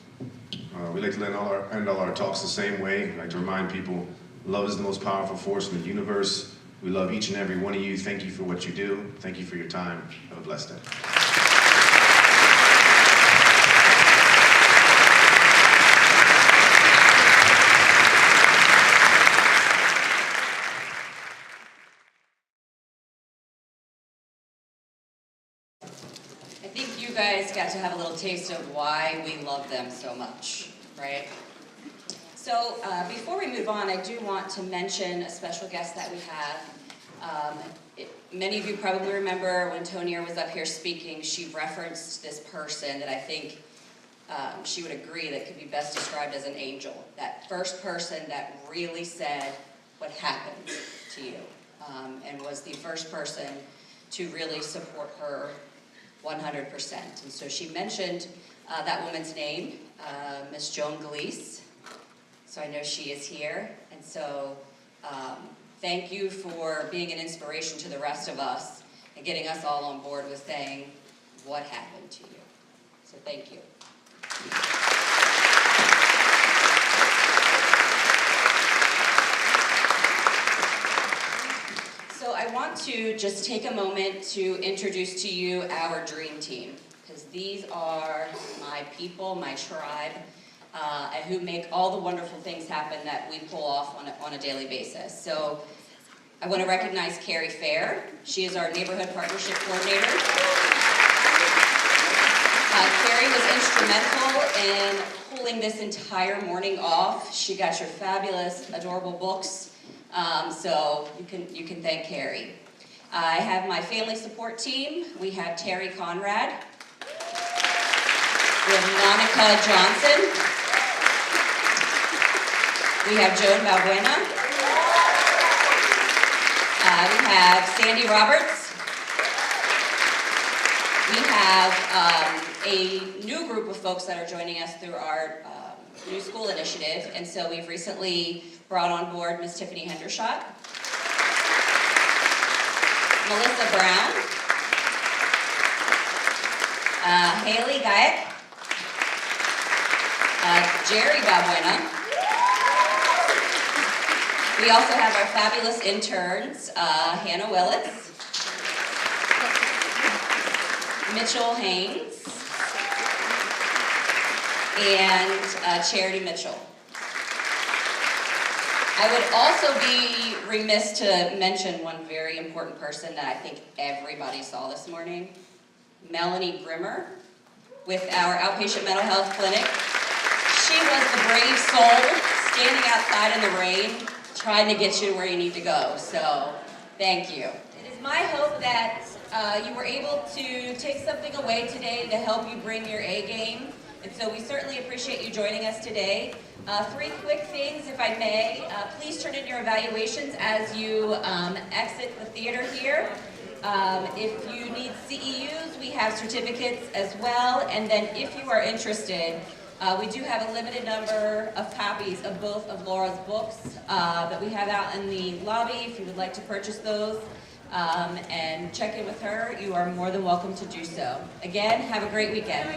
S9: We like to end all our talks the same way. We like to remind people, love is the most powerful force in the universe. We love each and every one of you. Thank you for what you do. Thank you for your time. Have a blessed day.
S6: I think you guys got to have a little taste of why we love them so much, right? So before we move on, I do want to mention a special guest that we have. Many of you probably remember when Tonia was up here speaking, she referenced this person that I think she would agree that could be best described as an angel. That first person that really said what happened to you, and was the first person to really support her 100%. And so she mentioned that woman's name, Miss Joan Galeese. So I know she is here. And so thank you for being an inspiration to the rest of us and getting us all on board with saying what happened to you. So thank you. So I want to just take a moment to introduce to you our dream team, because these are my people, my tribe, who make all the wonderful things happen that we pull off on a daily basis. So I want to recognize Carrie Fair. She is our neighborhood partnership coordinator. Carrie was instrumental in pulling this entire morning off. She got your fabulous, adorable books. So you can thank Carrie. I have my family support team. We have Terry Conrad. We have Monica Johnson. We have Joan Balbuena. We have Sandy Roberts. We have a new group of folks that are joining us through our new school initiative, and so we've recently brought on board Miss Tiffany Hendershot, Melissa Brown, Haley Gayak, Jerry Balbuena. We also have our fabulous interns, Hannah Willits, Mitchell Haynes, and Charity Mitchell. I would also be remiss to mention one very important person that I think everybody saw this morning, Melanie Grimmer, with our outpatient mental health clinic. She was the brave soul standing outside in the rain, trying to get you to where you need to go. So, thank you. It is my hope that you were able to take something away today to help you bring your A game. And so we certainly appreciate you joining us today. 3 quick things, if I may. Please turn in your evaluations as you exit the theater here. If you need CEUs, we have certificates as well. And then if you are interested, we do have a limited number of copies of both of Laura's books that we have out in the lobby. If you would like to purchase those and check in with her, you are more than welcome to do so. Again, have a great weekend.